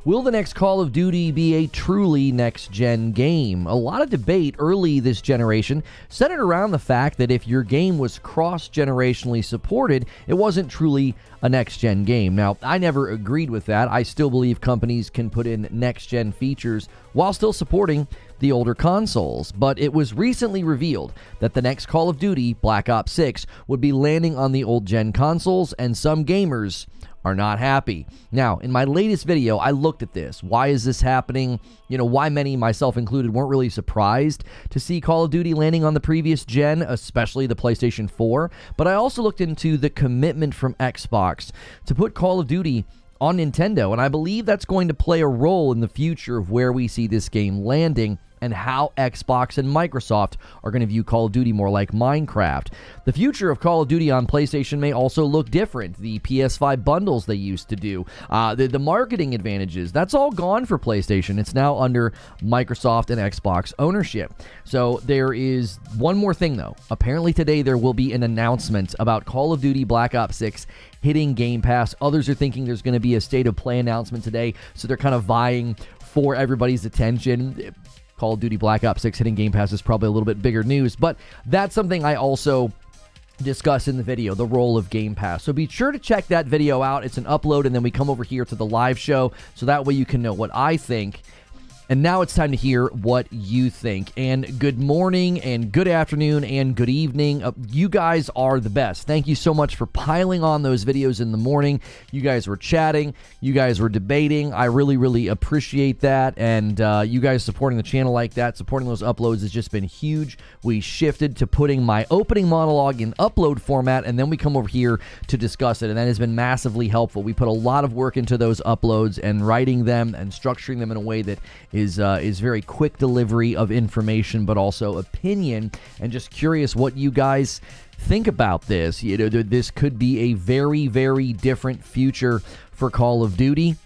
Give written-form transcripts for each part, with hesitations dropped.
Will the next Call of Duty be a truly next-gen game? A lot of debate early this generation centered around the fact that if your game was cross-generationally supported, it wasn't truly a next-gen game. Now, I never agreed with that. I still believe companies can put in next-gen features while still supporting the older consoles, but it was recently revealed that the next Call of Duty, Black Ops 6, would be landing on the old-gen consoles, and some gamers are not happy. Now, in my latest video, I looked at this. Why is this happening? Why many, myself included, weren't really surprised to see Call of Duty landing on the previous gen, especially the PlayStation 4. But I also looked into the commitment from Xbox to put Call of Duty on Nintendo, and I believe that's going to play a role in the future of where we see this game landing and how Xbox and Microsoft are going to view Call of Duty more like Minecraft. The future of Call of Duty on PlayStation may also look different. The PS5 bundles they used to do, the marketing advantages, that's all gone for PlayStation. It's now under Microsoft and Xbox ownership. So there is one more thing, though. Apparently today there will be an announcement about Call of Duty Black Ops 6 hitting Game Pass. Others are thinking there's going to be a state of play announcement today, so they're kind of vying for everybody's attention. Call of Duty Black Ops 6 hitting Game Pass is probably a little bit bigger news, but that's something I also discuss in the video, the role of Game Pass. So be sure to check that video out. It's an upload, and then we come over here to the live show, so that way you can know what I think. And now it's time to hear what you think. And good morning, and good afternoon, and good evening. You guys are the best. Thank you so much for piling on those videos in the morning. You guys were chatting. You guys were debating. I really, really appreciate that. And you guys supporting the channel like that, supporting those uploads has just been huge. We shifted to putting my opening monologue in upload format, and then we come over here to discuss it. And that has been massively helpful. We put a lot of work into those uploads and writing them and structuring them in a way that is very quick delivery of information, but also opinion, and just curious what you guys think about this. This could be a very, very different future for Call of Duty,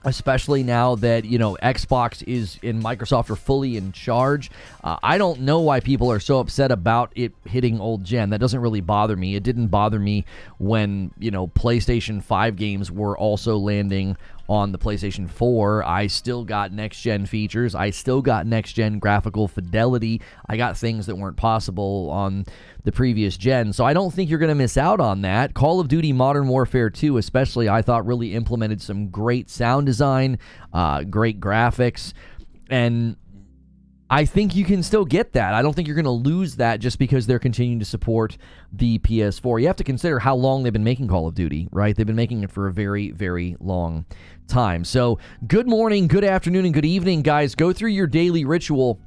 especially now that, Xbox and Microsoft are fully in charge. I don't know why people are so upset about it hitting old gen. That doesn't really bother me. It didn't bother me when, PlayStation 5 games were also landing on the PlayStation 4. I still got next-gen features. I still got next-gen graphical fidelity. I got things that weren't possible on the previous gen. So I don't think you're going to miss out on that. Call of Duty Modern Warfare 2 especially, I thought, really implemented some great sound design, great graphics, and I think you can still get that. I don't think you're going to lose that just because they're continuing to support the PS4. You have to consider how long they've been making Call of Duty, right? They've been making it for a very, very long time. So good morning, good afternoon, and good evening, guys. Go through your daily ritual.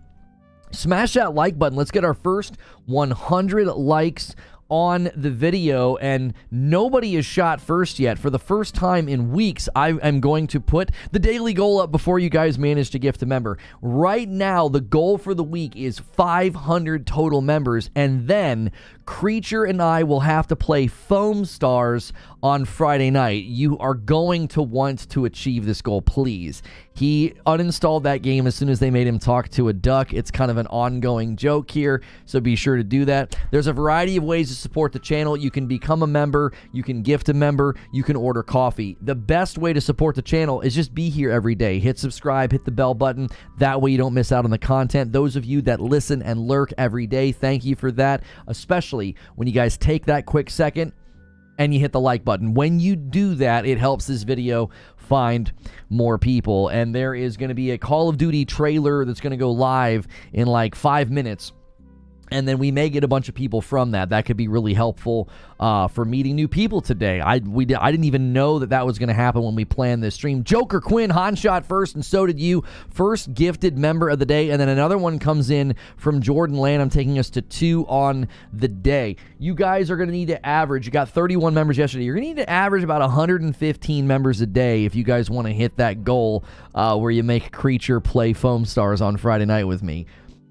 Smash that like button. Let's get our first 100 likes on the video, and nobody is shot first yet. For the first time in weeks, I am going to put the daily goal up before you guys manage to gift a member. Right now, the goal for the week is 500 total members, and then Creature and I will have to play Foam Stars on Friday night. You are going to want to achieve this goal, please. He uninstalled that game as soon as they made him talk to a duck. It's kind of an ongoing joke here, so be sure to do that. There's a variety of ways to support the channel. You can become a member, you can gift a member, you can order coffee. The best way to support the channel is just be here every day. Hit subscribe, hit the bell button. That way you don't miss out on the content. Those of you that listen and lurk every day, thank you for that, especially when you guys take that quick second and you hit the like button. When you do that, it helps this video find more people. And there is going to be a Call of Duty trailer that's going to go live in like 5 minutes. And then we may get a bunch of people from that. That could be really helpful for meeting new people today. I didn't even know that was going to happen when we planned this stream. Joker Quinn, Han shot first, and so did you. First gifted member of the day, and then another one comes in from Jordan Lanham, taking us to 2 on the day. You guys are going to need to average. You got 31 members yesterday. You're going to need to average about 115 members a day if you guys want to hit that goal where you make Creature play Foam Stars on Friday night with me.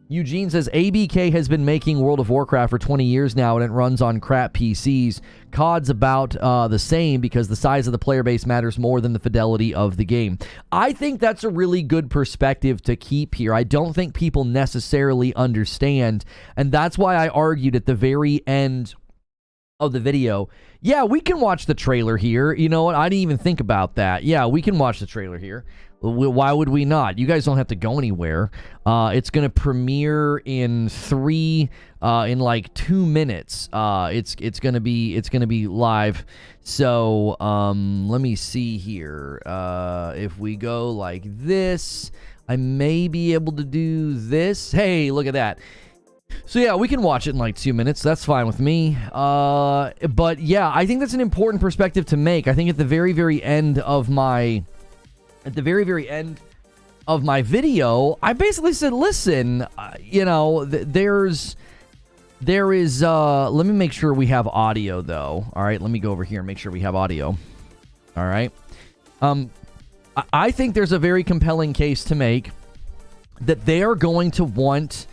Eugene says, ABK has been making World of Warcraft for 20 years now, and it runs on crap PCs. COD's about the same because the size of the player base matters more than the fidelity of the game. I think that's a really good perspective to keep here. I don't think people necessarily understand, and that's why I argued at the very end of the video. Yeah, we can watch the trailer here. You know what? I didn't even think about that. Yeah, we can watch the trailer here. Why would we not? You guys don't have to go anywhere. It's going to premiere in like 2 minutes. It's going to be live. So, let me see here. If we go like this, I may be able to do this. Hey, look at that. So yeah, we can watch it in like 2 minutes. That's fine with me. But yeah, I think that's an important perspective to make. I think at the very, very end of my video, I basically said, listen, you know, there is, let me make sure we have audio though. All right, let me go over here and make sure we have audio. All right. I think there's a very compelling case to make that they are going to want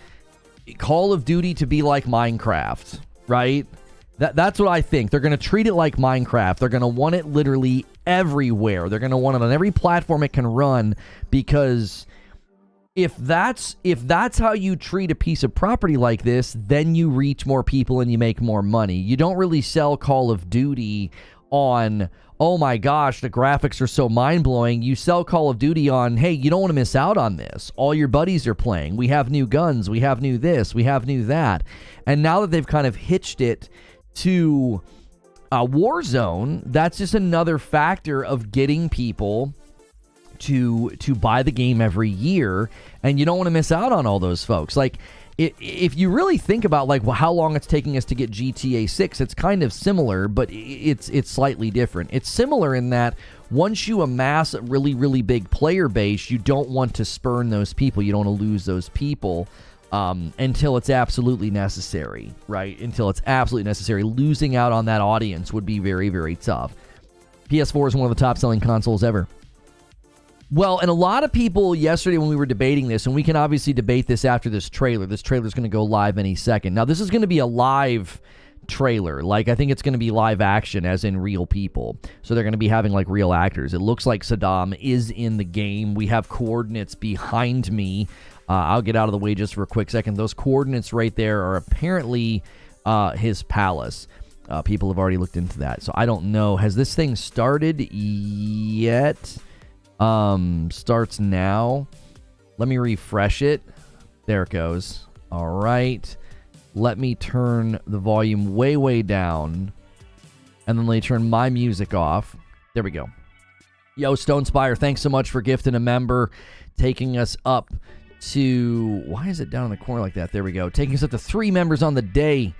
Call of Duty to be like Minecraft, right? That's what I think. They're going to treat it like Minecraft. They're going to want it literally everywhere. They're going to want it on every platform it can run, because if that's how you treat a piece of property like this, then you reach more people and you make more money. You don't really sell Call of Duty on, oh my gosh, the graphics are so mind-blowing. You sell Call of Duty on, hey, you don't want to miss out on this. All your buddies are playing. We have new guns. We have new this. We have new that. And now that they've kind of hitched it to Warzone, that's just another factor of getting people to buy the game every year. And you don't want to miss out on all those folks. Like, if you really think about like how long it's taking us to get GTA 6, it's kind of similar, but it's slightly different. It's similar in that once you amass a really, really big player base, you don't want to spurn those people. You don't want to lose those people until it's absolutely necessary, right? Until it's absolutely necessary. Losing out on that audience would be very, very tough. PS4 is one of the top-selling consoles ever. Well, and a lot of people yesterday when we were debating this, and we can obviously debate this after this trailer. This trailer is going to go live any second. Now, this is going to be a live trailer. Like, I think it's going to be live action, as in real people. So they're going to be having, like, real actors. It looks like Saddam is in the game. We have coordinates behind me. I'll get out of the way just for a quick second. Those coordinates right there are apparently his palace. People have already looked into that. So I don't know. Has this thing started yet? Starts now. Let me refresh it. There it goes. All right. Let me turn the volume way, way down. And then let me turn my music off. There we go. Yo, Stonespire, thanks so much for gifting a member. Taking us up to... Why is it down in the corner like that? There we go. Taking us up to 3 members on the day.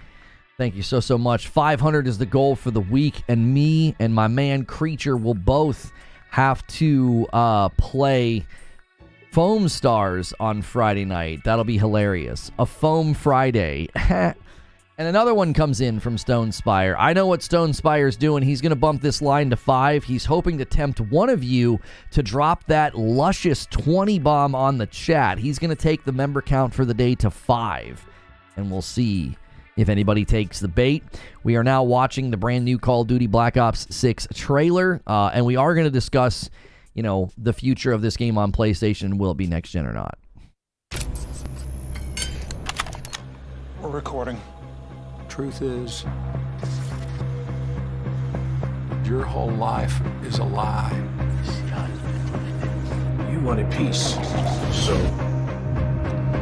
Thank you so much. 500 is the goal for the week. And me and my man Creature will both have to play Foam Stars on Friday night. That'll be hilarious. A Foam Friday. And another one comes in from Stonespire. I know what Stonespire's doing. He's going to bump this line to 5. He's hoping to tempt one of you to drop that luscious 20 bomb on the chat. He's going to take the member count for the day to 5. And we'll see if anybody takes the bait. We are now watching the brand new Call of Duty Black Ops 6 trailer, and we are going to discuss, you know, the future of this game on PlayStation. Will it be next gen or not? We're recording. Truth is, your whole life is a lie. You wanted peace, so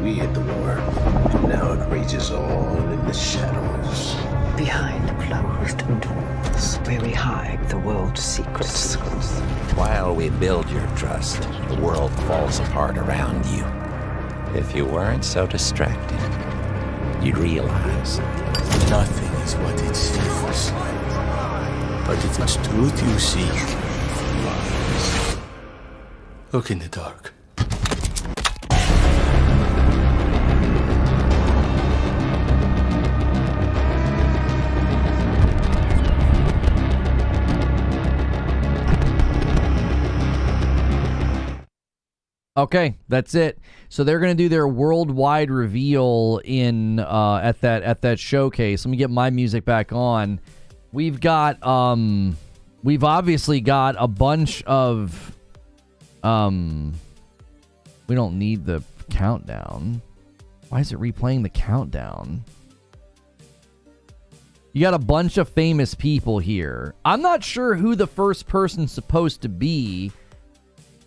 we hit the war, and now it rages on in the shadows. Behind closed doors, where we hide the world's secrets. While we build your trust, the world falls apart around you. If you weren't so distracted, you'd realize Nothing is what it seems. But if it's truth you seek, look in the dark. Okay, that's it. So they're going to do their worldwide reveal in at that showcase. Let me get my music back on. We've got we've obviously got a bunch of we don't need the countdown. Why is it replaying the countdown? You got a bunch of famous people here. I'm not sure who the first person's supposed to be,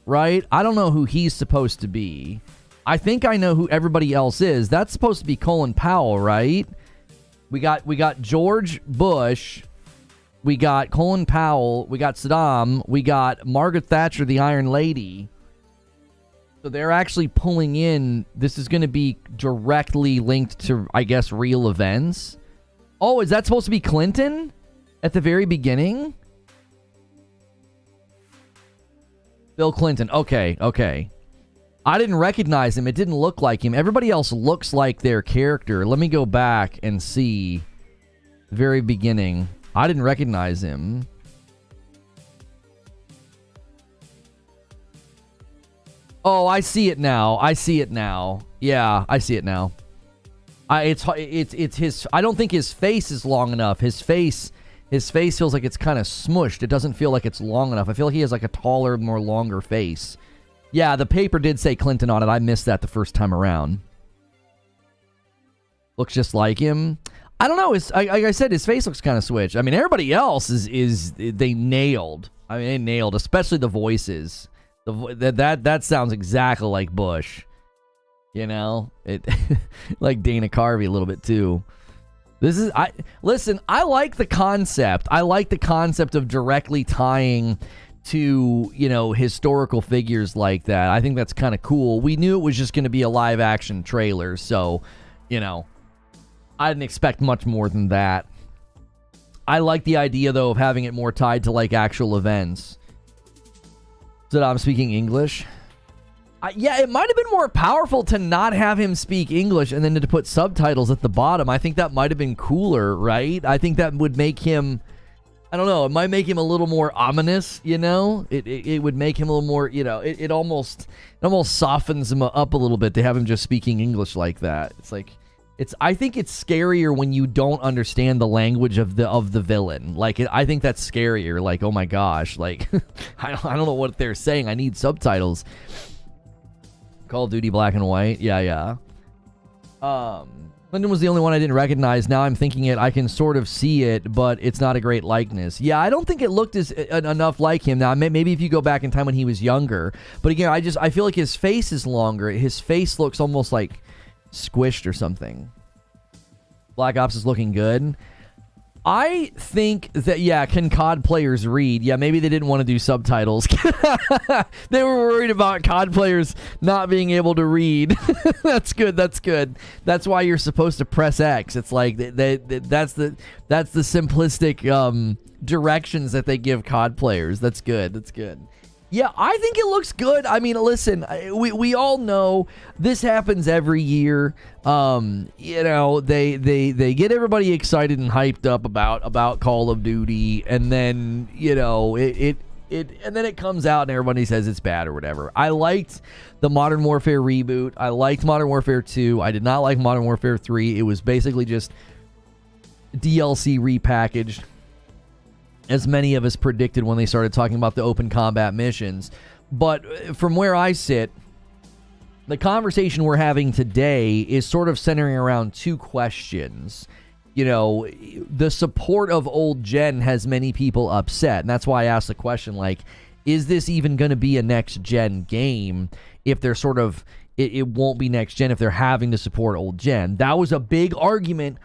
right? I don't know who he's supposed to be. I think I know who everybody else is. That's supposed to be Colin Powell, right? We got George Bush. We got Colin Powell. We got Saddam. We got Margaret Thatcher, the Iron Lady. So they're actually pulling in. This is going to be directly linked to, I guess, real events. Oh, is that supposed to be Clinton at the very beginning? Bill Clinton. Okay. I didn't recognize him. It didn't look like him. Everybody else looks like their character. Let me go back and see the very beginning. I didn't recognize him. Oh, I see it now. Yeah, I see it now. It's his. I don't think his face is long enough. His face feels like it's kind of smushed. It doesn't feel like it's long enough. I feel like he has like a taller, more longer face. Yeah, the paper did say Clinton on it. I missed that the first time around. Looks just like him. I don't know. Like I said, his face looks kind of switched. I mean, everybody else is they nailed. I mean, they nailed, especially the voices. That sounds exactly like Bush. You know, it like Dana Carvey a little bit too. Listen, I like the concept. I like the concept of directly tying to, you know, historical figures like that. I think that's kind of cool. We knew it was just going to be a live action trailer, so, you know, I didn't expect much more than that. I like the idea, though, of having it more tied to, like, actual events. So I'm speaking English. Yeah, it might have been more powerful to not have him speak English and then to put subtitles at the bottom. I think that might have been cooler, right? I think that would make him... I don't know. It might make him a little more ominous, you know? It would make him a little more, you know, it almost softens him up a little bit to have him just speaking English like that. It's like, I think it's scarier when you don't understand the language of the villain. Like, I think that's scarier. Like, oh my gosh, like, I don't know what they're saying. I need subtitles. Call of Duty Black and White. Yeah. Clinton was the only one I didn't recognize. Now I'm thinking it. I can sort of see it, but it's not a great likeness. Yeah, I don't think it looked enough like him. Now, maybe if you go back in time when he was younger. But again, I feel like his face is longer. His face looks almost like squished or something. Black Ops is looking good. I think that, yeah, can COD players read? Yeah, maybe they didn't want to do subtitles. They were worried about COD players not being able to read. That's good. That's why you're supposed to press X. It's like that's the simplistic directions that they give COD players. That's good. Yeah, I think it looks good. I mean, listen, we all know this happens every year. You know, they get everybody excited and hyped up about Call of Duty, and then, you know, and then it comes out and everybody says it's bad or whatever. I liked the Modern Warfare reboot. I liked Modern Warfare 2. I did not like Modern Warfare 3. It was basically just DLC repackaged, as many of us predicted when they started talking about the open combat missions. But from where I sit, the conversation we're having today is sort of centering around two questions. You know, the support of old gen has many people upset, and that's why I asked the question, like, is this even going to be a next gen game if they're sort of, it won't be next gen if they're having to support old gen? That was a big argument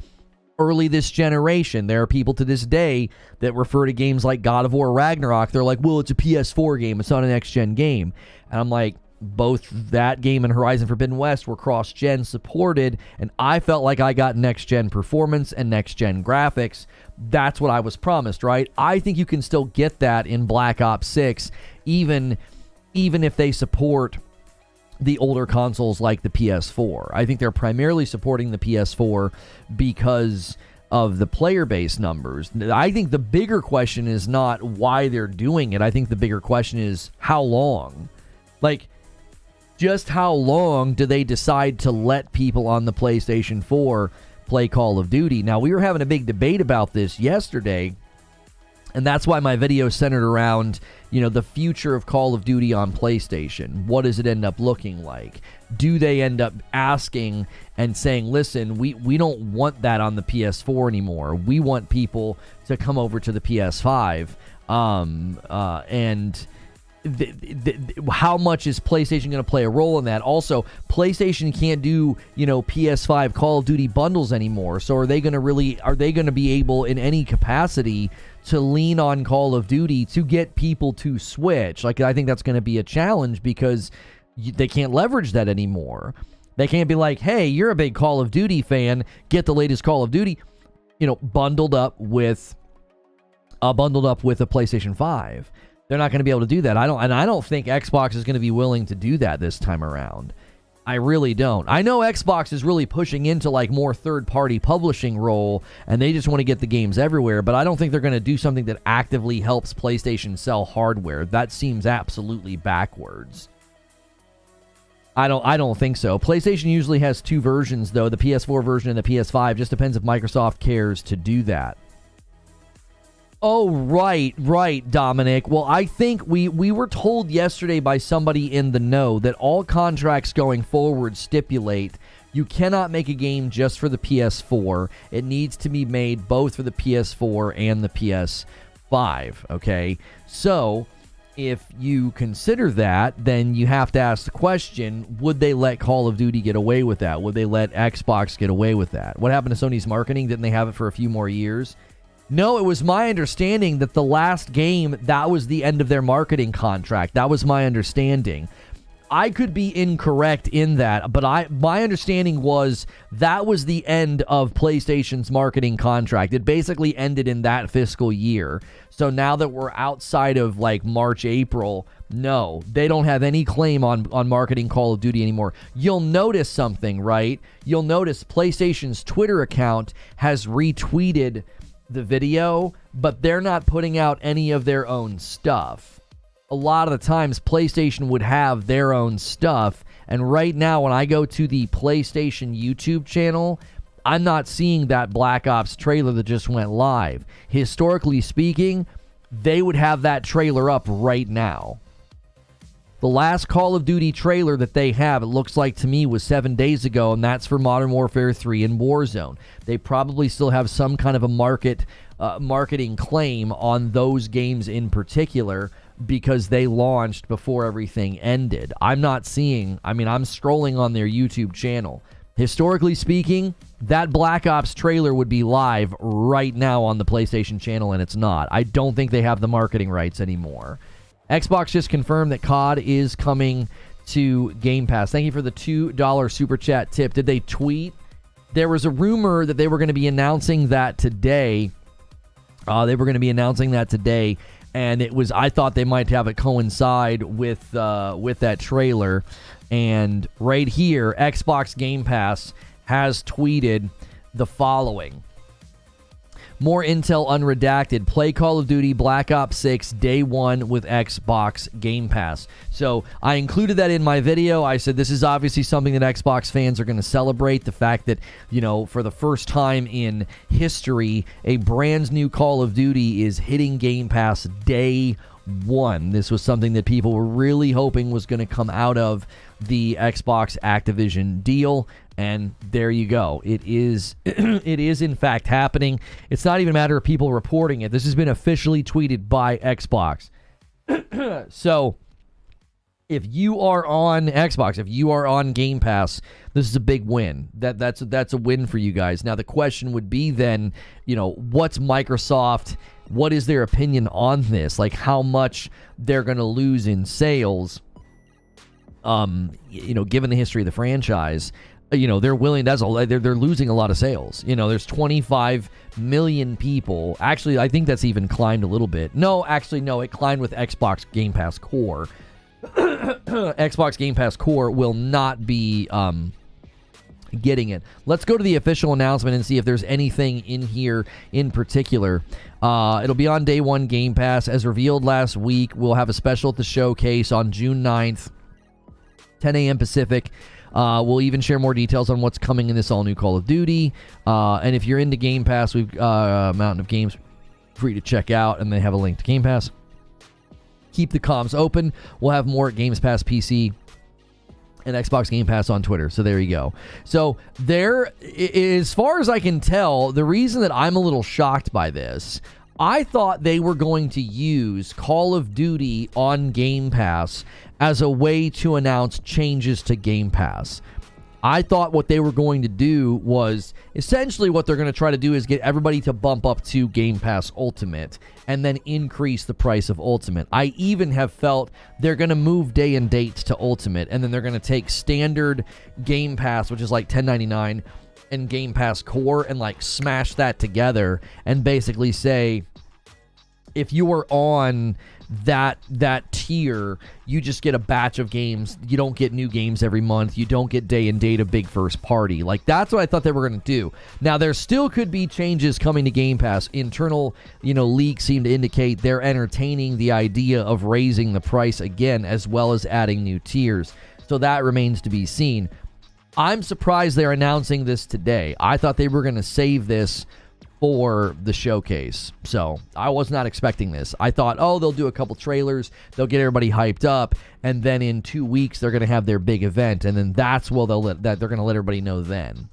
early this generation. There are people to this day that refer to games like God of War Ragnarok. They're like, well, it's a PS4 game. It's not a next-gen game. And I'm like, both that game and Horizon Forbidden West were cross-gen supported, and I felt like I got next-gen performance and next-gen graphics. That's what I was promised, right? I think you can still get that in Black Ops 6, even if they support the older consoles like the PS4. I think they're primarily supporting the PS4 because of the player base numbers. I think the bigger question is not why they're doing it. I think the bigger question is how long. Like, just how long do they decide to let people on the PlayStation 4 play Call of Duty? Now, we were having a big debate about this yesterday, And that's why my video is centered around, the future of Call of Duty on PlayStation. What does it end up looking like? Do they end up asking and saying, listen, we don't want that on the PS4 anymore. We want people to come over to the PS5. And how much is PlayStation going to play a role in that? Also, PlayStation can't do, PS5 Call of Duty bundles anymore. So are they going to be able in any capacity to lean on Call of Duty to get people to switch? Like, I think that's going to be a challenge because they can't leverage that anymore. They can't be like, hey, you're a big Call of Duty fan, get the latest Call of Duty, bundled up with a PlayStation 5. They're not going to be able to do that. I don't think Xbox is going to be willing to do that this time around. I really don't. I know Xbox is really pushing into like more third-party publishing role, and they just want to get the games everywhere, but I don't think they're going to do something that actively helps PlayStation sell hardware. That seems absolutely backwards. I don't think so. PlayStation usually has two versions, though, the PS4 version and the PS5. Just depends if Microsoft cares to do that. Oh, right, Dominic. Well, I think we were told yesterday by somebody in the know that all contracts going forward stipulate you cannot make a game just for the PS4. It needs to be made both for the PS4 and the PS5, okay? So, if you consider that, then you have to ask the question, would they let Call of Duty get away with that? Would they let Xbox get away with that? What happened to Sony's marketing? Didn't they have it for a few more years? No, it was my understanding that the last game, that was the end of their marketing contract. That was my understanding. I could be incorrect in that, but my understanding was that was the end of PlayStation's marketing contract. It basically ended in that fiscal year. So now that we're outside of like March, April, no, they don't have any claim on marketing Call of Duty anymore. You'll notice something, right? You'll notice PlayStation's Twitter account has retweeted the video, but they're not putting out any of their own stuff. A lot of the times PlayStation would have their own stuff, and right now when I go to the PlayStation YouTube channel, I'm not seeing that Black Ops trailer that just went live. Historically speaking, they would have that trailer up right now. The last Call of Duty trailer that they have, it looks like to me, was 7 days ago, and that's for Modern Warfare 3 and Warzone. They probably still have some kind of a marketing claim on those games in particular because they launched before everything ended. I'm scrolling on their YouTube channel. Historically speaking, that Black Ops trailer would be live right now on the PlayStation channel, and it's not. I don't think they have the marketing rights anymore. Xbox just confirmed that COD is coming to Game Pass. Thank you for the $2 super chat tip. Did they tweet? There was a rumor that they were going to be announcing that today. And I thought they might have it coincide with that trailer. And right here, Xbox Game Pass has tweeted the following. More intel unredacted. Play Call of Duty Black Ops 6 day one with Xbox Game Pass. So I included that in my video. I said this is obviously something that Xbox fans are going to celebrate. The fact that, for the first time in history, a brand new Call of Duty is hitting Game Pass day one. This was something that people were really hoping was going to come out of the Xbox Activision deal. And there you go. It is in fact happening. It's not even a matter of people reporting it. This has been officially tweeted by Xbox. So if you are on Xbox, if you are on Game Pass, this is a big win. That's a win for you guys. Now the question would be then, what's Microsoft? What is their opinion on this? Like how much they're going to lose in sales? Given the history of the franchise. They're willing. They're losing a lot of sales. There's 25 million people. Actually, I think that's even climbed a little bit. No, it climbed with Xbox Game Pass Core. Xbox Game Pass Core will not be getting it. Let's go to the official announcement and see if there's anything in here in particular. It'll be on day one Game Pass. As revealed last week, we'll have a special at the showcase on June 9th, 10 a.m. Pacific. We'll even share more details on what's coming in this all-new Call of Duty. And if you're into Game Pass, we've got a mountain of games for you to check out, and they have a link to Game Pass. Keep the comms open. We'll have more at Games Pass PC and Xbox Game Pass on Twitter. So there you go. So there, as far as I can tell, the reason that I'm a little shocked by this, I thought they were going to use Call of Duty on Game Pass as a way to announce changes to Game Pass. I thought what they were going to do was, essentially what they're going to try to do is get everybody to bump up to Game Pass Ultimate and then increase the price of Ultimate. I even have felt they're going to move day and date to Ultimate, and then they're going to take standard Game Pass, which is like $10.99, and Game Pass Core, and like smash that together and basically say, if you were on that tier, you just get a batch of games. You don't get new games every month. You don't get day and date of big first party. Like, that's what I thought they were going to do. Now, there still could be changes coming to Game Pass. Internal, leaks seem to indicate they're entertaining the idea of raising the price again, as well as adding new tiers. So that remains to be seen. I'm surprised they're announcing this today. I thought they were going to save this for the showcase. So I was not expecting this. I thought, they'll do a couple trailers, they'll get everybody hyped up, and then in 2 weeks they're going to have their big event, and then that's where they're going to let everybody know then.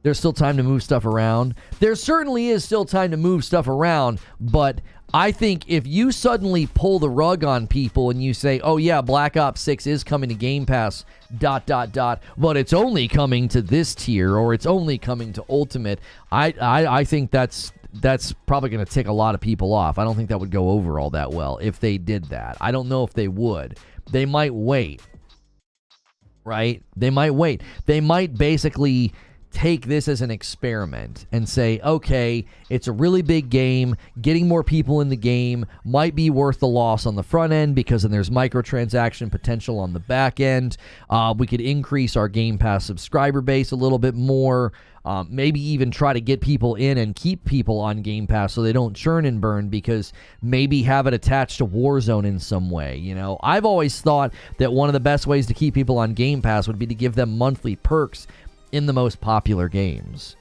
There's still time to move stuff around. There certainly is still time to move stuff around, but I think if you suddenly pull the rug on people and you say, oh yeah, Black Ops 6 is coming to Game Pass, ... but it's only coming to this tier, or it's only coming to Ultimate, I think that's probably going to tick a lot of people off. I don't think that would go over all that well if they did that. I don't know if they would. They might wait, right? They might wait. They might basically take this as an experiment and say, okay, it's a really big game. Getting more people in the game might be worth the loss on the front end, because then there's microtransaction potential on the back end. We could increase our Game Pass subscriber base a little bit more. Maybe even try to get people in and keep people on Game Pass so they don't churn and burn, because maybe have it attached to Warzone in some way. I've always thought that one of the best ways to keep people on Game Pass would be to give them monthly perks in the most popular games,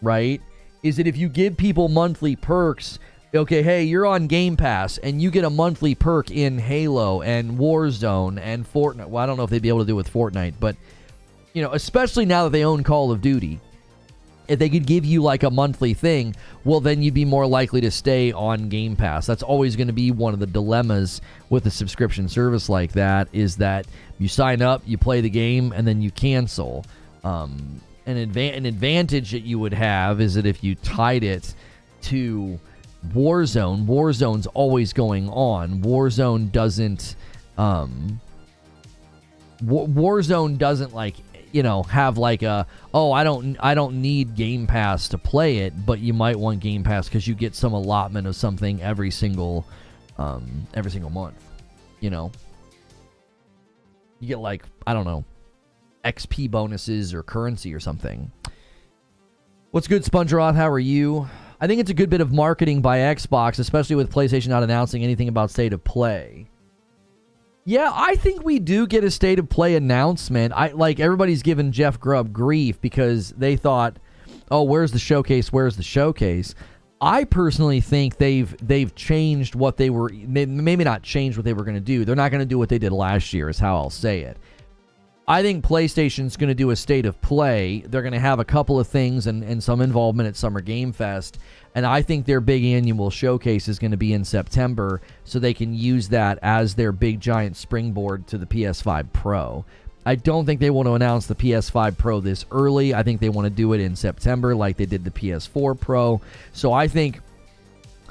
right? Is that if you give people monthly perks, okay, hey, you're on Game Pass and you get a monthly perk in Halo and Warzone and Fortnite. Well, I don't know if they'd be able to do it with Fortnite, but, especially now that they own Call of Duty, if they could give you like a monthly thing, well, then you'd be more likely to stay on Game Pass. That's always going to be one of the dilemmas with a subscription service like that, is that you sign up, you play the game, and then you cancel. An advantage that you would have is that if you tied it to Warzone's always going on. Warzone doesn't like, have like a, I don't need Game Pass to play it, but you might want Game Pass because you get some allotment of something every single month. You get like, I don't know, XP bonuses or currency or something. What's good, SpongeRoth? How are you? I think it's a good bit of marketing by Xbox, especially with PlayStation not announcing anything about State of Play. Yeah, I think we do get a State of Play announcement. Everybody's giving Jeff Grubb grief because they thought, where's the showcase? Where's the showcase? I personally think they've changed what they were, maybe not changed what they were going to do. They're not going to do what they did last year, is how I'll say it. I think PlayStation's going to do a State of Play. They're going to have a couple of things and some involvement at Summer Game Fest. And I think their big annual showcase is going to be in September, so they can use that as their big giant springboard to the PS5 Pro. I don't think they want to announce the PS5 Pro this early. I think they want to do it in September like they did the PS4 Pro. So I think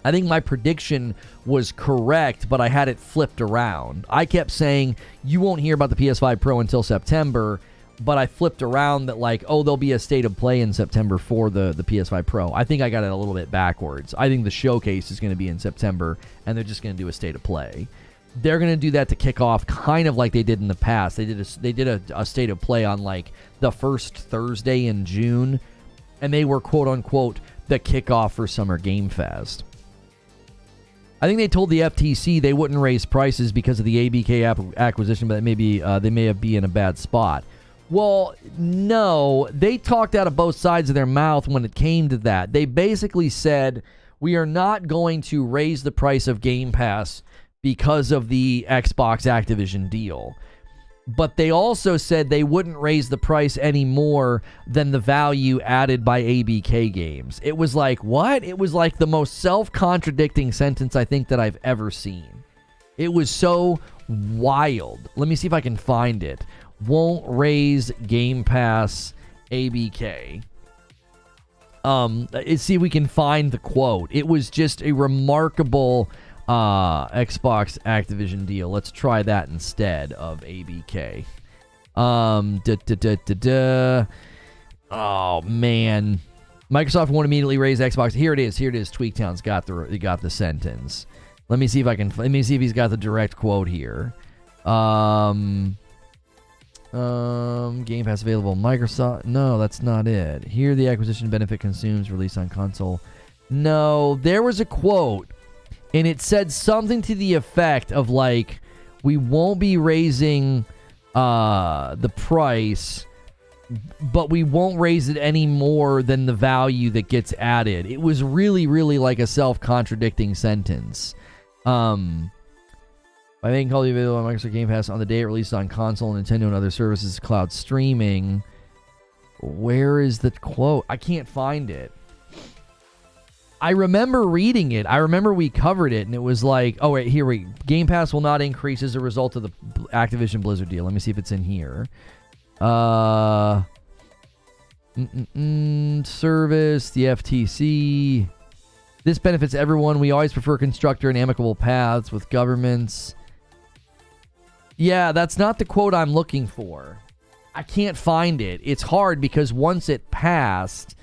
my prediction was correct, but I had it flipped around. I kept saying, you won't hear about the PS5 Pro until September, but I flipped around that there'll be a State of Play in September for the PS5 Pro. I think I got it a little bit backwards. I think the showcase is going to be in September, and they're just going to do a State of Play. They're going to do that to kick off kind of like they did in the past. They did a State of Play on the first Thursday in June, and they were quote-unquote the kickoff for Summer Game Fest. I think they told the FTC they wouldn't raise prices because of the ABK acquisition, but maybe they may be in a bad spot. Well, no, they talked out of both sides of their mouth when it came to that. They basically said, we are not going to raise the price of Game Pass because of the Xbox Activision deal. But they also said they wouldn't raise the price any more than the value added by ABK games. It was like, what? It was like the most self-contradicting sentence I think that I've ever seen. It was so wild. Let me see if I can find it. Won't raise Game Pass ABK. Let's see if we can find the quote. It was just a remarkable Xbox Activision deal. Let's try that instead of ABK. Oh man, Microsoft won't immediately raise Xbox. Here it is. Tweaktown's got the sentence. Let me see if he's got the direct quote here. Game Pass available on Microsoft. No, that's not it. Here the acquisition benefit consumes release on console. No, there was a quote. And it said something to the effect of like, we won't be raising the price, but we won't raise it any more than the value that gets added. It was really, really like a self-contradicting sentence. By making Call of Duty available on Microsoft Game Pass on the day it released on console, Nintendo, and other services, cloud streaming. Where is the quote? I can't find it. I remember reading it. I remember we covered it, and it was like, oh, wait, here we go. Game Pass will not increase as a result of the Activision Blizzard deal. Let me see if it's in here. Service, the FTC. This benefits everyone. We always prefer constructive and amicable paths with governments. Yeah, that's not the quote I'm looking for. I can't find it. It's hard because once it passed,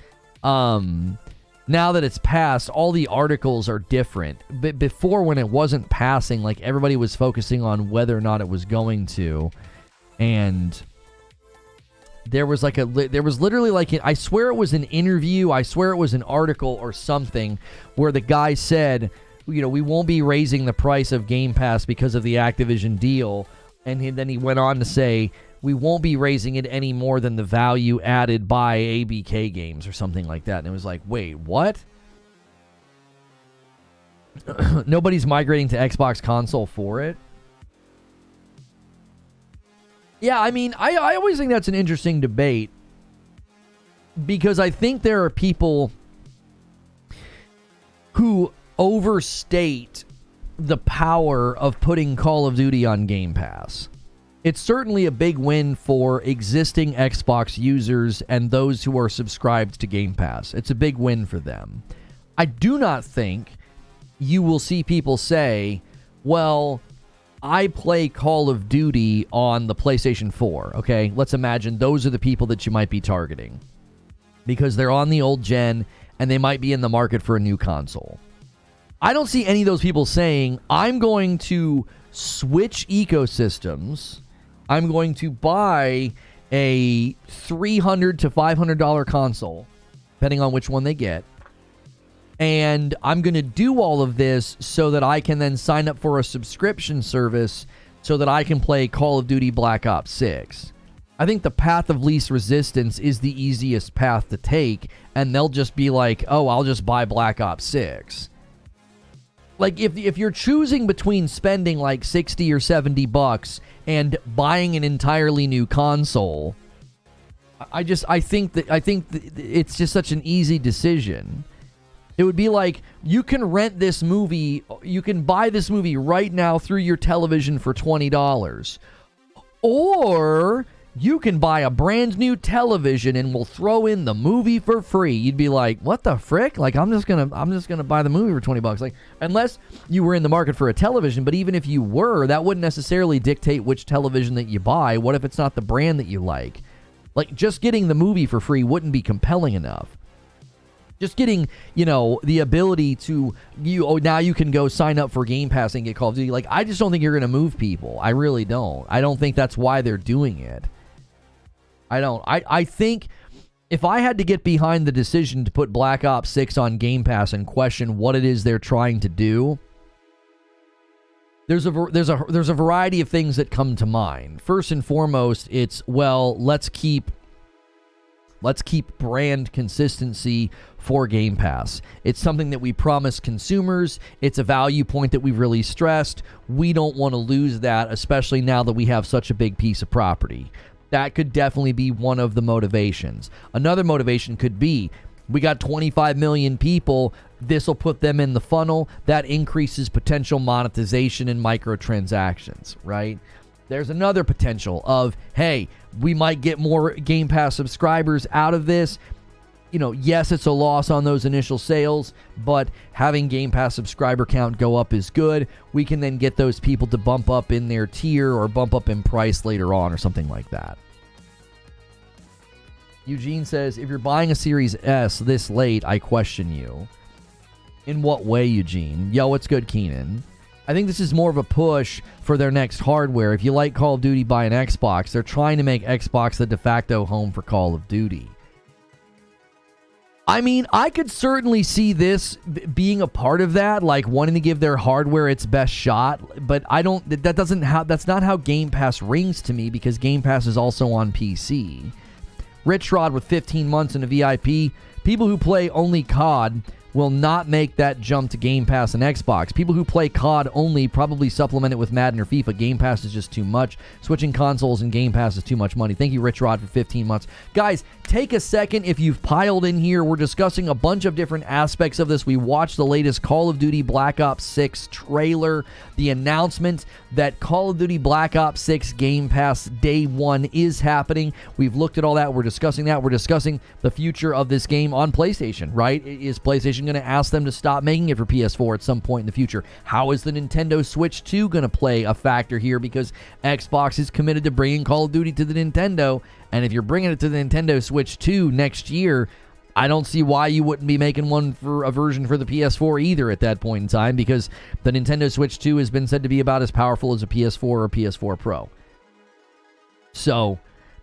now that it's passed, all the articles are different. But before, when it wasn't passing, like everybody was focusing on whether or not it was going to, and there was literally like I swear it was an interview, I swear it was an article or something where the guy said, you know, we won't be raising the price of Game Pass because of the Activision deal, and then he went on to say, we won't be raising it any more than the value added by ABK games or something like that. And it was like, wait, what? Nobody's migrating to Xbox console for it? Yeah, I mean, I always think that's an interesting debate because I think there are people who overstate the power of putting Call of Duty on Game Pass. It's certainly a big win for existing Xbox users and those who are subscribed to Game Pass. It's a big win for them. I do not think you will see people say, well, I play Call of Duty on the PlayStation 4, okay? Let's imagine those are the people that you might be targeting because they're on the old gen and they might be in the market for a new console. I don't see any of those people saying, I'm going to switch ecosystems. I'm going to buy a $300 to $500 console, depending on which one they get. And I'm going to do all of this so that I can then sign up for a subscription service so that I can play Call of Duty Black Ops 6. I think the path of least resistance is the easiest path to take, and they'll just be like, oh, I'll just buy Black Ops 6. Like, if you're choosing between spending like 60 or 70 bucks and buying an entirely new console, I think it's just such an easy decision. It would be like, you can rent this movie, you can buy this movie right now through your television for $20. Or you can buy a brand new television and we'll throw in the movie for free. You'd be like, what the frick? Like, I'm just gonna buy the movie for $20. Like, unless you were in the market for a television, but even if you were, that wouldn't necessarily dictate which television that you buy. What if it's not the brand that you like? Like, just getting the movie for free wouldn't be compelling enough. Just getting, the ability to, now you can go sign up for Game Pass and get Call of Duty. Like, I just don't think you're going to move people. I really don't. I don't think that's why they're doing it. I don't. I think if I had to get behind the decision to put Black Ops 6 on Game Pass and question what it is they're trying to do, there's a variety of things that come to mind. First and foremost, it's, well, let's keep Let's keep brand consistency for Game Pass. It's something that we promise consumers. It's a value point that we've really stressed. We don't want to lose that, especially now that we have such a big piece of property. That could definitely be one of the motivations. Another motivation could be, we got 25 million people. This will put them in the funnel. That increases potential monetization and microtransactions, right? There's another potential of, hey, we might get more Game Pass subscribers out of this. You know, yes, it's a loss on those initial sales, but having Game Pass subscriber count go up is good. We can then get those people to bump up in their tier or bump up in price later on or something like that. Eugene says, if you're buying a Series S this late, I question you. In what way, Eugene? Yo, what's good, Keenan? I think this is more of a push for their next hardware. If you like Call of Duty, buy an Xbox. They're trying to make Xbox the de facto home for Call of Duty. I mean, I could certainly see this being a part of that, like wanting to give their hardware its best shot, but that's not how Game Pass rings to me, because Game Pass is also on PC. Rich Rod with 15 months in a VIP. People who play only COD will not make that jump to Game Pass and Xbox. People who play COD only probably supplement it with Madden or FIFA. Game Pass is just too much. Switching consoles and Game Pass is too much money. Thank you, Rich Rod, for 15 months. Guys, take a second if you've piled in here. We're discussing a bunch of different aspects of this. We watched the latest Call of Duty Black Ops 6 trailer. The announcement that Call of Duty Black Ops 6 Game Pass Day 1 is happening. We've looked at all that. We're discussing that. We're discussing the future of this game on PlayStation, right? Is PlayStation going to ask them to stop making it for PS4 at some point in the future? How is the Nintendo Switch 2 going to play a factor here? Because Xbox is committed to bringing Call of Duty to the Nintendo, and if you're bringing it to the Nintendo Switch 2 next year, I don't see why you wouldn't be making one for a version for the PS4 either at that point in time, because the Nintendo Switch 2 has been said to be about as powerful as a PS4 or a PS4 Pro. So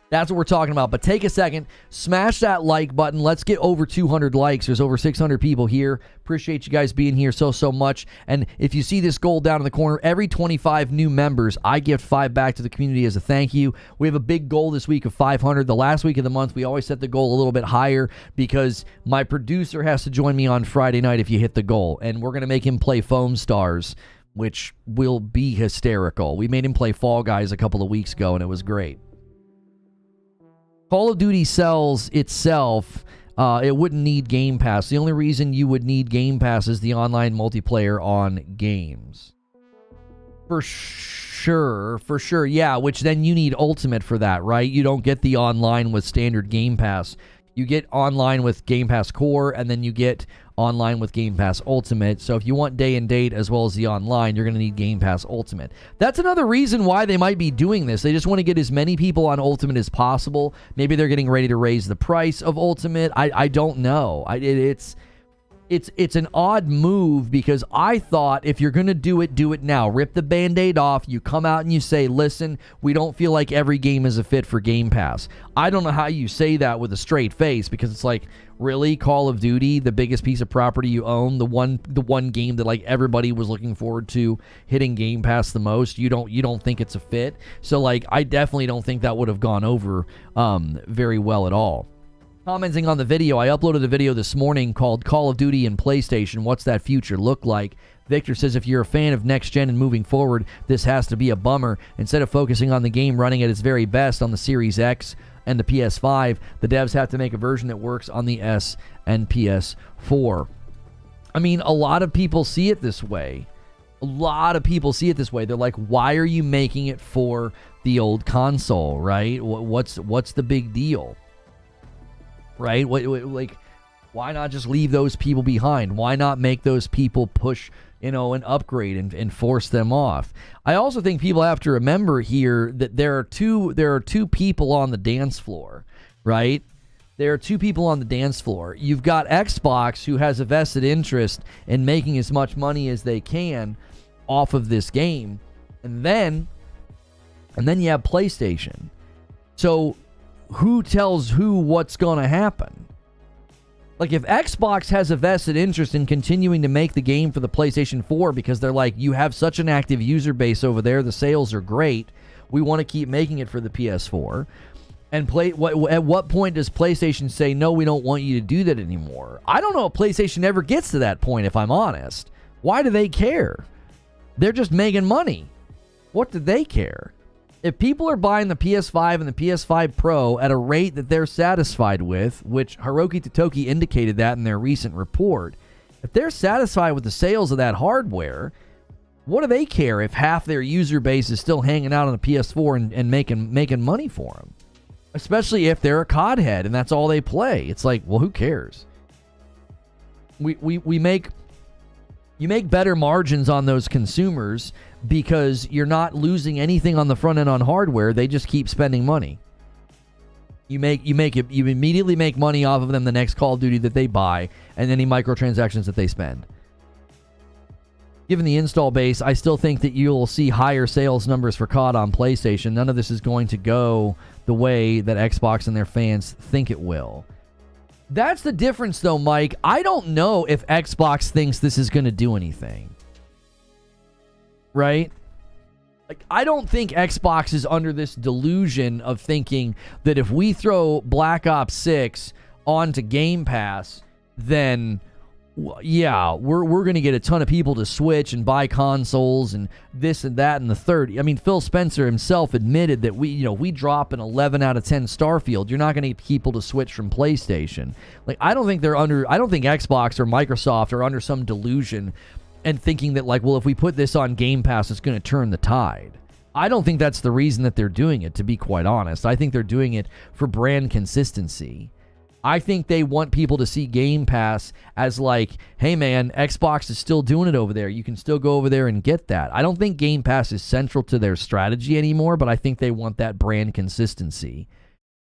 that's what we're talking about. But take a second, smash that like button. Let's get over 200 likes. There's over 600 people here. Appreciate you guys being here so much. And if you see this goal down in the corner, every 25 new members, I give 5 back to the community as a thank you. We have a big goal this week of 500. The last week of the month, we always set the goal a little bit higher because my producer has to join me on Friday night if you hit the goal. And we're going to make him play Foam Stars, which will be hysterical. We made him play Fall Guys a couple of weeks ago, and it was great. Call of Duty sells itself. It wouldn't need Game Pass. The only reason you would need Game Pass is the online multiplayer on games. For sure. Yeah, which then you need Ultimate for that, right? You don't get the online with standard Game Pass. You get online with Game Pass Core, and then you get online with Game Pass Ultimate. So if you want day and date as well as the online, you're going to need Game Pass Ultimate. That's another reason why they might be doing this. They just want to get as many people on Ultimate as possible. Maybe they're getting ready to raise the price of Ultimate. I don't know. It's an odd move, because I thought if you're going to do it now. Rip the Band-Aid off. You come out and you say, listen, we don't feel like every game is a fit for Game Pass. I don't know how you say that with a straight face, because it's like, really, Call of Duty, the biggest piece of property you own, the one game that like everybody was looking forward to hitting Game Pass the most, you don't think it's a fit? So like, I definitely don't think that would have gone over very well at all. Commenting on the video, I uploaded a video this morning called Call of Duty and PlayStation, What's That Future Look Like? Victor says, if you're a fan of next gen and moving forward, this has to be a bummer. Instead of focusing on the game running at its very best on the Series X and the PS5, the devs have to make a version that works on the S and PS4. I mean, a lot of people see it this way. They're like, why are you making it for the old console, right? What's the big deal? Right? Like, why not just leave those people behind? Why not make those people push, an upgrade and force them off? I also think people have to remember here that there are two people on the dance floor, right? There are two people on the dance floor. You've got Xbox, who has a vested interest in making as much money as they can off of this game, and then you have PlayStation. So who tells who what's going to happen? Like, if Xbox has a vested interest in continuing to make the game for the PlayStation 4 because they're like, you have such an active user base over there, the sales are great, we want to keep making it for the PS4. And at what point does PlayStation say, no, we don't want you to do that anymore? I don't know if PlayStation ever gets to that point, if I'm honest. Why do they care? They're just making money. What do they care? If people are buying the PS5 and the PS5 Pro at a rate that they're satisfied with, which Hiroki Totoki indicated that in their recent report, if they're satisfied with the sales of that hardware, what do they care if half their user base is still hanging out on a PS4 and making money for them? Especially if they're a COD head and that's all they play. It's like, well, who cares? You make better margins on those consumers because you're not losing anything on the front end on hardware. They just keep spending money. You immediately make money off of them the next Call of Duty that they buy and any microtransactions that they spend. Given the install base, I still think that you'll see higher sales numbers for COD on PlayStation. None of this is going to go the way that Xbox and their fans think it will. That's the difference, though, Mike. I don't know if Xbox thinks this is going to do anything. Right? Like, I don't think Xbox is under this delusion of thinking that if we throw Black Ops 6 onto Game Pass, then yeah, we're going to get a ton of people to switch and buy consoles and this and that and the third. I mean, Phil Spencer himself admitted that we drop an 11 out of 10 Starfield, you're not going to get people to switch from PlayStation. Like, I don't think Xbox or Microsoft are under some delusion and thinking that, like, well, if we put this on Game Pass, it's going to turn the tide. I don't think that's the reason that they're doing it, to be quite honest. I think they're doing it for brand consistency. I think they want people to see Game Pass as like, hey man, Xbox is still doing it over there. You can still go over there and get that. I don't think Game Pass is central to their strategy anymore, but I think they want that brand consistency.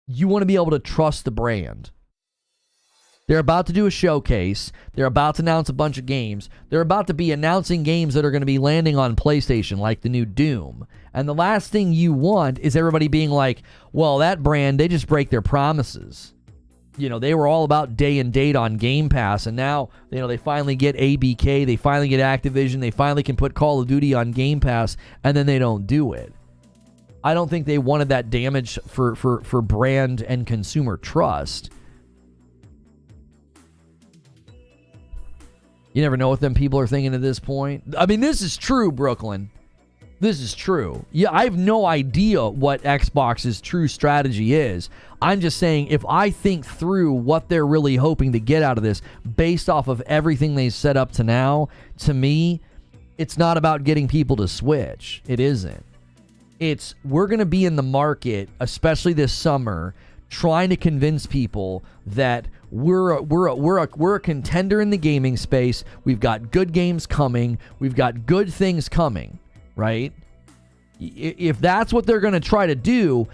You want to be able to trust the brand. They're about to do a showcase. They're about to announce a bunch of games. They're about to be announcing games that are going to be landing on PlayStation, like the new Doom. And the last thing you want is everybody being like, well, that brand, they just break their promises. You know, they were all about day and date on Game Pass, and now, you know, they finally get ABK, they finally get Activision, they finally can put Call of Duty on Game Pass, and then they don't do it. I don't think they wanted that damage for brand and consumer trust. You never know what them people are thinking at this point. I mean, this is true, Brooklyn. This is true. Yeah, I have no idea what Xbox's true strategy is. I'm just saying, if I think through what they're really hoping to get out of this based off of everything they've set up to now, to me, it's not about getting people to switch. It isn't. It's, we're going to be in the market, especially this summer, trying to convince people that we're a contender in the gaming space. We've got good games coming. We've got good things coming. Right? If that's what they're going to try to do,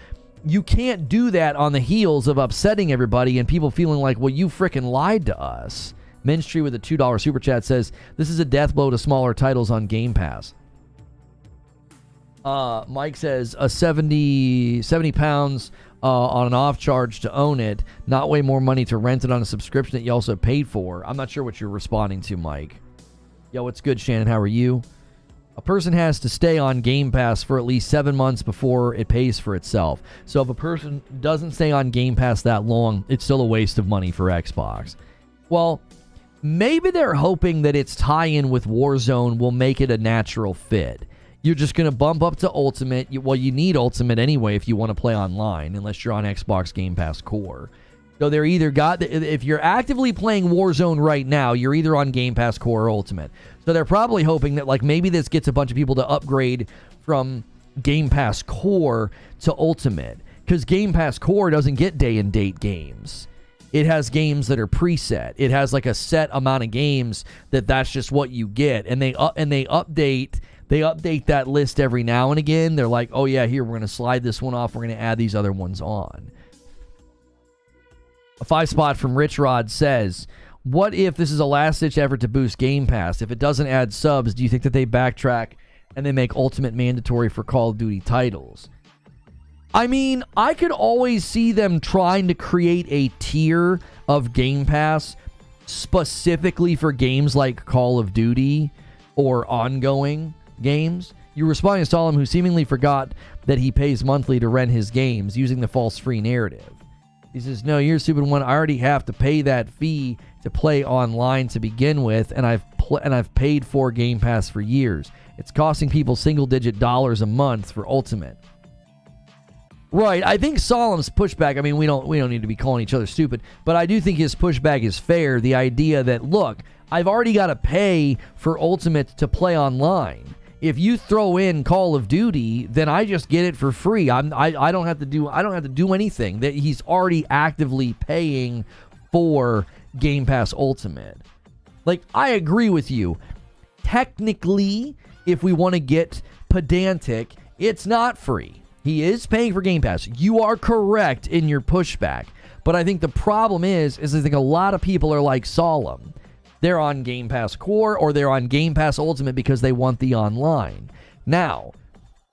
you can't do that on the heels of upsetting everybody and people feeling like, well, you freaking lied to us. Minstree with a $2 super chat says, this is a death blow to smaller titles on Game Pass. Mike says, a 70 pounds on an off charge to own it, not way more money to rent it on a subscription that you also paid for. I'm not sure what you're responding to, Mike. Yo, what's good, Shannon? How are you? A person has to stay on Game Pass for at least 7 months before it pays for itself. So if a person doesn't stay on Game Pass that long, it's still a waste of money for Xbox. Well, maybe they're hoping that its tie-in with Warzone will make it a natural fit. You're just going to bump up to Ultimate. Well, you need Ultimate anyway if you want to play online, unless you're on Xbox Game Pass Core. So they're either if you're actively playing Warzone right now, you're either on Game Pass Core or Ultimate. So they're probably hoping that, like, maybe this gets a bunch of people to upgrade from Game Pass Core to Ultimate, because Game Pass Core doesn't get day and date games. It has games that are preset. It has like a set amount of games that's just what you get, and they update that list every now and again. They're like, oh yeah, here, we're going to slide this one off. We're going to add these other ones on. A 5-spot from Rich Rod says, what if this is a last-ditch effort to boost Game Pass? If it doesn't add subs, do you think that they backtrack and they make Ultimate mandatory for Call of Duty titles? I mean, I could always see them trying to create a tier of Game Pass specifically for games like Call of Duty or ongoing games. You responding to Solemn, who seemingly forgot that he pays monthly to rent his games, using the false free narrative. He says, no, you're a stupid one. I already have to pay that fee to play online to begin with, and I've paid for Game Pass for years. It's costing people single-digit dollars a month for Ultimate. Right, I think Solemn's pushback, I mean, we don't need to be calling each other stupid, but I do think his pushback is fair. The idea that, look, I've already got to pay for Ultimate to play online. If you throw in Call of Duty, then I just get it for free. I don't have to do anything. That he's already actively paying for Game Pass Ultimate. Like, I agree with you. Technically, if we want to get pedantic, it's not free. He is paying for Game Pass. You are correct in your pushback. But I think the problem is I think a lot of people are like Solemn. They're on Game Pass Core or they're on Game Pass Ultimate because they want the online. Now,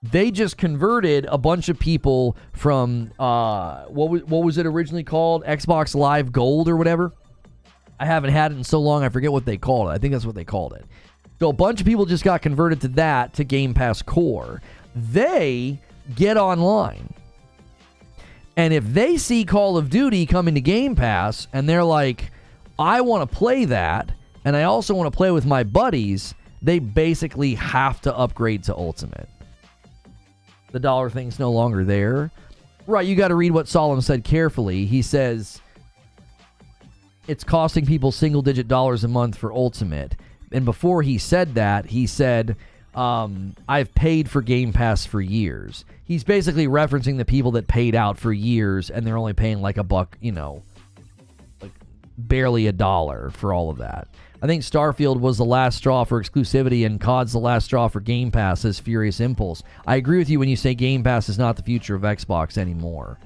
they just converted a bunch of people from, what was it originally called? Xbox Live Gold or whatever? I haven't had it in so long, I forget what they called it. I think that's what they called it. So a bunch of people just got converted to that, to Game Pass Core. They get online. And if they see Call of Duty coming to Game Pass and they're like, I want to play that, and I also want to play with my buddies, they basically have to upgrade to Ultimate. The dollar thing's no longer there. Right, you got to read what Solemn said carefully. He says, it's costing people single-digit dollars a month for Ultimate. And before he said that, he said, I've paid for Game Pass for years. He's basically referencing the people that paid out for years, and they're only paying like $1, you know, barely $1 for all of that. I think Starfield was the last straw for exclusivity and COD's the last straw for Game Pass, says Furious Impulse. I agree with you when you say Game Pass is not the future of Xbox anymore.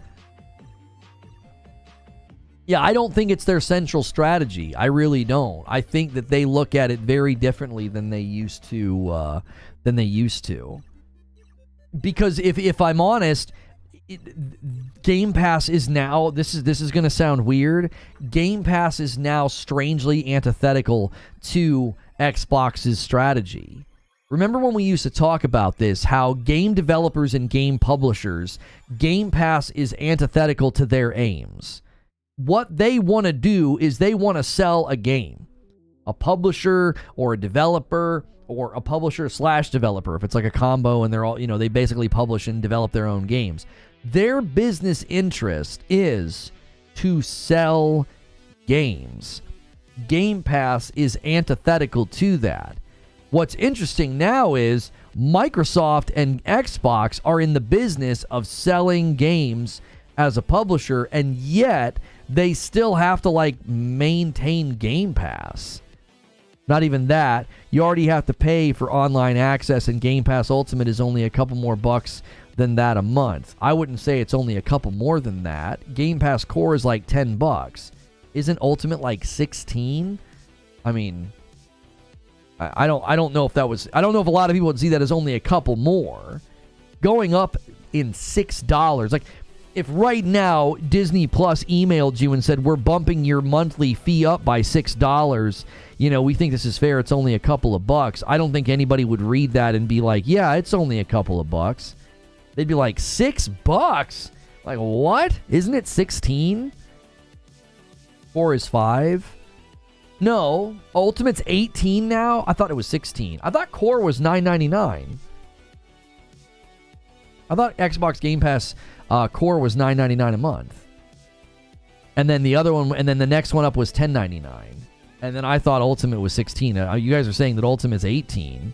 Yeah, I don't think it's their central strategy. I really don't. I think that they look at it very differently than they used to. Because if I'm honest, Game Pass is now, this is going to sound weird, Game Pass is now strangely antithetical to Xbox's strategy. Remember when we used to talk about this, how game developers and game publishers, Game Pass is antithetical to their aims. What they want to do is they want to sell a game. A publisher or a developer or a publisher / developer, if it's like a combo and they're all, you know, they basically publish and develop their own games. Their business interest is to sell games. Game Pass is antithetical to that. What's interesting now is Microsoft and Xbox are in the business of selling games as a publisher, and yet they still have to like maintain Game Pass. Not even that. You already have to pay for online access, and Game Pass Ultimate is only a couple more bucks than that a month. I wouldn't say it's only a couple more than that. Game Pass Core is like $10. Isn't Ultimate like 16? I mean, I don't know if that was, I don't know if a lot of people would see that as only a couple more. Going up in $6. Like, if right now Disney Plus emailed you and said, we're bumping your monthly fee up by $6, you know, we think this is fair, it's only a couple of bucks, I don't think anybody would read that and be like, yeah, it's only a couple of bucks. They'd be like, $6? Like, what? Isn't it 16? 4 is 5. No, Ultimate's 18 now? I thought it was 16. I thought Core was $9.99. I thought Xbox Game Pass Core was $9.99 a month. And then the other one, and then the next one up was $10.99. And then I thought Ultimate was 16. You guys are saying that Ultimate's 18.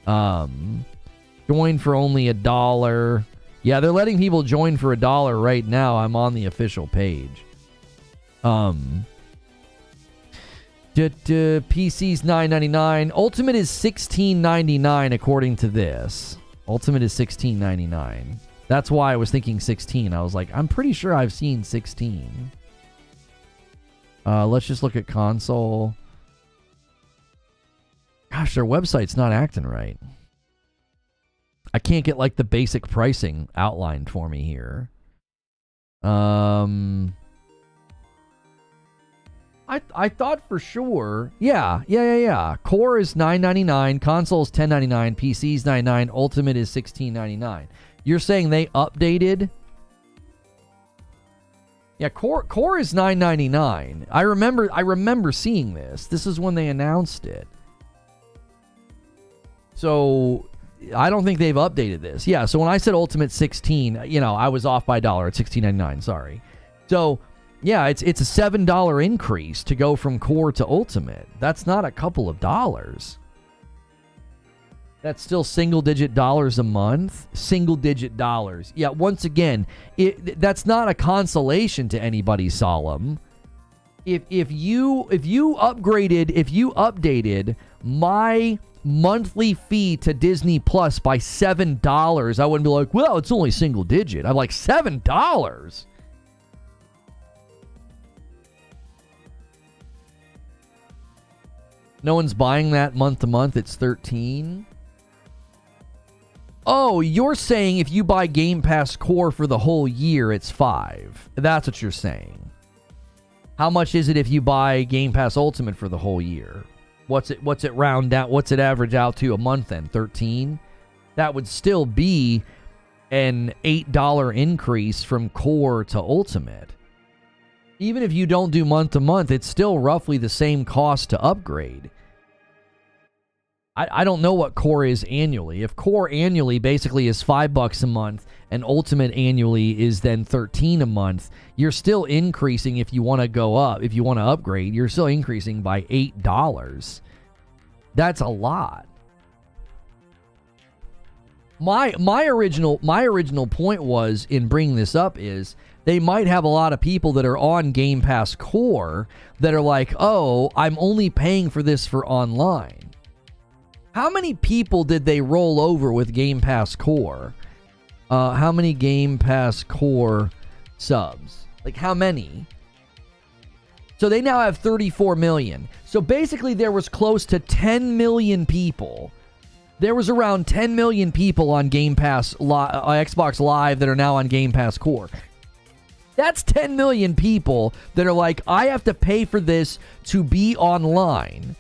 Join for only $1. Yeah, they're letting people join for $1 right now. I'm on the official page. PC's $9.99. Ultimate is $16.99 according to this. Ultimate is $16.99. That's why I was thinking 16. I was like, I'm pretty sure I've seen 16. Let's just look at console. Gosh, their website's not acting right. I can't get like the basic pricing outlined for me here. I I thought for sure. Yeah. Core is $9.99, console is $10.99, PC is $9.99, Ultimate is $16.99. You're saying they updated? Yeah, Core is $9.99. I remember seeing this. This is when they announced it. So I don't think they've updated this. Yeah, so when I said Ultimate 16, you know, I was off by $1 at $16.99, sorry. So yeah, it's a $7 increase to go from Core to Ultimate. That's not a couple of dollars. That's still single-digit dollars a month. Single-digit dollars. Yeah, once again, that's not a consolation to anybody, Solemn. If you updated my monthly fee to Disney Plus by $7, I wouldn't be like, well, it's only single-digit. I'm like, $7. No one's buying that month to month. It's $13. Oh, you're saying if you buy Game Pass Core for the whole year, it's $5. That's what you're saying. How much is it if you buy Game Pass Ultimate for the whole year? What's it round out? What's it average out to a month then? $13? That would still be an $8 increase from Core to Ultimate. Even if you don't do month to month, it's still roughly the same cost to upgrade. I don't know what Core is annually. If Core annually basically is $5 a month and Ultimate annually is then $13 a month, you're still increasing if you want to go up. If you want to upgrade, you're still increasing by $8. That's a lot. My original point was in bringing this up is they might have a lot of people that are on Game Pass Core that are like, oh, I'm only paying for this for online. How many people did they roll over with Game Pass Core? How many Game Pass Core subs? Like, how many? So they now have 34 million. So basically there was close to 10 million people. There was around 10 million people on Game Pass Xbox Live that are now on Game Pass Core. That's 10 million people that are like, I have to pay for this to be online.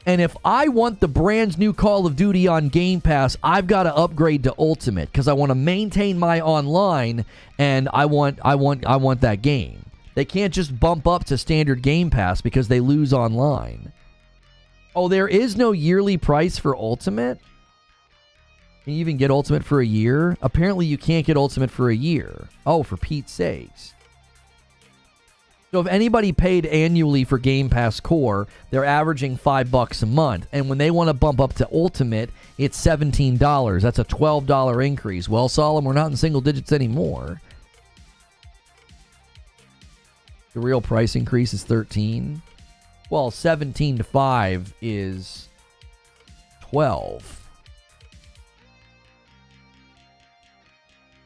And if I want the brand new Call of Duty on Game Pass, I've got to upgrade to Ultimate because I want to maintain my online and I want that game. They can't just bump up to standard Game Pass because they lose online. Oh, there is no yearly price for Ultimate? Can you even get Ultimate for a year? Apparently you can't get Ultimate for a year. Oh, for Pete's sakes. So if anybody paid annually for Game Pass Core, they're averaging $5 a month. And when they want to bump up to Ultimate, it's $17. That's a $12 increase. Well, Solemn, we're not in single digits anymore. The real price increase is 13. Well, 17 to 5 is 12.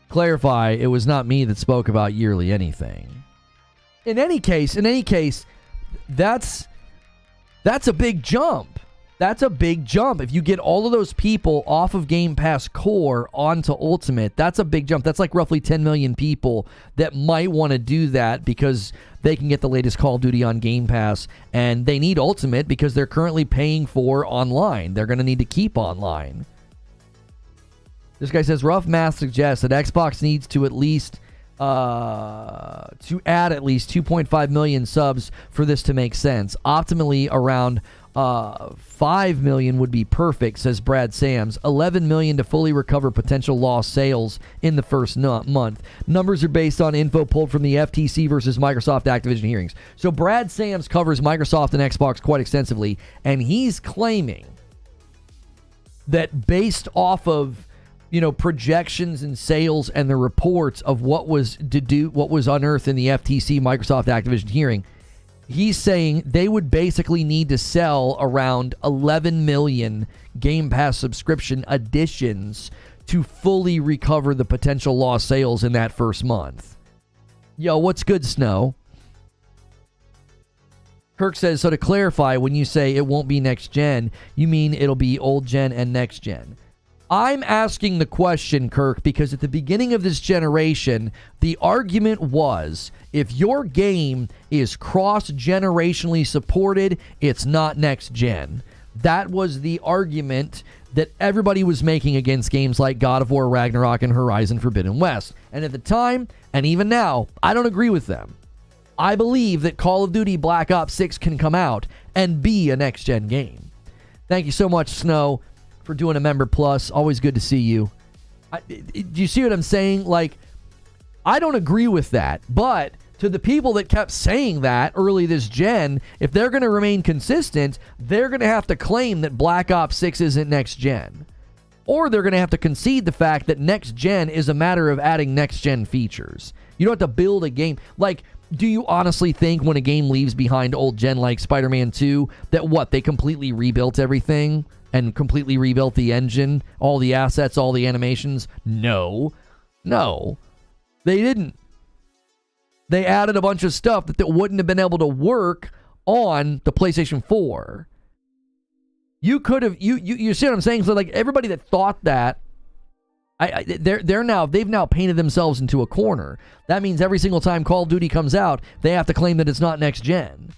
Clarify, it was not me that spoke about yearly anything. In any case, that's a big jump. That's a big jump. If you get all of those people off of Game Pass Core onto Ultimate, that's a big jump. That's like roughly 10 million people that might want to do that because they can get the latest Call of Duty on Game Pass and they need Ultimate because they're currently paying for online. They're going to need to keep online. This guy says, rough math suggests that Xbox needs to at least to add at least 2.5 million subs for this to make sense. Optimally, around 5 million would be perfect, says Brad Sams. 11 million to fully recover potential lost sales in the first month. Numbers are based on info pulled from the FTC versus Microsoft Activision hearings. So Brad Sams covers Microsoft and Xbox quite extensively, and he's claiming that based off of projections and sales and the reports of what was unearthed in the FTC Microsoft Activision hearing, he's saying they would basically need to sell around 11 million Game Pass subscription additions to fully recover the potential lost sales in that first month. Yo, what's good, Snow? Kirk says, so to clarify, when you say it won't be next gen, you mean it'll be old gen and next gen. I'm asking the question, Kirk, because at the beginning of this generation, the argument was if your game is cross-generationally supported, it's not next gen. That was the argument that everybody was making against games like God of War, Ragnarok, and Horizon Forbidden West. And at the time, and even now, I don't agree with them. I believe that Call of Duty Black Ops 6 can come out and be a next-gen game. Thank you so much, Snow, for doing a member plus. Always good to see you. Do you see what I'm saying? Like, I don't agree with that, but to the people that kept saying that early this gen, if they're going to remain consistent, they're going to have to claim that Black Ops 6 isn't next gen. Or they're going to have to concede the fact that next gen is a matter of adding next gen features. You don't have to build a game. Like, do you honestly think when a game leaves behind old gen like Spider-Man 2 that what, they completely rebuilt everything? And completely rebuilt the engine, all the assets, all the animations? No. They didn't. They added a bunch of stuff that wouldn't have been able to work on the PlayStation 4. You could have, you see what I'm saying? So like everybody that thought that, they've now painted themselves into a corner. That means every single time Call of Duty comes out, they have to claim that it's not next gen.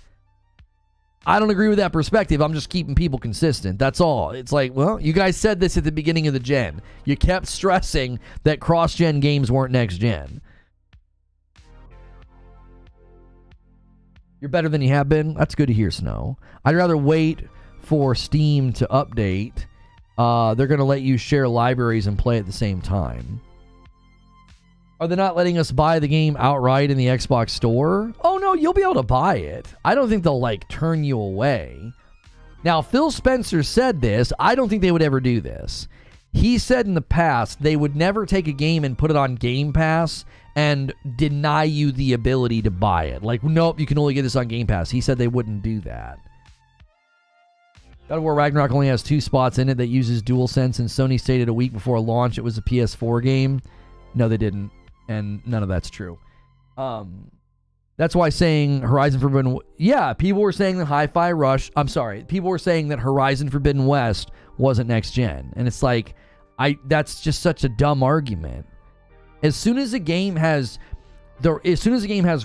I don't agree with that perspective. I'm just keeping people consistent. That's all. It's like, well, you guys said this at the beginning of the gen. You kept stressing that cross-gen games weren't next-gen. You're better than you have been? That's good to hear, Snow. I'd rather wait for Steam to update. They're going to let you share libraries and play at the same time. Are they not letting us buy the game outright in the Xbox store? Oh, no, you'll be able to buy it. I don't think they'll, like, turn you away. Now, Phil Spencer said this. I don't think they would ever do this. He said in the past they would never take a game and put it on Game Pass and deny you the ability to buy it. Like, nope, you can only get this on Game Pass. He said they wouldn't do that. God of War Ragnarok only has 2 spots in it that uses DualSense, and Sony stated a week before launch it was a PS4 game. No, they didn't. And none of that's true. That's why saying Horizon Forbidden... Yeah, people were saying that Hi-Fi Rush... I'm sorry. People were saying that Horizon Forbidden West wasn't next gen. And it's like... That's just such a dumb argument. As soon as a game has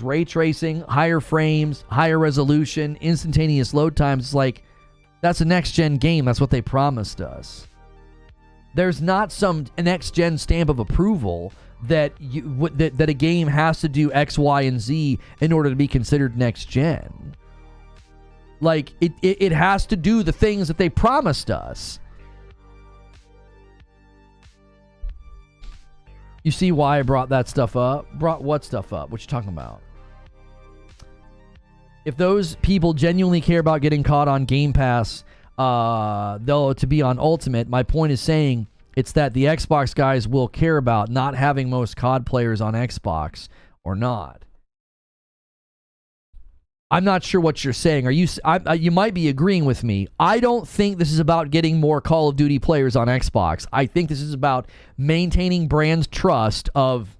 ray tracing, higher frames, higher resolution, instantaneous load times, it's like... That's a next-gen game. That's what they promised us. There's not some next-gen stamp of approval... that a game has to do X, Y, and Z in order to be considered next gen. Like, it has to do the things that they promised us. You see why I brought that stuff up? Brought what stuff up? What you talking about? If those people genuinely care about getting caught on Game Pass, though, to be on Ultimate, my point is saying... It's that the Xbox guys will care about not having most COD players on Xbox or not. I'm not sure what you're saying. You might be agreeing with me. I don't think this is about getting more Call of Duty players on Xbox. I think this is about maintaining brand trust of,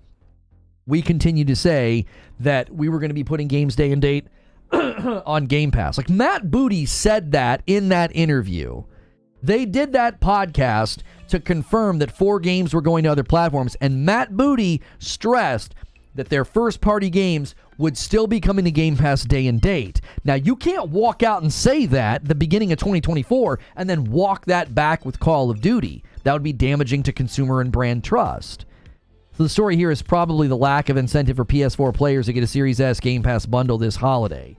we continue to say that we were going to be putting games day and date on Game Pass. Like Matt Booty said that in that interview. They did that podcast to confirm that 4 games were going to other platforms, and Matt Booty stressed that their first-party games would still be coming to Game Pass day and date. Now, you can't walk out and say that at the beginning of 2024 and then walk that back with Call of Duty. That would be damaging to consumer and brand trust. So the story here is probably the lack of incentive for PS4 players to get a Series S Game Pass bundle this holiday.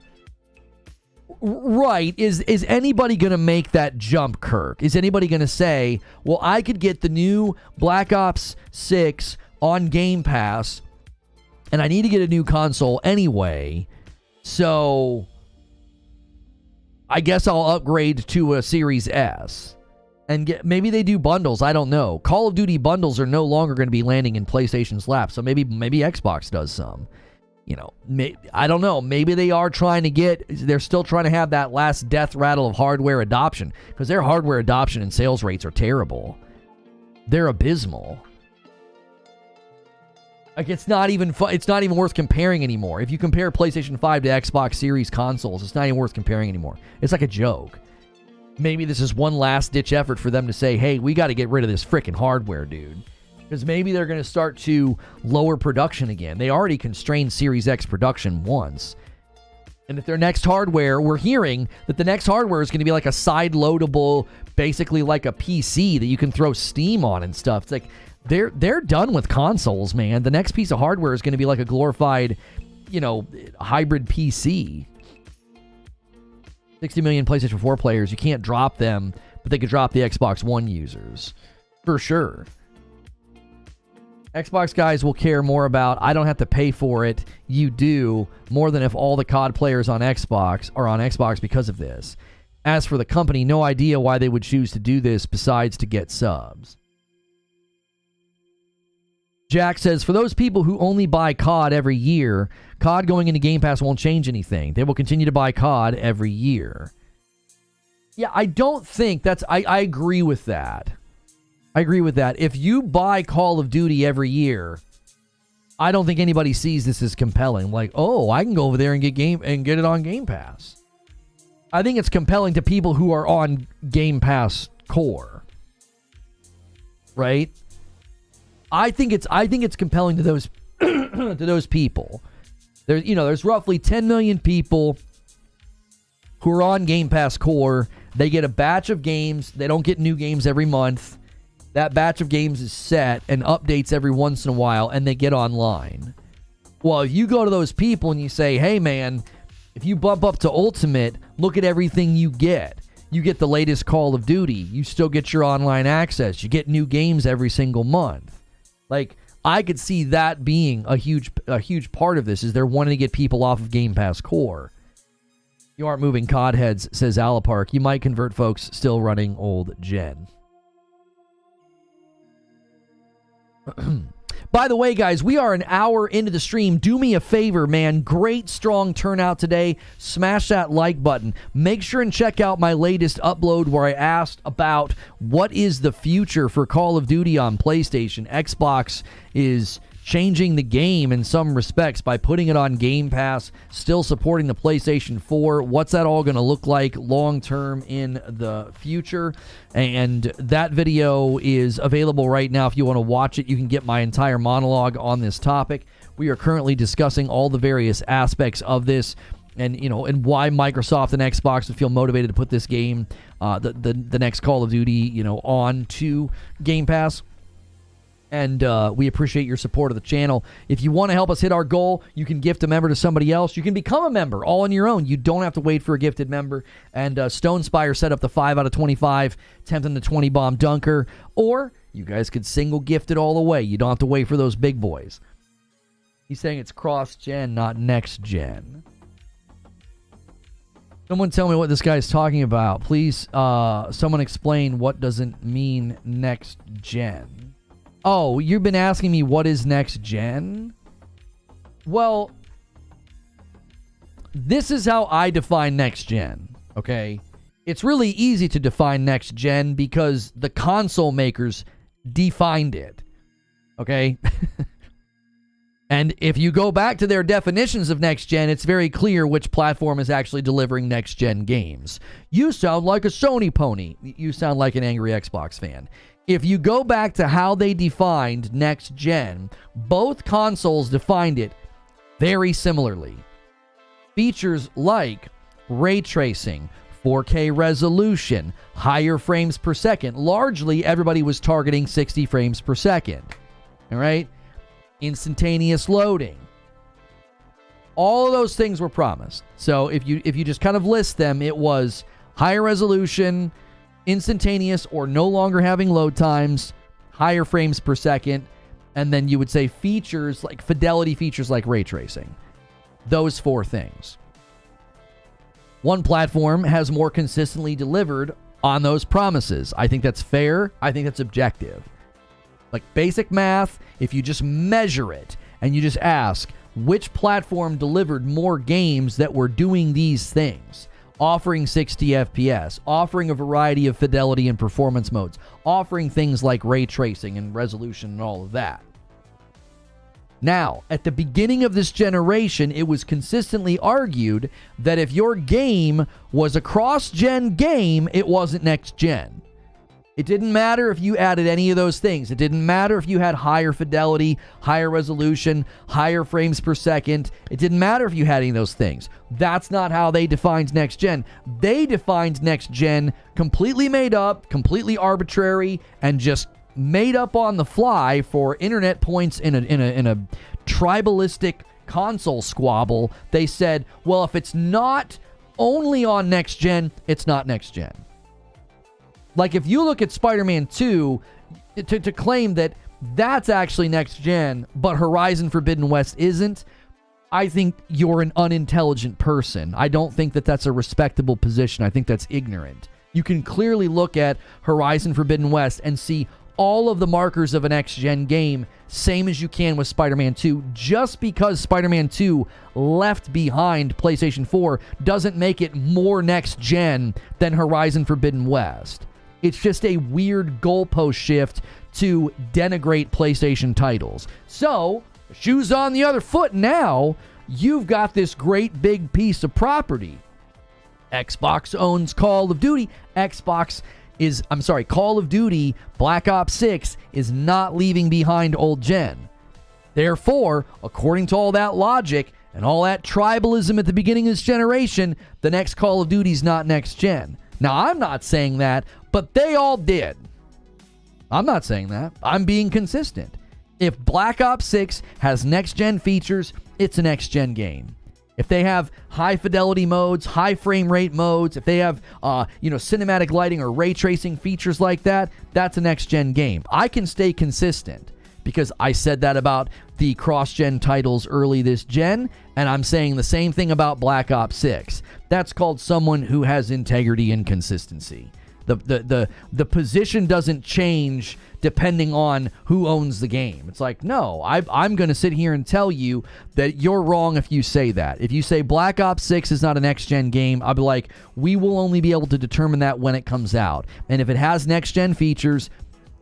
Right. Is anybody going to make that jump, Kirk? Is anybody going to say, well, I could get the new Black Ops 6 on Game Pass, and I need to get a new console anyway, so I guess I'll upgrade to a Series S. And maybe they do bundles. I don't know. Call of Duty bundles are no longer going to be landing in PlayStation's lap, so maybe Xbox does some. You know, I don't know. Maybe they are they're still trying to have that last death rattle of hardware adoption, because their hardware adoption and sales rates are terrible. They're abysmal. Like, it's not even worth comparing anymore. If you compare PlayStation 5 to Xbox Series consoles, it's not even worth comparing anymore. It's like a joke. maybe this is one last ditch effort for them to say, hey, we got to get rid of this freaking hardware, dude. Because maybe they're going to start to lower production again. They already constrained Series X production once. And if their next hardware, we're hearing that the next hardware is going to be like a side-loadable, basically like a PC that you can throw Steam on and stuff. It's like they're done with consoles, man. The next piece of hardware is going to be like a glorified, hybrid PC. 60 million PlayStation 4 players, you can't drop them, but they could drop the Xbox One users. For sure. Xbox guys will care more about, I don't have to pay for it, you do, more than if all the COD players on Xbox are on Xbox because of this. As for the company, no idea why they would choose to do this besides to get subs. Jack says, for those people who only buy COD every year, COD going into Game Pass won't change anything. They will continue to buy COD every year. Yeah, I don't think that's... I agree with that. I agree with that. If you buy Call of Duty every year, I don't think anybody sees this as compelling. Like, oh, I can go over there and get it on Game Pass. I think it's compelling to people who are on Game Pass core. Right? I think it's compelling to those to those people. There's roughly 10 million people who are on Game Pass core. They get a batch of games. They don't get new games every month. That batch of games is set and updates every once in a while, and they get online. Well, if you go to those people and you say, hey, man, if you bump up to Ultimate, look at everything you get. You get the latest Call of Duty. You still get your online access. You get new games every single month. Like, I could see that being a huge part of this, is they're wanting to get people off of Game Pass core. You aren't moving COD heads, says Alapark. You might convert folks still running old gen. By the way, guys, we are an hour into the stream. Do me a favor, man. Great, strong turnout today. Smash that like button. Make sure and check out my latest upload where I asked about what is the future for Call of Duty on PlayStation. Xbox is changing the game in some respects by putting it on Game Pass, still supporting the PlayStation 4. What's that all going to look like long term in the future? And that video is available right now. If you want to watch it, you can get my entire monologue on this topic. We are currently discussing all the various aspects of this, and and why Microsoft and Xbox would feel motivated to put this game, the next Call of Duty, on to Game Pass. And we appreciate your support of the channel. If you want to help us hit our goal, you can gift a member to somebody else. You can become a member all on your own. You don't have to wait for a gifted member. And Stone Spire set up the 5 out of 25, 10th and the 20 bomb dunker. Or you guys could single gift it all the way. You don't have to wait for those big boys. He's saying it's cross-gen, not next-gen. Someone tell me what this guy's talking about. Please, someone explain what doesn't mean next-gen. Oh, you've been asking me what is next gen? Well, this is how I define next gen, okay? It's really easy to define next gen because the console makers defined it, okay? And if you go back to their definitions of next gen, it's very clear which platform is actually delivering next gen games. You sound like a Sony pony. You sound like an angry Xbox fan. If you go back to how they defined next gen, both consoles defined it very similarly. Features like ray tracing, 4K resolution, higher frames per second. Largely, everybody was targeting 60 frames per second. All right? Instantaneous loading. All of those things were promised. So if you just kind of list them, it was higher resolution, instantaneous or no longer having load times, higher frames per second, and then you would say features like fidelity features like ray tracing. Those 4 things. One platform has more consistently delivered on those promises. I think that's fair. I think that's objective. Like basic math, if you just measure it and you just ask which platform delivered more games that were doing these things, offering 60 FPS, offering a variety of fidelity and performance modes, offering things like ray tracing and resolution and all of that. Now, at the beginning of this generation, it was consistently argued that if your game was a cross-gen game, it wasn't next-gen. It didn't matter if you added any of those things. It didn't matter if you had higher fidelity, higher resolution, higher frames per second. It didn't matter if you had any of those things. That's not how they defined next-gen. They defined next-gen completely made up, completely arbitrary, and just made up on the fly for internet points in a tribalistic console squabble. They said, well, if it's not only on next gen, it's not next gen. Like if you look at Spider-Man 2 to claim that that's actually next gen, but Horizon Forbidden West isn't, I think you're an unintelligent person. I don't think that that's a respectable position. I think that's ignorant. You can clearly look at Horizon Forbidden West and see all of the markers of an next-gen game, same as you can with Spider-Man 2. Just because Spider-Man 2 left behind PlayStation 4 doesn't make it more next-gen than Horizon Forbidden West. It's just a weird goalpost shift to denigrate PlayStation titles. So, shoes on the other foot now, you've got this great big piece of property. Xbox owns Call of Duty. Call of Duty Black Ops 6 is not leaving behind old gen. Therefore, according to all that logic and all that tribalism at the beginning of this generation, the next Call of Duty is not next gen. Now, I'm not saying that, but they all did. I'm not saying that. I'm being consistent. If Black Ops 6 has next gen features, it's a next gen game. If they have high fidelity modes, high frame rate modes, if they have cinematic lighting or ray tracing features like that, that's a next gen game. I can stay consistent because I said that about the cross gen titles early this gen, and I'm saying the same thing about Black Ops 6. That's called someone who has integrity and consistency. The position doesn't change depending on who owns the game. It's like, no, I'm going to sit here and tell you that you're wrong if you say that. If you say Black Ops 6 is not a next-gen game, I'll be like, we will only be able to determine that when it comes out. And if it has next-gen features,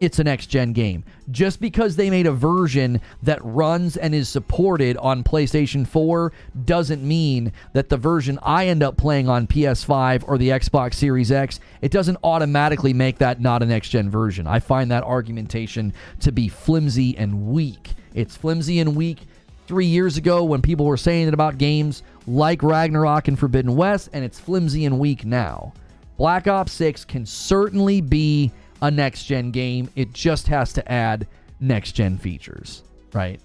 it's a next-gen game. Just because they made a version that runs and is supported on PlayStation 4 doesn't mean that the version I end up playing on PS5 or the Xbox Series X, it doesn't automatically make that not a next-gen version. I find that argumentation to be flimsy and weak. It's flimsy and weak 3 years ago when people were saying it about games like Ragnarok and Forbidden West, and it's flimsy and weak now. Black Ops 6 can certainly be a next-gen game. It just has to add next-gen features, right?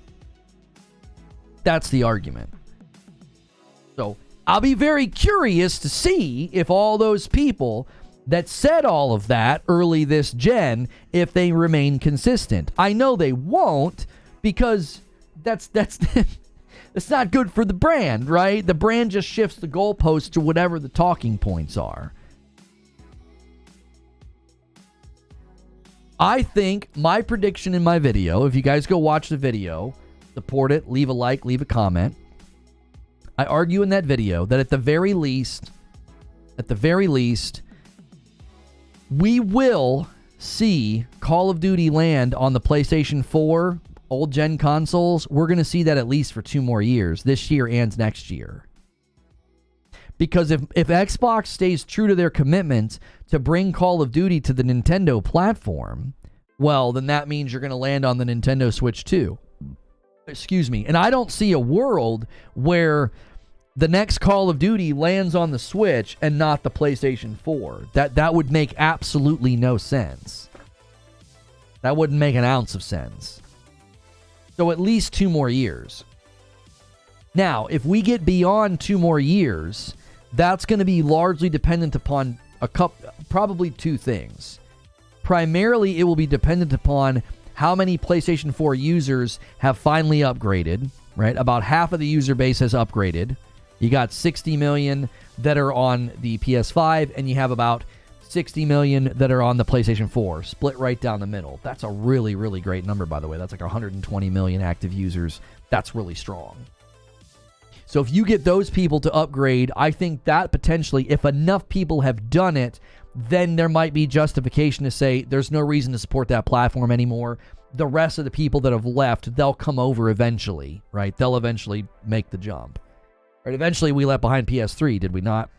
That's the argument. So I'll be very curious to see if all those people that said all of that early this gen, if they remain consistent. I know they won't, because that's that's not good for the brand, right? The brand just shifts the goalposts to whatever the talking points are. I think my prediction in my video, if you guys go watch the video, support it, leave a like, leave a comment. I argue in that video that at the very least, we will see Call of Duty land on the PlayStation 4 old gen consoles. We're going to see that at least for 2 more years, this year and next year. Because if Xbox stays true to their commitment to bring Call of Duty to the Nintendo platform, well, then that means you're going to land on the Nintendo Switch too. Excuse me. And I don't see a world where the next Call of Duty lands on the Switch and not the PlayStation 4. That would make absolutely no sense. That wouldn't make an ounce of sense. So at least 2 more years. Now, if we get beyond 2 more years, that's going to be largely dependent upon probably 2 things. Primarily, it will be dependent upon how many PlayStation 4 users have finally upgraded, right? About half of the user base has upgraded. You got 60 million that are on the PS5, and you have about 60 million that are on the PlayStation 4, split right down the middle. That's a really, really great number, by the way. That's like 120 million active users. That's really strong. So if you get those people to upgrade, I think that potentially, if enough people have done it, then there might be justification to say there's no reason to support that platform anymore. the rest of the people that have left, they'll come over eventually, right? They'll eventually make the jump. Right? Eventually, we left behind PS3, did we not?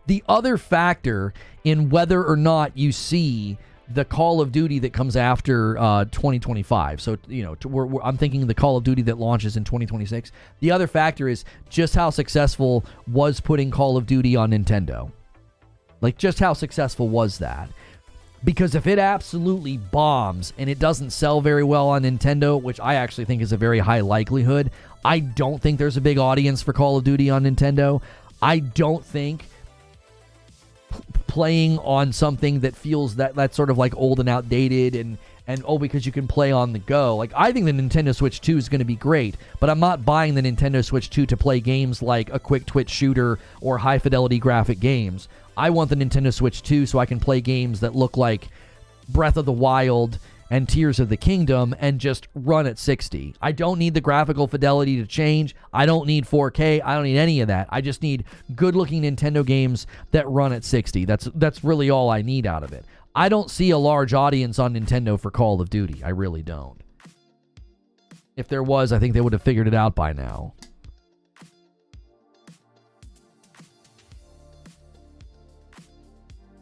The other factor in whether or not you see the Call of Duty that comes after 2025. So, I'm thinking the Call of Duty that launches in 2026. The other factor is just how successful was putting Call of Duty on Nintendo. Like, just how successful was that? Because if it absolutely bombs and it doesn't sell very well on Nintendo, which I actually think is a very high likelihood, I don't think there's a big audience for Call of Duty on Nintendo. I don't think playing on something that feels that's sort of like old and outdated and because you can play on the go. Like, I think the Nintendo Switch 2 is going to be great, but I'm not buying the Nintendo Switch 2 to play games like a quick twitch shooter or high fidelity graphic games. I want the Nintendo Switch 2 so I can play games that look like Breath of the Wild and Tears of the Kingdom and just run at 60. I don't need the graphical fidelity to change. I don't need 4K. I don't need any of that. I just need good-looking Nintendo games that run at 60. That's really all I need out of it. I don't see a large audience on Nintendo for Call of Duty. I really don't. If there was, I think they would have figured it out by now.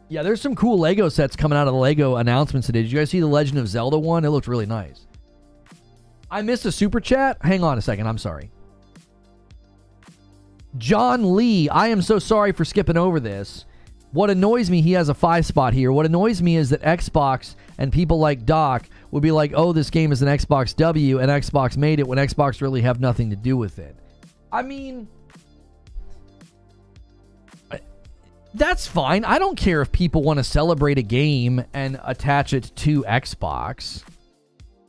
Yeah, there's some cool Lego sets coming out of the Lego announcements today. Did you guys see the Legend of Zelda one? It looked really nice. I missed a super chat. Hang on a second. I'm sorry. John Lee, I am so sorry for skipping over this. What annoys me, he has a 5 spot here. What annoys me is that Xbox and people like Doc would be like, oh, this game is an Xbox W and Xbox made it when Xbox really have nothing to do with it. I mean, that's fine. I don't care if people want to celebrate a game and attach it to Xbox.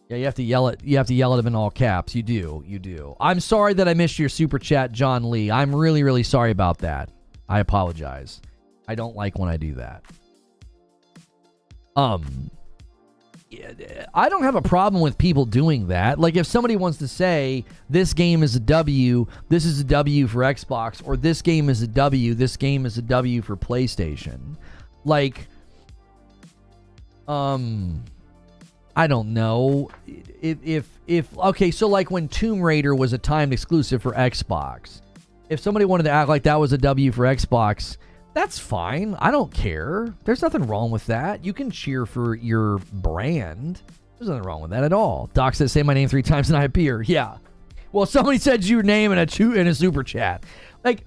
Yeah, you have to yell it. You have to yell at them in all caps. You do. You do. I'm sorry that I missed your super chat, John Lee. I'm really, really sorry about that. I apologize. I don't like when I do that. I don't have a problem with people doing that. Like, if somebody wants to say this game is a W, this is a W for Xbox, or this game is a W, this game is a W for PlayStation. Like, I don't know. If okay, so like when Tomb Raider was a timed exclusive for Xbox, if somebody wanted to act like that was a W for Xbox, that's fine. I don't care. There's nothing wrong with that. You can cheer for your brand. There's nothing wrong with that at all. Doc says, say my name 3 times and I appear. Yeah. Well, somebody said your name in a super chat. Like,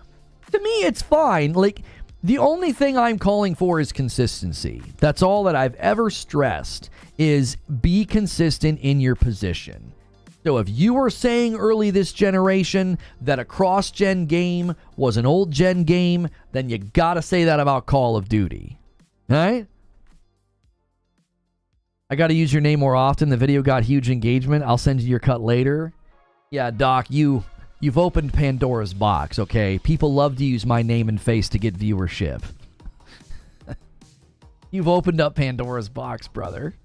to me, it's fine. Like, the only thing I'm calling for is consistency. That's all that I've ever stressed, is be consistent in your position. So if you were saying early this generation that a cross-gen game was an old-gen game, then you gotta say that about Call of Duty. All right? I gotta use your name more often. The video got huge engagement. I'll send you your cut later. Yeah, Doc, you've opened Pandora's box, okay? People love to use my name and face to get viewership. You've opened up Pandora's box, brother.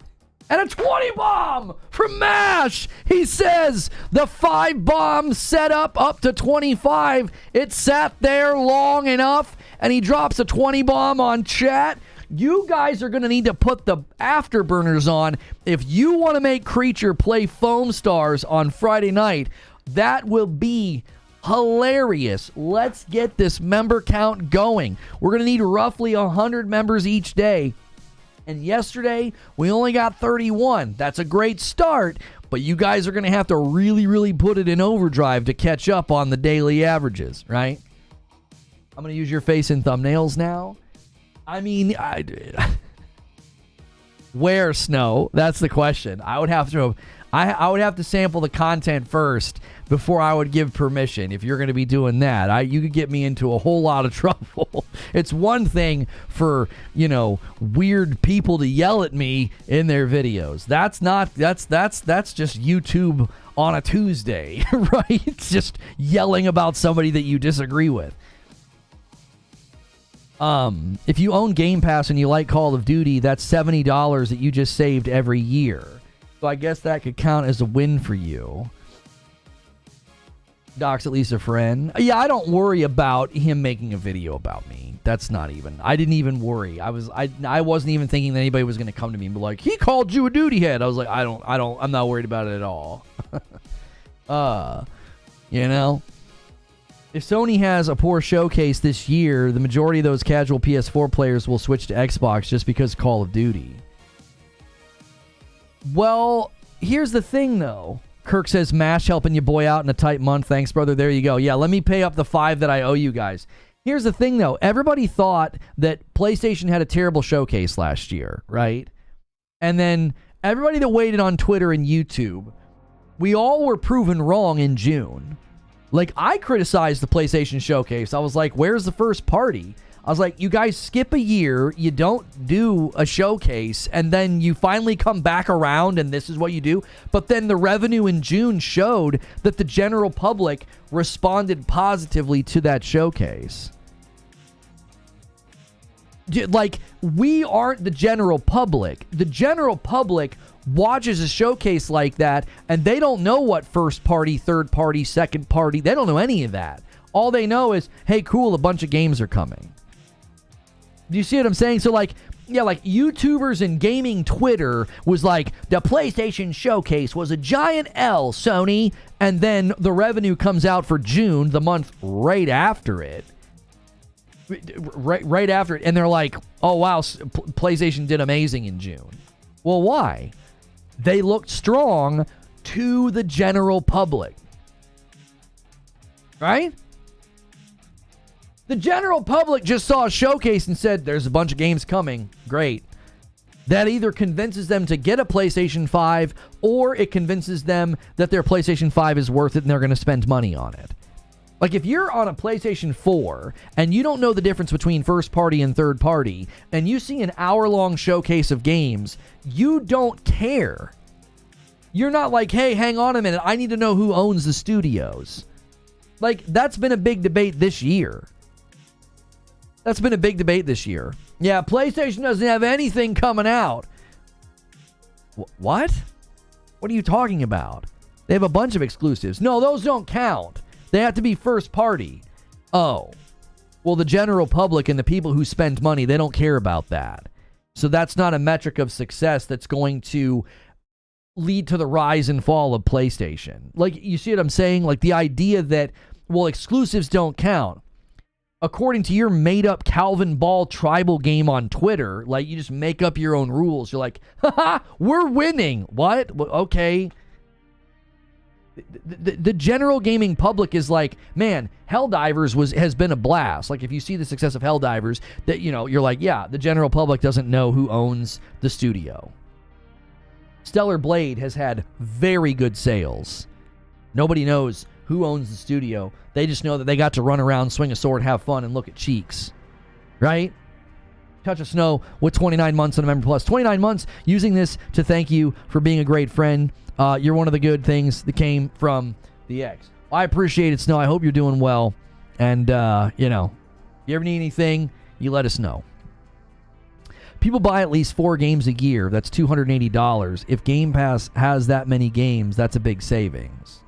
And a 20 bomb from MASH. He says the 5 bomb set up to 25. It sat there long enough, and he drops a 20 bomb on chat. You guys are going to need to put the afterburners on if you want to make Creature play Foam Stars on Friday night. That will be hilarious. Let's get this member count going. We're going to need roughly 100 members each day. And yesterday, we only got 31. That's a great start, but you guys are going to have to really, really put it in overdrive to catch up on the daily averages, right? I'm going to use your face in thumbnails now. I mean, where snow? That's the question. I would have to sample the content first before I would give permission. If you're going to be doing that, you could get me into a whole lot of trouble. It's one thing for, weird people to yell at me in their videos. That's just YouTube on a Tuesday, right? It's just yelling about somebody that you disagree with. If you own Game Pass and you like Call of Duty, that's $70 that you just saved every year. So I guess that could count as a win for you. Doc's at least a friend. Yeah, I don't worry about him making a video about me. That's not even. I didn't even worry. I wasn't even thinking that anybody was going to come to me and be like, he called you a duty head. I was like, I'm not worried about it at all. You know, if Sony has a poor showcase this year, the majority of those casual PS4 players will switch to Xbox just because Call of Duty. Well, here's the thing, though. Kirk says, MASH helping your boy out in a tight month. Thanks, brother. There you go. Yeah, let me pay up the $5 that I owe you guys. Here's the thing, though. Everybody thought that PlayStation had a terrible showcase last year, right? And then everybody that waited on Twitter and YouTube, we all were proven wrong in June. Like, I criticized the PlayStation showcase. I was like, where's the first party? I was like, you guys skip a year, you don't do a showcase, and then you finally come back around and this is what you do. But then the revenue in June showed that the general public responded positively to that showcase. Like, we aren't the general public. The general public watches a showcase like that, and they don't know what first party, third party, second party. They don't know any of that. All they know is, hey, cool, a bunch of games are coming. Do you see what I'm saying? So, like, yeah, like YouTubers and gaming Twitter was like, the PlayStation showcase was a giant L, Sony. And then the revenue comes out for June, the month right after it. Right after it. And they're like, oh, wow, PlayStation did amazing in June. Well, why? They looked strong to the general public. Right? The general public just saw a showcase and said, there's a bunch of games coming. Great. That either convinces them to get a PlayStation 5 or it convinces them that their PlayStation 5 is worth it and they're going to spend money on it. Like, if you're on a PlayStation 4 and you don't know the difference between first party and third party, and you see an hour-long showcase of games, you don't care. You're not like, hey, hang on a minute, I need to know who owns the studios. Like, that's been a big debate this year. Yeah, PlayStation doesn't have anything coming out. What? What are you talking about? They have a bunch of exclusives. No, those don't count. They have to be first party. Oh. Well, the general public and the people who spend money, they don't care about that. So that's not a metric of success that's going to lead to the rise and fall of PlayStation. Like, you see what I'm saying? Like, the idea that, well, exclusives don't count. According to your made-up Calvin Ball tribal game on Twitter, like, you just make up your own rules. You're like, haha, we're winning. What? Okay. The general gaming public is like, man, Helldivers has been a blast. Like, if you see the success of Helldivers, that, you know, you're like, yeah, the general public doesn't know who owns the studio. Stellar Blade has had very good sales. Nobody knows who owns the studio. They just know that they got to run around, swing a sword, have fun, and look at cheeks. Right? Touch of Snow with 29 months on a Member Plus. 29 months using this to thank you for being a great friend. You're one of the good things that came from the X. I appreciate it, Snow. I hope you're doing well. And, you know, if you ever need anything, you let us know. People buy at least 4 games a year. That's $280. If Game Pass has that many games, that's a big savings.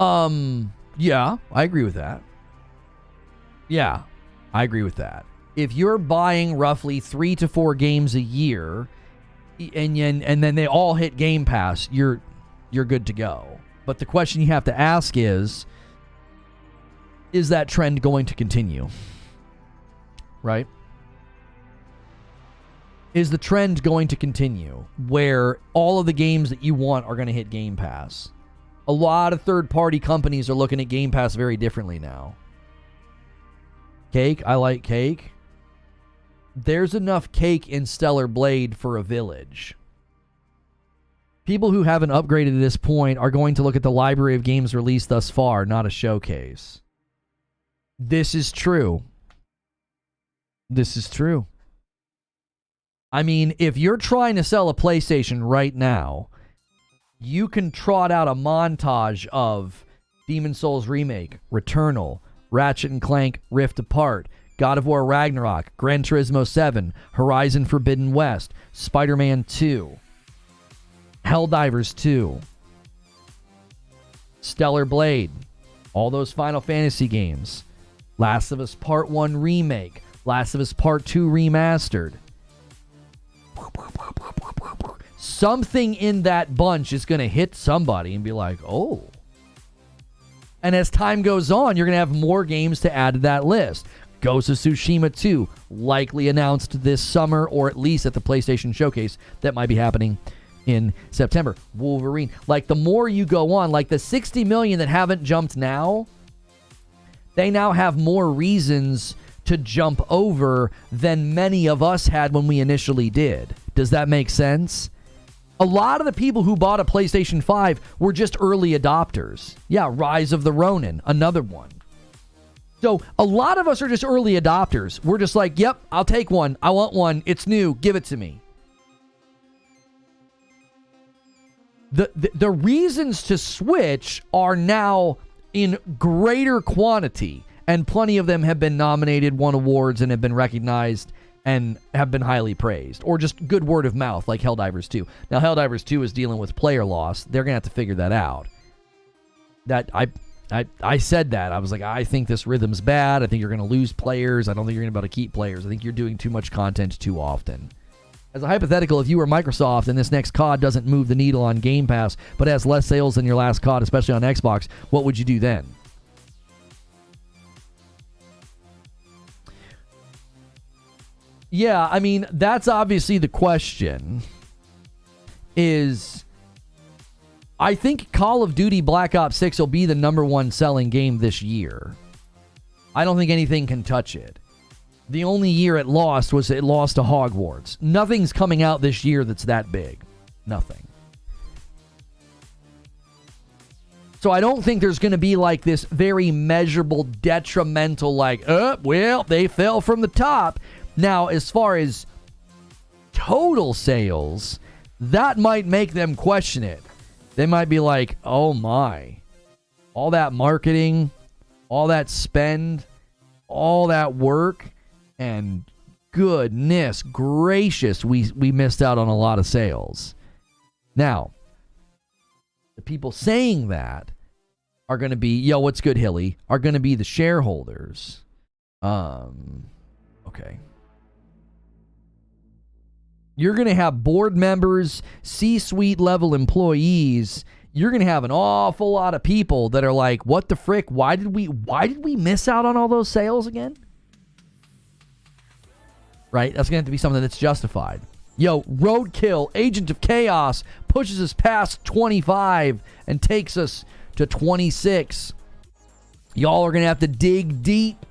Yeah, I agree with that. Yeah, I agree with that. If you're buying roughly 3 to 4 games a year, and then they all hit Game Pass, you're good to go. But the question you have to ask is that trend going to continue? Right? Is the trend going to continue where all of the games that you want are going to hit Game Pass? A lot of third-party companies are looking at Game Pass very differently now. Cake, I like cake. There's enough cake in Stellar Blade for a village. People who haven't upgraded to this point are going to look at the library of games released thus far, not a showcase. This is true. This is true. I mean, if you're trying to sell a PlayStation right now, you can trot out a montage of Demon's Souls Remake, Returnal, Ratchet & Clank Rift Apart, God of War Ragnarok, Gran Turismo 7, Horizon Forbidden West, Spider-Man 2, Helldivers 2. Stellar Blade, all those Final Fantasy games, Last of Us Part 1 Remake, Last of Us Part 2 Remastered. Something in that bunch is going to hit somebody and be like, oh. And as time goes on, you're going to have more games to add to that list. Ghost of Tsushima 2, likely announced this summer, or at least at the PlayStation Showcase that might be happening in September. Wolverine. Like, the more you go on, like the 60 million that haven't jumped now, they now have more reasons to jump over than many of us had when we initially did. Does that make sense? A lot of the people who bought a PlayStation 5 were just early adopters. Yeah, Rise of the Ronin, another one. So a lot of us are just early adopters. We're just like, yep, I'll take one. I want one. It's new. Give it to me. The reasons to switch are now in greater quantity, and plenty of them have been nominated, won awards, and have been recognized and have been highly praised, or just good word of mouth, like Helldivers 2. Now, Helldivers 2 is dealing with player loss. They're going to have to figure that out. I said that. I was like, I think this rhythm's bad. I think you're going to lose players. I don't think you're going to be able to keep players. I think you're doing too much content too often. As a hypothetical, if you were Microsoft and this next COD doesn't move the needle on Game Pass, but has less sales than your last COD, especially on Xbox, what would you do then? Yeah, I mean, that's obviously the question. I think Call of Duty Black Ops 6 will be the number one selling game this year. I don't think anything can touch it. The only year it lost was it lost to Hogwarts. Nothing's coming out this year that's that big. Nothing. So I don't think there's going to be like this very measurable, detrimental, like, well, they fell from the top. Now, as far as total sales, that might make them question it. They might be like, oh my, all that marketing, all that spend, all that work, and goodness gracious, we missed out on a lot of sales. Now, the people saying that are going to be, yo, what's good, Hilly, are going to be the shareholders. Okay. You're going to have board members, C-suite level employees. You're going to have an awful lot of people that are like, what the frick? Why did we miss out on all those sales again? Right? That's going to have to be something that's justified. Yo, Roadkill, Agent of Chaos, pushes us past 25 and takes us to 26. Y'all are going to have to dig deep.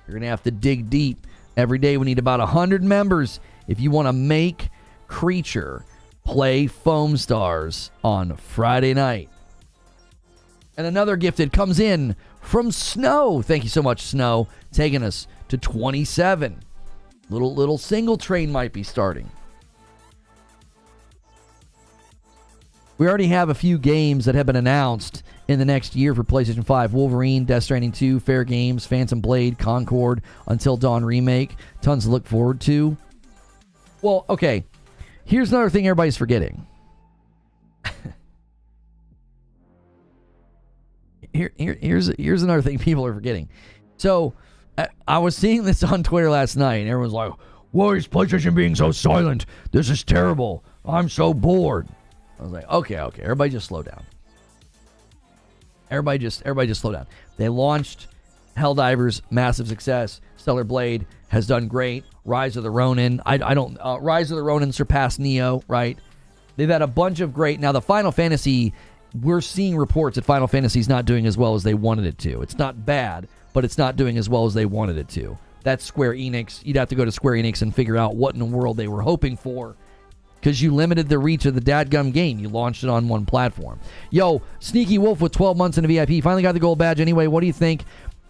You're going to have to dig deep. Every day we need about 100 members if you want to make Creature play Foam Stars on Friday night. And another gifted comes in from Snow. Thank you so much, Snow. Taking us to 27. Little single train might be starting. We already have a few games that have been announced in the next year for PlayStation 5. Wolverine, Death Stranding 2, Fair Games, Phantom Blade, Concord, Until Dawn Remake. Tons to look forward to. Well, okay. Here's another thing everybody's forgetting. Here's another thing people are forgetting. So, I was seeing this on Twitter last night, and everyone's like, why is PlayStation being so silent? This is terrible. I'm so bored. I was like, okay, everybody just slow down. Everybody just slow down. They launched Helldivers, massive success. Stellar Blade has done great. Rise of the Ronin. Rise of the Ronin surpassed Neo, right? They've had a bunch of great. Now, the Final Fantasy, we're seeing reports that Final Fantasy's not doing as well as they wanted it to. It's not bad, but it's not doing as well as they wanted it to. That's Square Enix. You'd have to go to Square Enix and figure out what in the world they were hoping for, because you limited the reach of the dadgum game. You launched it on one platform. Yo, Sneaky Wolf with 12 months in a VIP. Finally got the gold badge anyway. What do you think?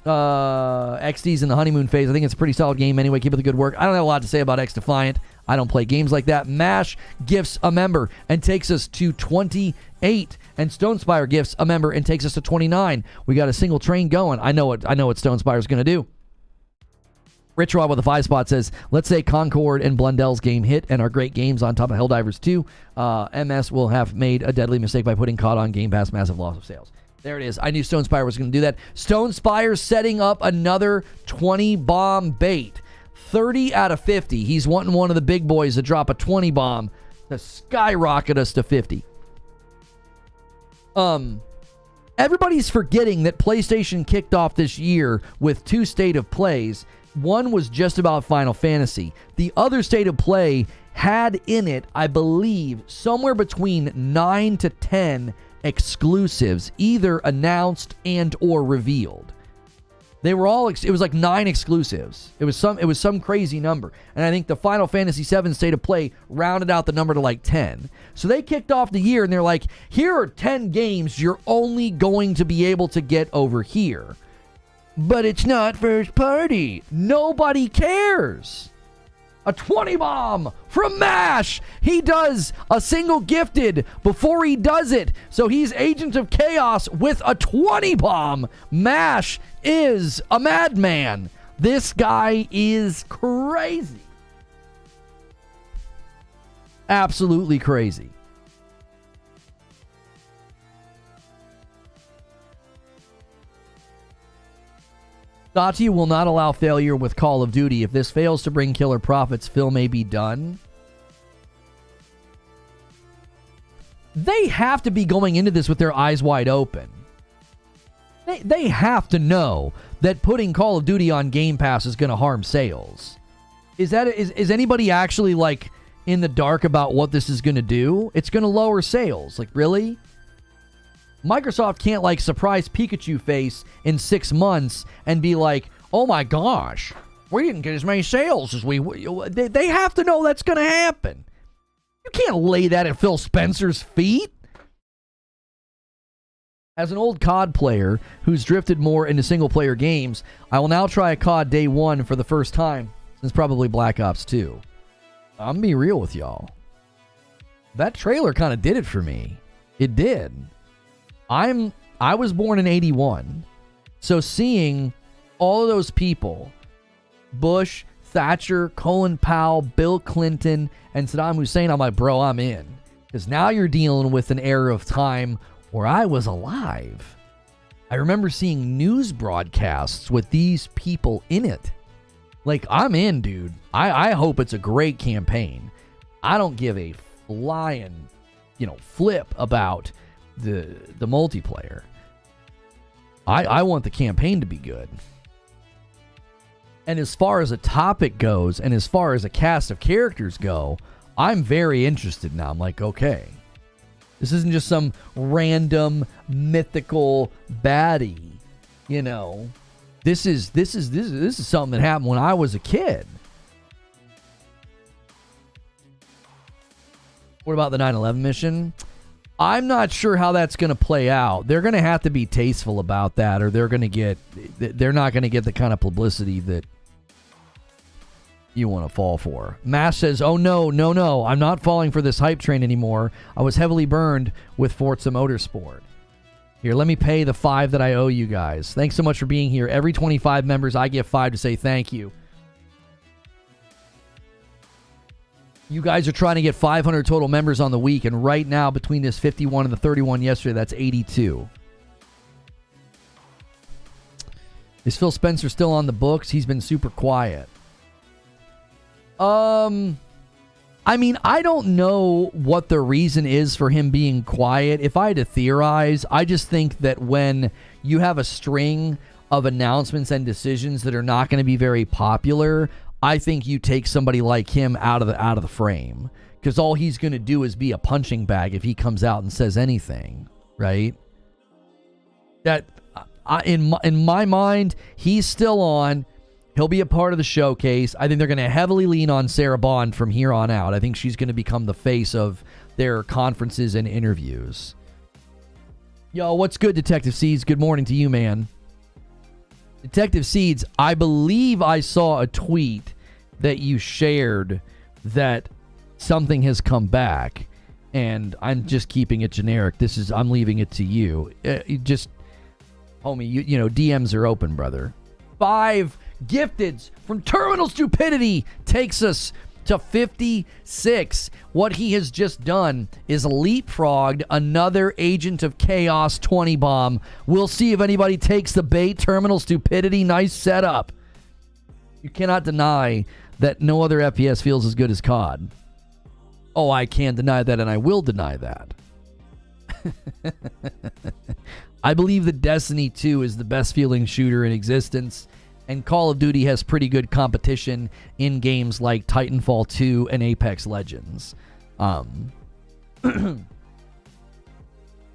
XD's in the honeymoon phase. I think it's a pretty solid game anyway. Keep up the good work. I don't have a lot to say about X Defiant. I don't play games like that. MASH gifts a member and takes us to 28. And Stonespire gifts a member and takes us to 29. We got a single train going. I know what Stonespire's going to do. Rich Rod with a 5 spot says, let's say Concord and Blundell's game hit and are great games on top of Helldivers 2. MS will have made a deadly mistake by putting COD on Game Pass. Massive loss of sales. There it is. I knew Stone Spire was going to do that. Stone Spire setting up another 20 bomb bait. 30 out of 50. He's wanting one of the big boys to drop a 20 bomb to skyrocket us to 50. Everybody's forgetting that PlayStation kicked off this year with 2 state of plays. One was just about Final Fantasy. The other state of play had in it, I believe, somewhere between 9 to 10 exclusives, either announced and or revealed. They were all, it was like 9 exclusives. It was some crazy number. And I think the Final Fantasy VII State of Play rounded out the number to like 10. So they kicked off the year and they're like, here are 10 games you're only going to be able to get over here. But it's not first party. Nobody cares. A 20 bomb from MASH. He does a single gifted before he does it. So he's Agent of Chaos with a 20 bomb. MASH is a madman. This guy is crazy. Absolutely crazy. Dati will not allow failure with Call of Duty. If this fails to bring killer profits, Phil may be done. They have to be going into this with their eyes wide open. They have to know that putting Call of Duty on Game Pass is going to harm sales. Is anybody actually like in the dark about what this is going to do? It's going to lower sales. Like, really? Microsoft can't like surprise Pikachu face in 6 months and be like, oh my gosh, we didn't get as many sales as we... They have to know that's going to happen. You can't lay that at Phil Spencer's feet. As an old COD player who's drifted more into single-player games, I will now try a COD day 1 for the first time since probably Black Ops 2. I'm going to be real with y'all. That trailer kind of did it for me. It did. I was born in 81, so seeing all of those people, Bush, Thatcher, Colin Powell, Bill Clinton, and Saddam Hussein, I'm like, bro, I'm in. Because now you're dealing with an era of time where I was alive. I remember seeing news broadcasts with these people in it. Like, I'm in, dude. I hope it's a great campaign. I don't give a flying, flip about the multiplayer. I want the campaign to be good. And as far as a topic goes, and as far as a cast of characters go, I'm very interested now. I'm like, okay, this isn't just some random mythical baddie. This is something that happened when I was a kid. What about the 9/11 mission? I'm not sure how that's going to play out. They're going to have to be tasteful about that, or they're not going to get the kind of publicity that you want to fall for. Mash says, oh no, I'm not falling for this hype train anymore. I was heavily burned with Forza Motorsport. Here, let me pay the 5 that I owe you guys. Thanks so much for being here. Every 25 members, I give 5 to say thank you. You guys are trying to get 500 total members on the week, and right now, between this 51 and the 31 yesterday, that's 82. Is Phil Spencer still on the books? He's been super quiet. I mean, I don't know what the reason is for him being quiet. If I had to theorize, I just think that when you have a string of announcements and decisions that are not going to be very popular, I think you take somebody like him out of the frame, because all he's going to do is be a punching bag if he comes out and says anything, right? That in my mind, he's still on. He'll be a part of the showcase. I think they're going to heavily lean on Sarah Bond from here on out. I think she's going to become the face of their conferences and interviews. Yo, what's good, Detective Seeds? Good morning to you, man. Detective Seeds, I believe I saw a tweet that you shared that something has come back, and I'm just keeping it generic. I'm leaving it to you. Homie, you know, DMs are open, brother. 5 gifteds from Terminal Stupidity takes us to 56. What he has just done is leapfrogged another Agent of Chaos 20 bomb. We'll see if anybody takes the bait. Terminal stupidity, nice setup. You cannot deny that no other FPS feels as good as COD. Oh, I can deny that, and I will deny that. I believe that Destiny 2 is the best feeling shooter in existence, and Call of Duty has pretty good competition in games like Titanfall 2 and Apex Legends.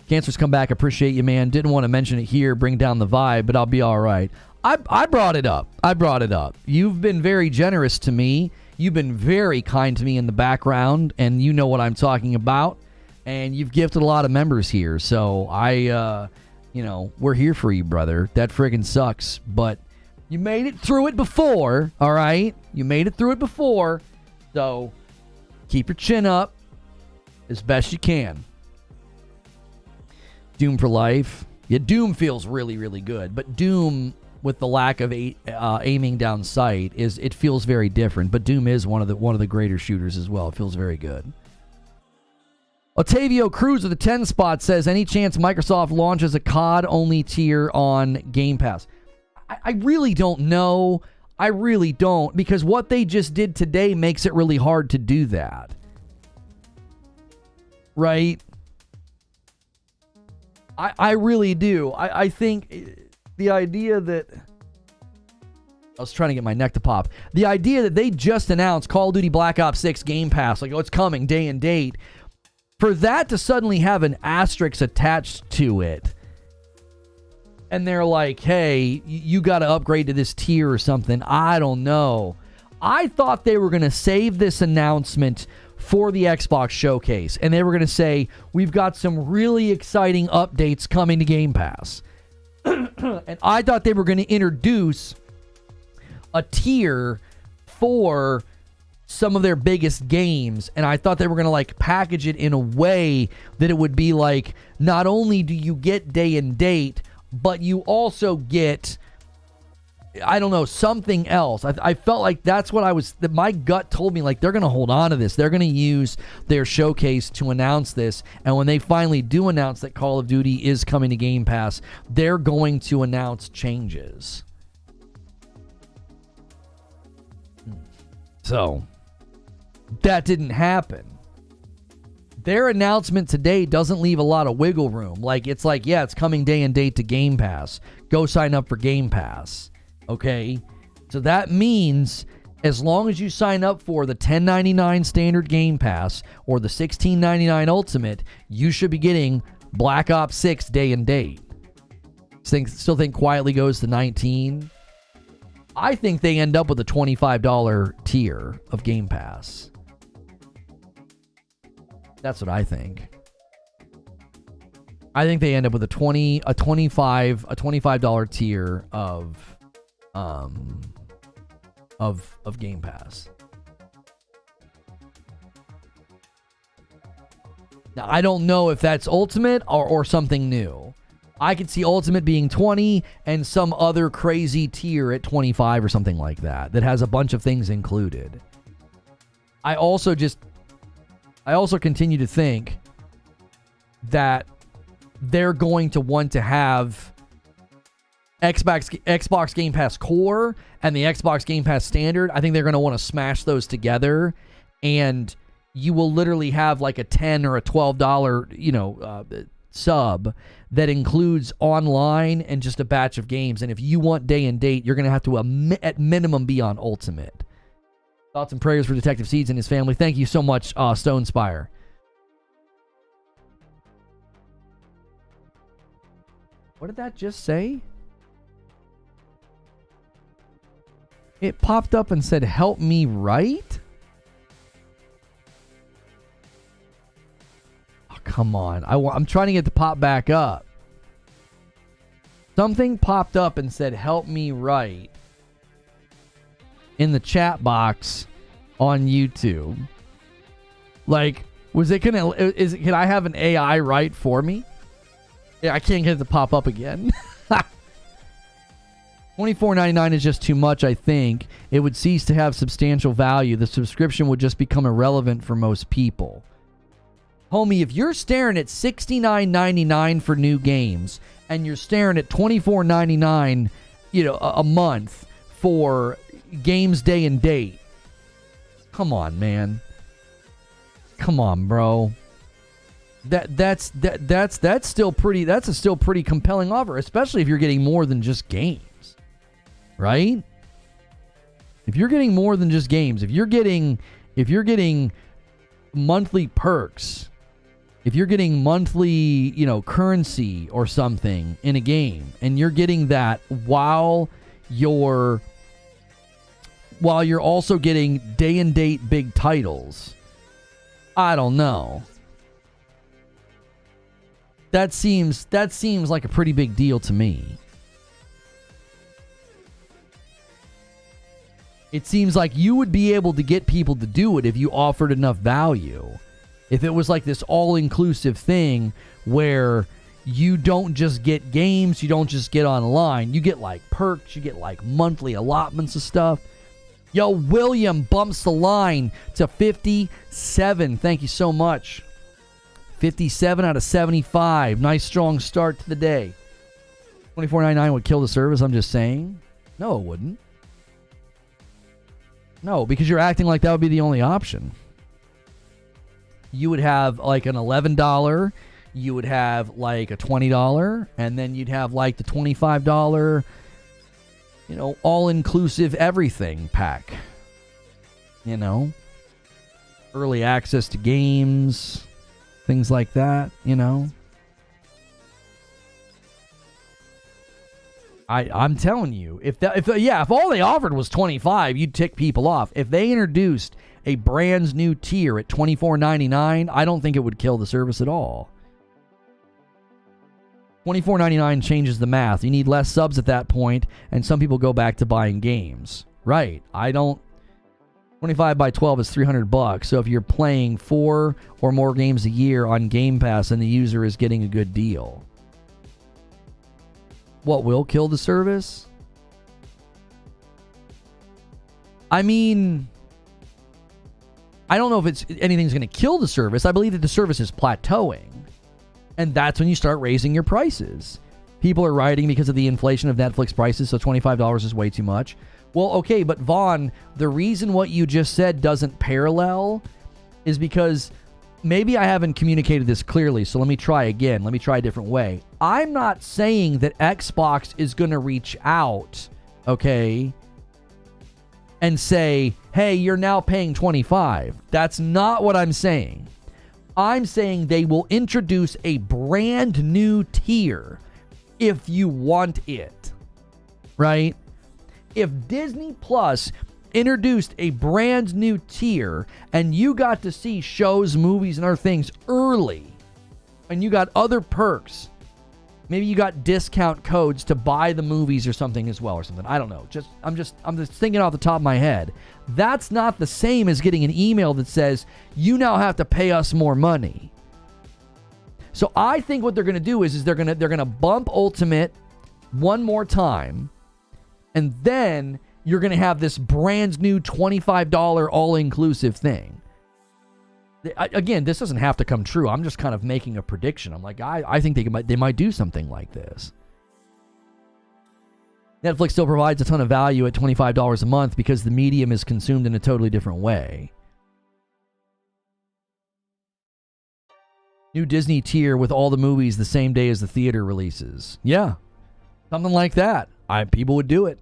Cancer's come back. Appreciate you, man. Didn't want to mention it here, bring down the vibe, but I'll be all right. I brought it up. You've been very generous to me. You've been very kind to me in the background, and you know what I'm talking about. And you've gifted a lot of members here, so we're here for you, brother. That friggin' sucks, but you made it through it before, all right? You made it through it before, so keep your chin up as best you can. Doom for life. Yeah, Doom feels really, really good, but Doom with the lack of aiming down sight it feels very different. But Doom is one of the greater shooters as well. It feels very good. Otavio Cruz with the 10 spot says, any chance Microsoft launches a COD only tier on Game Pass? I really don't know. I really don't, because what they just did today makes it really hard to do that. Right? I really do. I think the idea that... I was trying to get my neck to pop. The idea that they just announced Call of Duty Black Ops 6 Game Pass, like, oh, it's coming, day and date. For that to suddenly have an asterisk attached to it, and they're like, hey, you got to upgrade to this tier or something. I don't know. I thought they were going to save this announcement for the Xbox showcase, and they were going to say, we've got some really exciting updates coming to Game Pass. And I thought they were going to introduce a tier for some of their biggest games, and I thought they were going to like package it in a way that it would be like, not only do you get day and date, but you also get, I don't know, something else. I felt like that's what my gut told me, like, they're going to hold on to this. They're going to use their showcase to announce this, and when they finally do announce that Call of Duty is coming to Game Pass, they're going to announce changes. So that didn't happen. Their announcement today doesn't leave a lot of wiggle room. Like, it's like, yeah, it's coming day and date to Game Pass. Go sign up for Game Pass. Okay? So that means as long as you sign up for the $10.99 standard Game Pass or the $16.99 Ultimate, you should be getting Black Ops 6 day and date. Still think quietly goes to $19. I think they end up with a $25 tier of Game Pass. That's what I think. I think they end up with a $25 tier of Game Pass. Now, I don't know if that's Ultimate or something new. I could see Ultimate being 20 and some other crazy tier at 25 or something like that has a bunch of things included. I also continue to think that they're going to want to have Xbox Game Pass Core and the Xbox Game Pass Standard. I think they're going to want to smash those together, and you will literally have like a $10 or a $12, sub that includes online and just a batch of games. And if you want day and date, you're going to have to at minimum be on Ultimate. Thoughts and prayers for Detective Seeds and his family. Thank you so much, Stone Spire. What did that just say? It popped up and said, help me write? Oh, come on. I'm trying to get the pop back up. Something popped up and said, help me write in the chat box on YouTube. Like, can I have an AI write for me? Yeah, I can't get it to pop up again. $24.99 is just too much, I think. It would cease to have substantial value. The subscription would just become irrelevant for most people. Homie, if you're staring at $69.99 for new games and you're staring at $24.99, a month for games day and date, come on, man. Come on, bro. That's still pretty. That's a still pretty compelling offer, especially if you're getting more than just games, right? If you're getting more than just games, if you're getting monthly perks, if you're getting monthly, currency or something in a game, and you're getting that while you're also getting day and date big titles, I don't know. That seems like a pretty big deal to me. It seems like you would be able to get people to do it if you offered enough value. If it was like this all-inclusive thing where you don't just get games, you don't just get online, you get like perks, you get like monthly allotments of stuff. Yo, William bumps the line to 57. Thank you so much. 57 out of 75. Nice strong start to the day. $24.99 would kill the service, I'm just saying. No, it wouldn't. No, because you're acting like that would be the only option. You would have like an $11, you would have like a $20, and then you'd have like the $25, all-inclusive everything pack. Early access to games, things like that, I'm telling you, if all they offered was $25, you'd tick people off. If they introduced a brand new tier at $24.99, I don't think it would kill the service at all. $24.99 changes the math. You need less subs at that point, and some people go back to buying games. Right. 25 by 12 is $300. So if you're playing 4 or more games a year on Game Pass, then the user is getting a good deal. What will kill the service? I mean, I don't know if anything's going to kill the service. I believe that the service is plateauing. And that's when you start raising your prices. People are rioting because of the inflation of Netflix prices, so $25 is way too much. Well, okay, but Vaughn, the reason what you just said doesn't parallel is because maybe I haven't communicated this clearly, so let me try again. Let me try a different way. I'm not saying that Xbox is going to reach out, okay, and say, hey, you're now paying $25. That's not what I'm saying. I'm saying they will introduce a brand new tier if you want it, right? If Disney Plus introduced a brand new tier and you got to see shows, movies, and other things early, and you got other perks, maybe you got discount codes to buy the movies or something as well, or something. I don't know. I'm just thinking off the top of my head. That's not the same as getting an email that says you now have to pay us more money. So I think what they're going to do is they're going to bump Ultimate one more time, and then you're going to have this brand new $25 all-inclusive thing. Again, this doesn't have to come true. I'm just kind of making a prediction. I'm like, I think they might do something like this. Netflix still provides a ton of value at $25 a month because the medium is consumed in a totally different way. New Disney tier with all the movies the same day as the theater releases. Yeah, something like that. People would do it.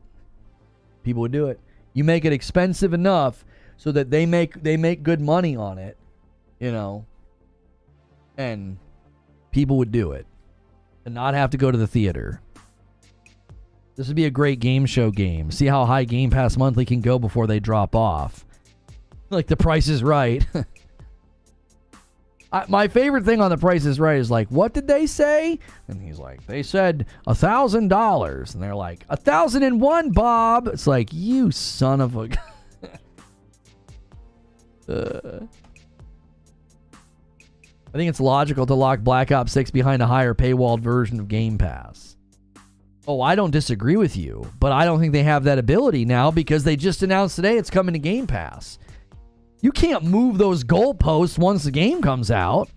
People would do it. You make it expensive enough so that they make good money on it, and people would do it and not have to go to the theater. This would be a great game show game. See how high Game Pass monthly can go before they drop off. Like The Price is Right. My favorite thing on The Price is Right is like, what did they say? And he's like, they said $1,000. And they're like, 1,001, Bob. It's like, you son of a... I think it's logical to lock Black Ops 6 behind a higher paywalled version of Game Pass. Oh, I don't disagree with you, but I don't think they have that ability now because they just announced today it's coming to Game Pass. You can't move those goalposts once the game comes out.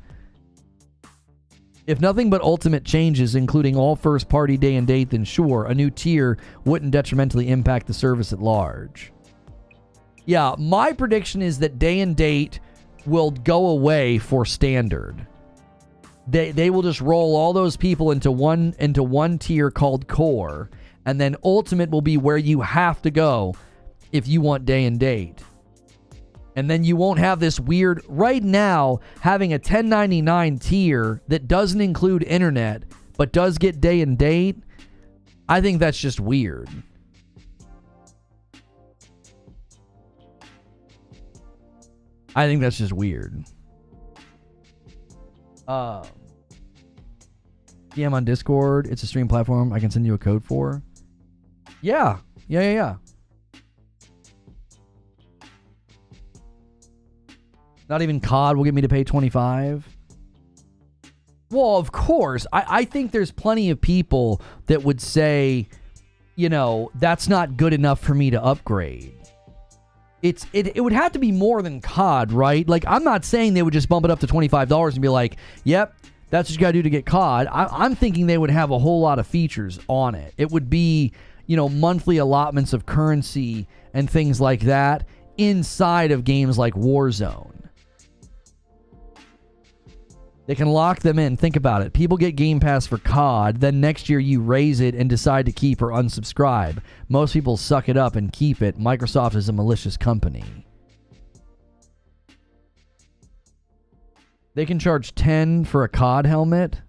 If nothing but Ultimate changes, including all first-party day and date, then sure, a new tier wouldn't detrimentally impact the service at large. Yeah, my prediction is that day and date will go away for standard. They will just roll all those people into one tier called core, and then Ultimate will be where you have to go if you want day and date. And then you won't have this weird, right now, having a $10.99 tier that doesn't include internet, but does get day and date. I think that's just weird. I think that's just weird. DM on Discord. It's a stream platform I can send you a code for. Yeah. Not even COD will get me to pay $25. Well, of course. I think there's plenty of people that would say, you know, that's not good enough for me to upgrade. It would have to be more than COD, right? Like, I'm not saying they would just bump it up to $25 and be like, yep, that's what you got to do to get COD. I'm thinking they would have a whole lot of features on it. It would be, you know, monthly allotments of currency and things like that inside of games like Warzone. They can lock them in. Think about it. People get Game Pass for COD, then next year you raise it and decide to keep or unsubscribe. Most people suck it up and keep it. Microsoft is a malicious company. They can charge $10 for a COD helmet.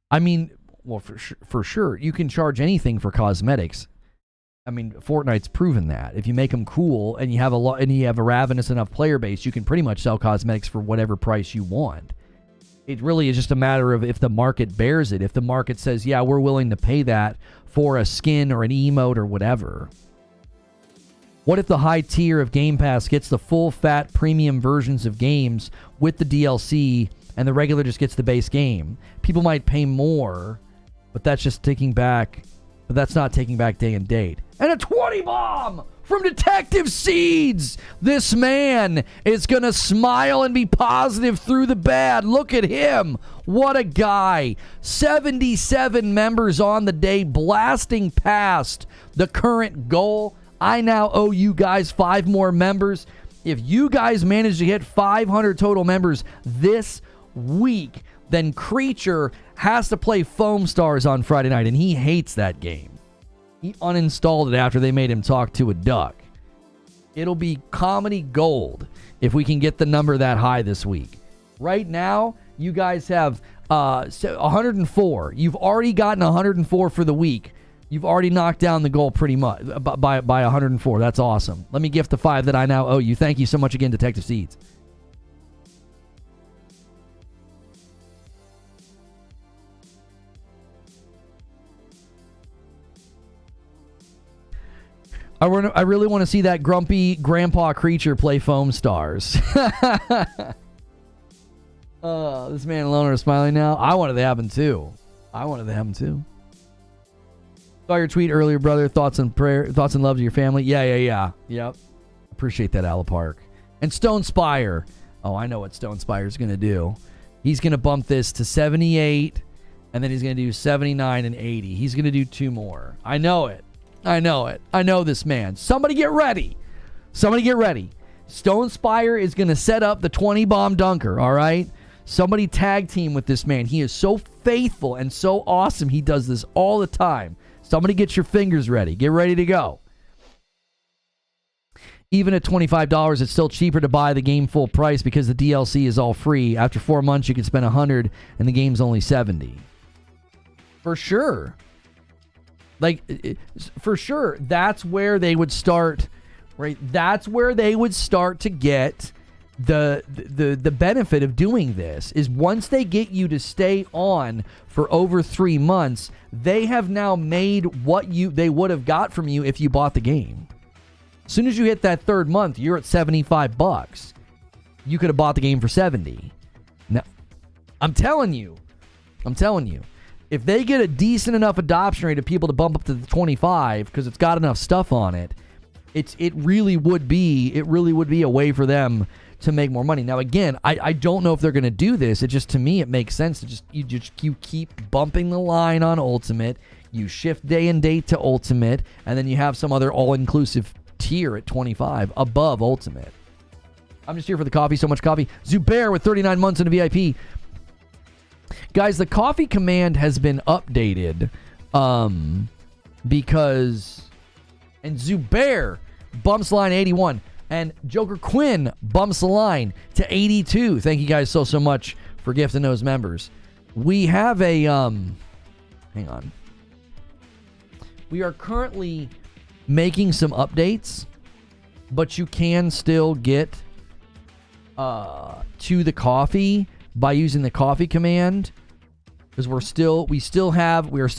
I mean, well, for sure. You can charge anything for cosmetics. I mean, Fortnite's proven that. If you make them cool and you have a ravenous enough player base, you can pretty much sell cosmetics for whatever price you want. It really is just a matter of if the market bears it. If the market says, yeah, we're willing to pay that for a skin or an emote or whatever. What if the high tier of Game Pass gets the full fat premium versions of games with the DLC and the regular just gets the base game? People might pay more, but that's just taking back, but that's not taking back day and date. And a 20 bomb from Detective Seeds. This man is going to smile and be positive through the bad. Look at him. What a guy. 77 members on the day, blasting past the current goal. I now owe you guys 5 more members. If you guys manage to hit 500 total members this week, then Creature has to play Foam Stars on Friday night, and he hates that game. He uninstalled it after they made him talk to a duck. It'll be comedy gold if we can get the number that high this week. Right now, you guys have 104. You've already gotten 104 for the week. You've already knocked down the goal pretty much by 104. That's awesome. Let me gift the 5 that I now owe you. Thank you so much again, Detective Seeds. I really want to see that grumpy grandpa Creature play Foam Stars. This man Lono is smiling now. I wanted to happen too. Saw your tweet earlier, brother. Thoughts and love to your family. Yeah. Yep. Appreciate that, Ala Park. And Stone Spire. Oh, I know what Stone Spire is going to do. He's going to bump this to 78, and then he's going to do 79 and 80. He's going to do 2 more. I know it. I know this man. Somebody get ready. Stone Spire is going to set up the 20 bomb dunker, all right? Somebody tag team with this man. He is so faithful and so awesome. He does this all the time. Somebody get your fingers ready. Get ready to go. Even at $25, it's still cheaper to buy the game full price because the DLC is all free. After 4 months, you can spend $100 and the game's only $70. For sure. For sure, that's where they would start, right? That's where they would start to get the benefit of doing this, is once they get you to stay on for over 3 months, they have now made what they would have got from you if you bought the game. As soon as you hit that 3rd month, you're at $75. You could have bought the game for $70. Now, I'm telling you. If they get a decent enough adoption rate of people to bump up to the 25 because it's got enough stuff on it, it really would be a way for them to make more money. Now again, I don't know if they're going to do this. It just, to me, it makes sense to you keep bumping the line on Ultimate. You shift day and date to Ultimate, and then you have some other all-inclusive tier at 25 above Ultimate. I'm just here for the coffee. So much coffee. Zubair with 39 months in a VIP. Guys, the coffee command has been updated because... And Zubair bumps line 81. And Joker Quinn bumps the line to 82. Thank you guys so much for gifting those members. We have a... hang on. We are currently making some updates, but you can still get to the coffee by using the coffee command, because we are still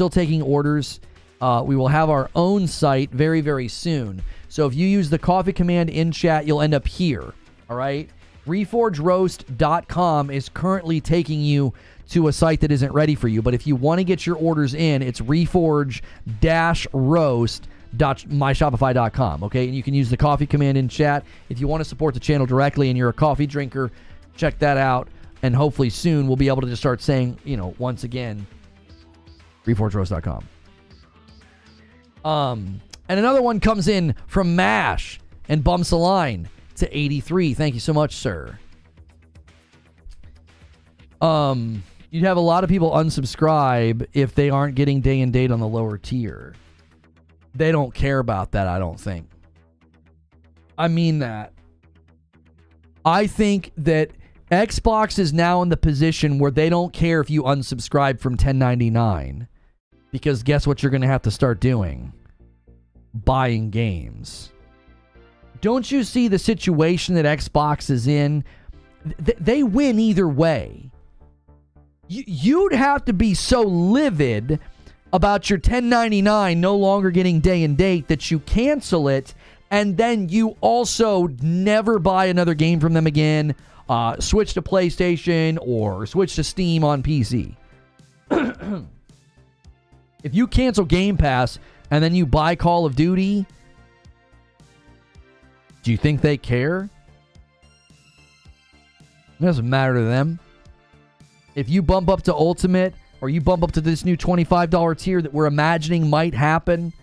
taking orders. We will have our own site very, very soon. So if you use the coffee command in chat, you'll end up here. All right. ReforgeRoast.com is currently taking you to a site that isn't ready for you. But if you want to get your orders in, it's reforge-roast.myshopify.com. Okay. And you can use the coffee command in chat. If you want to support the channel directly and you're a coffee drinker, check that out. And hopefully soon we'll be able to just start saying, once again, reforgeroast.com. And another one comes in from MASH and bumps the line to 83. Thank you so much, sir. You'd have a lot of people unsubscribe if they aren't getting day and date on the lower tier. They don't care about that, I don't think. I mean that. I think that Xbox is now in the position where they don't care if you unsubscribe from $10.99. Because guess what you're going to have to start doing? Buying games. Don't you see the situation that Xbox is in? They win either way. You'd have to be so livid about your $10.99 no longer getting day and date that you cancel it, and then you also never buy another game from them again, switch to PlayStation or switch to Steam on PC. If you cancel Game Pass and then you buy Call of Duty, do you think they care? It doesn't matter to them. If you bump up to Ultimate or you bump up to this new $25 tier that we're imagining might happen,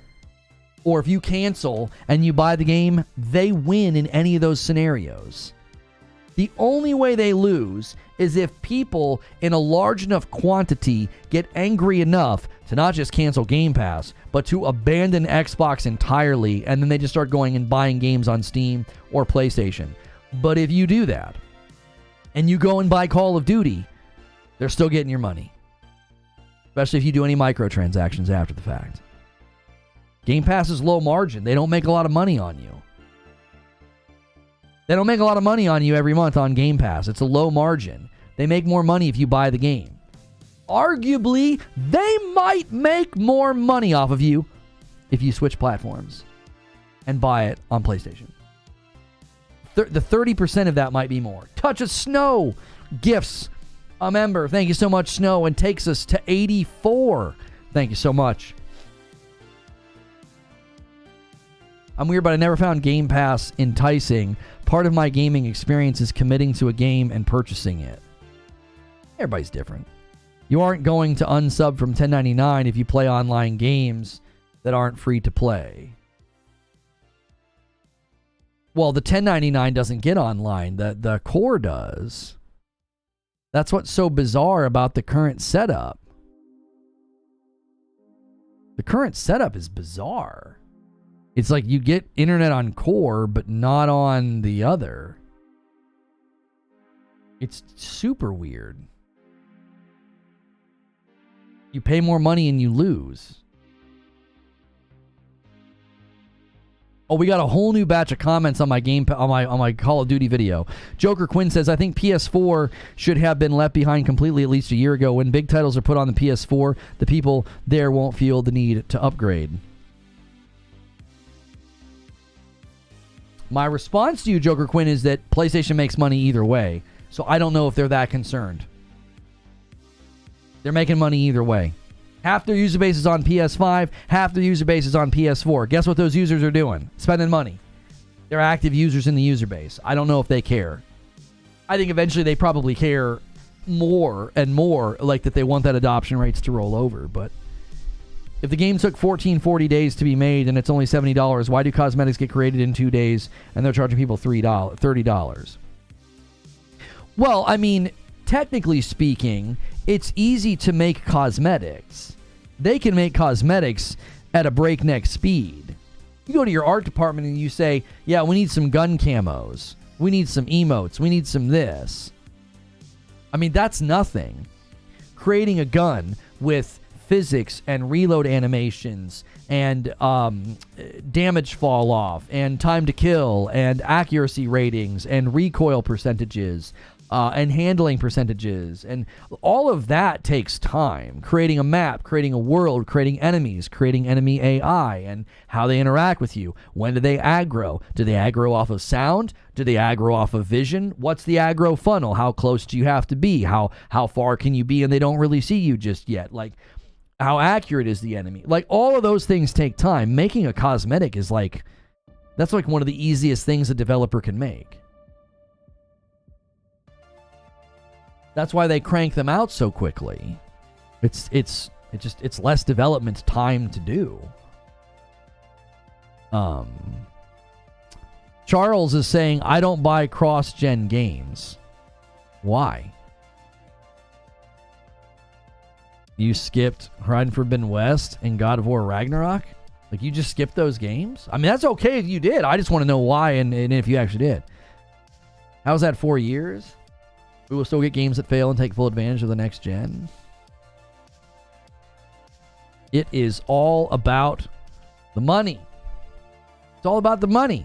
or if you cancel and you buy the game, they win in any of those scenarios. The only way they lose is if people in a large enough quantity get angry enough to not just cancel Game Pass, but to abandon Xbox entirely, and then they just start going and buying games on Steam or PlayStation. But if you do that, and you go and buy Call of Duty, they're still getting your money. Especially if you do any microtransactions after the fact. Game Pass is low margin. They don't make a lot of money on you. They don't make a lot of money on you every month on Game Pass. It's a low margin. They make more money if you buy the game. Arguably, they might make more money off of you if you switch platforms and buy it on PlayStation. The 30% of that might be more. Touch of Snow gifts a member. Thank you so much, Snow, and takes us to 84. Thank you so much. I'm weird, but I never found Game Pass enticing. Part of my gaming experience is committing to a game and purchasing it. Everybody's different. You aren't going to unsub from $10.99 if you play online games that aren't free to play. Well, the $10.99 doesn't get online. The core does. That's what's so bizarre about the current setup. The current setup is bizarre. It's like you get internet on core, but not on the other. It's super weird. You pay more money and you lose. Oh, we got a whole new batch of comments on my on my Call of Duty video. Joker Quinn says, I think PS4 should have been left behind completely at least a year ago. When big titles are put on the PS4, the people there won't feel the need to upgrade. My response to you, Joker Quinn, is that PlayStation makes money either way. So I don't know if they're that concerned. They're making money either way. Half their user base is on PS5, half their user base is on PS4. Guess what those users are doing? Spending money. They're active users in the user base. I don't know if they care. I think eventually they probably care more and more, like that they want that adoption rates to roll over. But if the game took 40 days to be made and it's only $70, why do cosmetics get created in 2 days and they're charging people $30? Well, I mean, technically speaking, it's easy to make cosmetics. They can make cosmetics at a breakneck speed. You go to your art department and you say, yeah, we need some gun camos. We need some emotes. We need some this. I mean, that's nothing. Creating a gun with physics and reload animations and damage fall off and time to kill and accuracy ratings and recoil percentages and handling percentages, and all of that takes time. Creating a map, creating a world, creating enemies, creating enemy AI and how they interact with you. When do they aggro? Do they aggro off of sound? Do they aggro off of vision? What's the aggro funnel? How close do you have to be? How far can you be and they don't really see you just yet? Like, how accurate is the enemy? Like, all of those things take time. Making a cosmetic is like, that's like one of the easiest things a developer can make. That's why they crank them out so quickly. It's less development time to do. Charles is saying, I don't buy cross-gen games. Why? You skipped Horizon Forbidden West and God of War Ragnarok? Like, you just skipped those games? I mean, that's okay if you did. I just want to know why and if you actually did. How's that 4 years? We will still get games that fail and take full advantage of the next gen. It is all about the money. It's all about the money.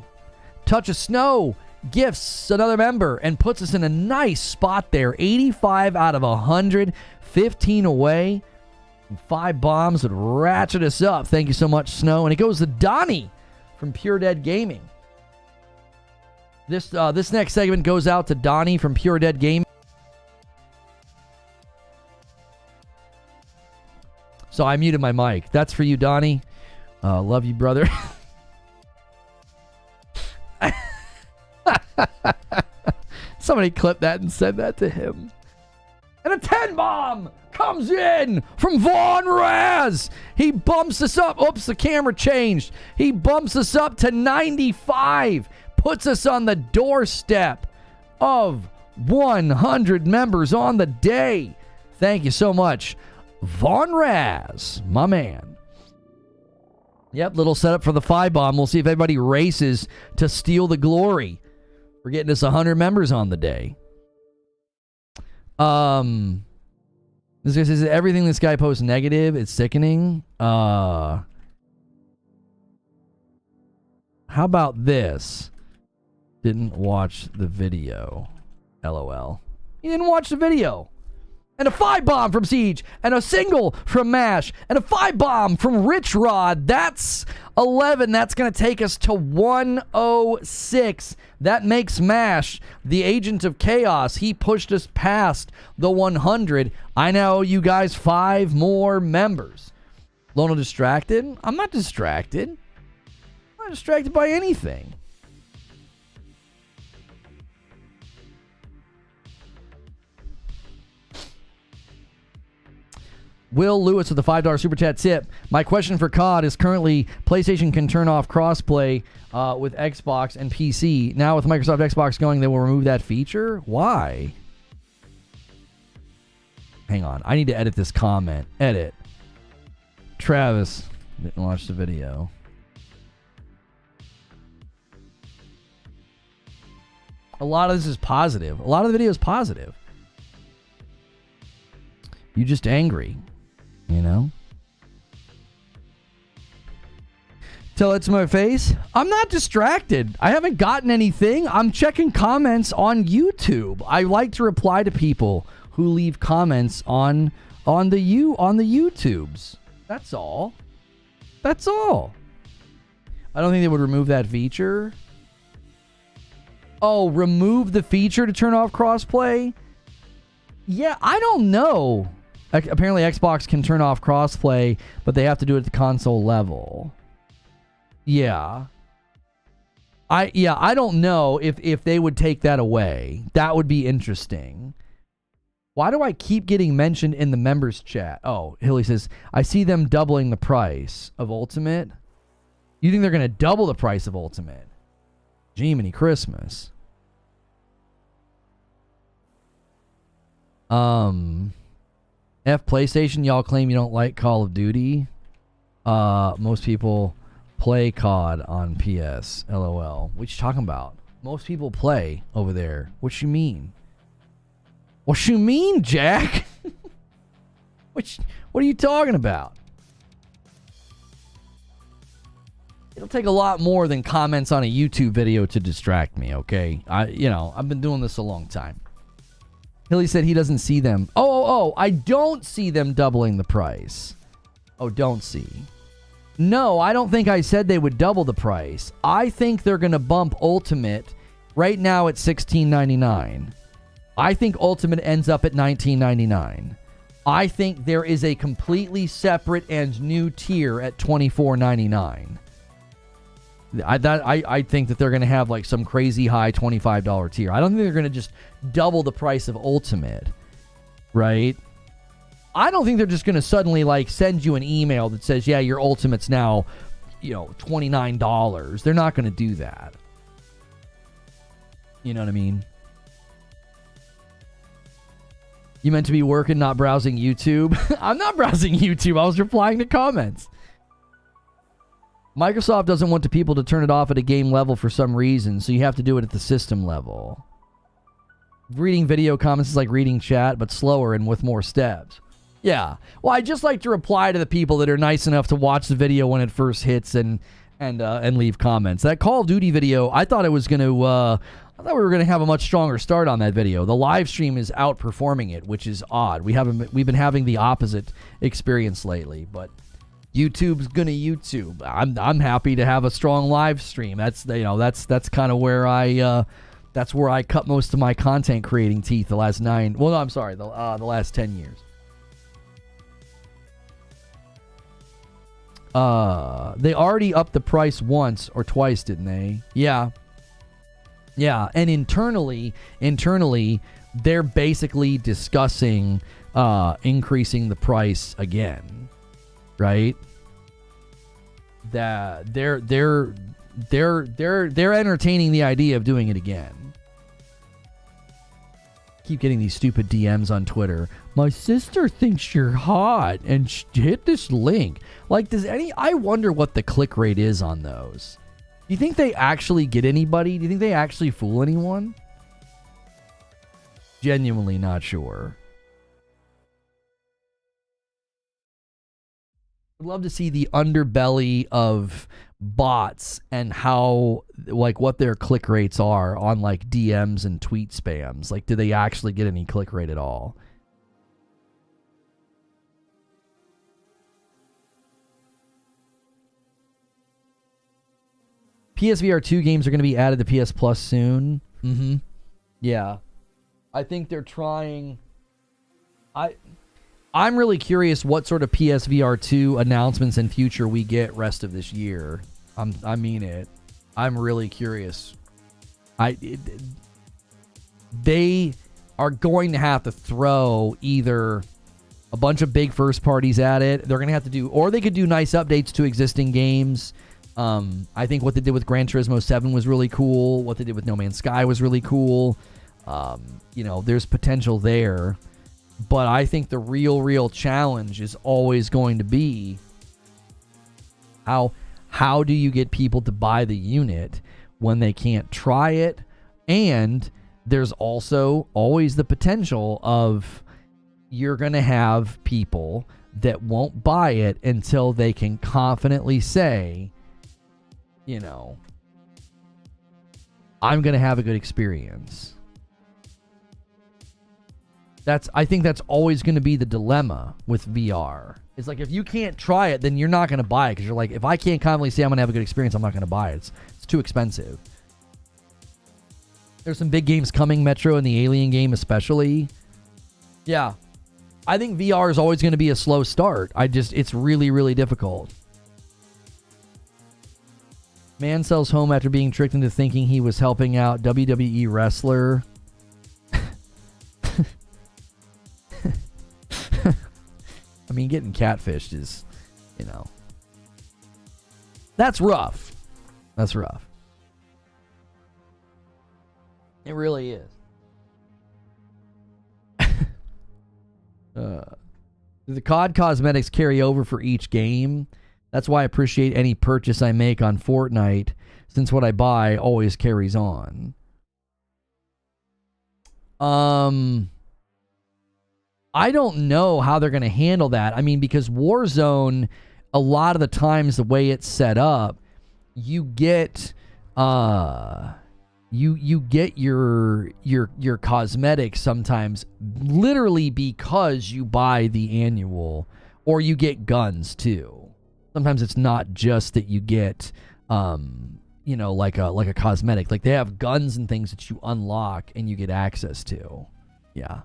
Touch of Snow gifts another member and puts us in a nice spot there. 85 out of 100. 15 away. And 5 bombs would ratchet us up. Thank you so much, Snow. And it goes to Donnie from Pure Dead Gaming. This next segment goes out to Donnie from Pure Dead Gaming. So I muted my mic. That's for you, Donnie. Love you, brother. Somebody clipped that and sent that to him. And a 10 bomb comes in from Von Raz. He bumps us up. Oops, the camera changed. He bumps us up to 95. Puts us on the doorstep of 100 members on the day. Thank you so much, Von Raz, my man. Yep, little setup for the 5 bomb. We'll see if everybody races to steal the glory for getting us 100 members on the day. This guy says everything this guy posts negative. It's sickening. How about this? Didn't watch the video. LOL. He didn't watch the video. And a 5 bomb from Siege, and a single from MASH, and a 5 bomb from Rich Rod. That's 11. That's going to take us to 106. That makes MASH the agent of chaos. He pushed us past the 100. I now owe you guys 5 more members. Lono distracted? I'm not distracted. I'm not distracted by anything. Will Lewis with the $5 Super Chat tip. My question for COD is currently PlayStation can turn off crossplay with Xbox and PC. Now with Microsoft Xbox going, they will remove that feature? Why? Hang on. I need to edit this comment. Edit. Travis didn't watch the video. A lot of this is positive. A lot of the video is positive. You just angry. You know? Tell it to my face. I'm not distracted. I haven't gotten anything. I'm checking comments on YouTube. I like to reply to people who leave comments on the YouTubes. That's all. That's all. I don't think they would remove that feature. Oh, remove the feature to turn off crossplay? Yeah, I don't know. Apparently Xbox can turn off crossplay, but they have to do it at the console level. Yeah. I don't know if they would take that away. That would be interesting. Why do I keep getting mentioned in the members chat? Oh, Hilly says, I see them doubling the price of Ultimate. You think they're going to double the price of Ultimate? Jiminy Christmas. PlayStation, y'all claim you don't like Call of Duty. Most people play COD on PS. LOL. What you talking about? Most people play over there. What you mean? What you mean, Jack? What are you talking about? It'll take a lot more than comments on a YouTube video to distract me, okay? I've been doing this a long time. Hilly said he doesn't see them. Oh, I don't see them doubling the price. Oh, don't see. No, I don't think I said they would double the price. I think they're going to bump Ultimate right now at $16.99. I think Ultimate ends up at $19.99. I think there is a completely separate and new tier at $24.99. I think that they're going to have like some crazy high $25 tier. I don't think they're going to just double the price of Ultimate, right? I don't think they're just going to suddenly like send you an email that says, yeah, your Ultimate's now, $29. They're not going to do that. You know what I mean? You meant to be working, not browsing YouTube? I'm not browsing YouTube. I was replying to comments. Microsoft doesn't want the people to turn it off at a game level for some reason, so you have to do it at the system level. Reading video comments is like reading chat, but slower and with more steps. Yeah. Well, I just like to reply to the people that are nice enough to watch the video when it first hits and leave comments. That Call of Duty video, I thought we were gonna have a much stronger start on that video. The live stream is outperforming it, which is odd. We've been having the opposite experience lately, but YouTube's gonna YouTube. I'm happy to have a strong live stream. That's kind of where I cut most of my content creating teeth the last the last 10 years. They already upped the price once or twice, didn't they? Yeah, and internally, they're basically discussing increasing the price again, right? That they're entertaining the idea of doing it again. Keep getting these stupid DMs on Twitter. My sister thinks you're hot and hit this link. Like, I wonder what the click rate is on those. Do you think they actually get anybody? Do you think they actually fool anyone? Genuinely not sure. I'd love to see the underbelly of bots and how, like, what their click rates are on, like, DMs and tweet spams. Like, do they actually get any click rate at all? PSVR 2 games are going to be added to PS Plus soon. Mm-hmm. Yeah. I think they're trying... I'm really curious what sort of PSVR 2 announcements in future we get rest of this year. I mean it. I'm really curious. They are going to have to throw either a bunch of big first parties at it. They're going to have to do... Or they could do nice updates to existing games. I think what they did with Gran Turismo 7 was really cool. What they did with No Man's Sky was really cool. There's potential there. But I think the real challenge is always going to be how do you get people to buy the unit when they can't try it? And there's also always the potential of you're going to have people that won't buy it until they can confidently say, I'm going to have a good experience. I think that's always going to be the dilemma with VR. It's like, if you can't try it, then you're not going to buy it, because you're like, if I can't confidently say I'm going to have a good experience, I'm not going to buy it. It's too expensive. There's some big games coming, Metro and the Alien game especially. Yeah. I think VR is always going to be a slow start. It's really, really difficult. Man sells home after being tricked into thinking he was helping out WWE wrestler. I mean, getting catfished is, that's rough. That's rough. It really is. The COD cosmetics carry over for each game. That's why I appreciate any purchase I make on Fortnite, since what I buy always carries on. I don't know how they're going to handle that. I mean, because Warzone, a lot of the times the way it's set up, you get you get your cosmetics sometimes literally because you buy the annual, or you get guns too. Sometimes it's not just that you get like a cosmetic. Like, they have guns and things that you unlock and you get access to. Yeah.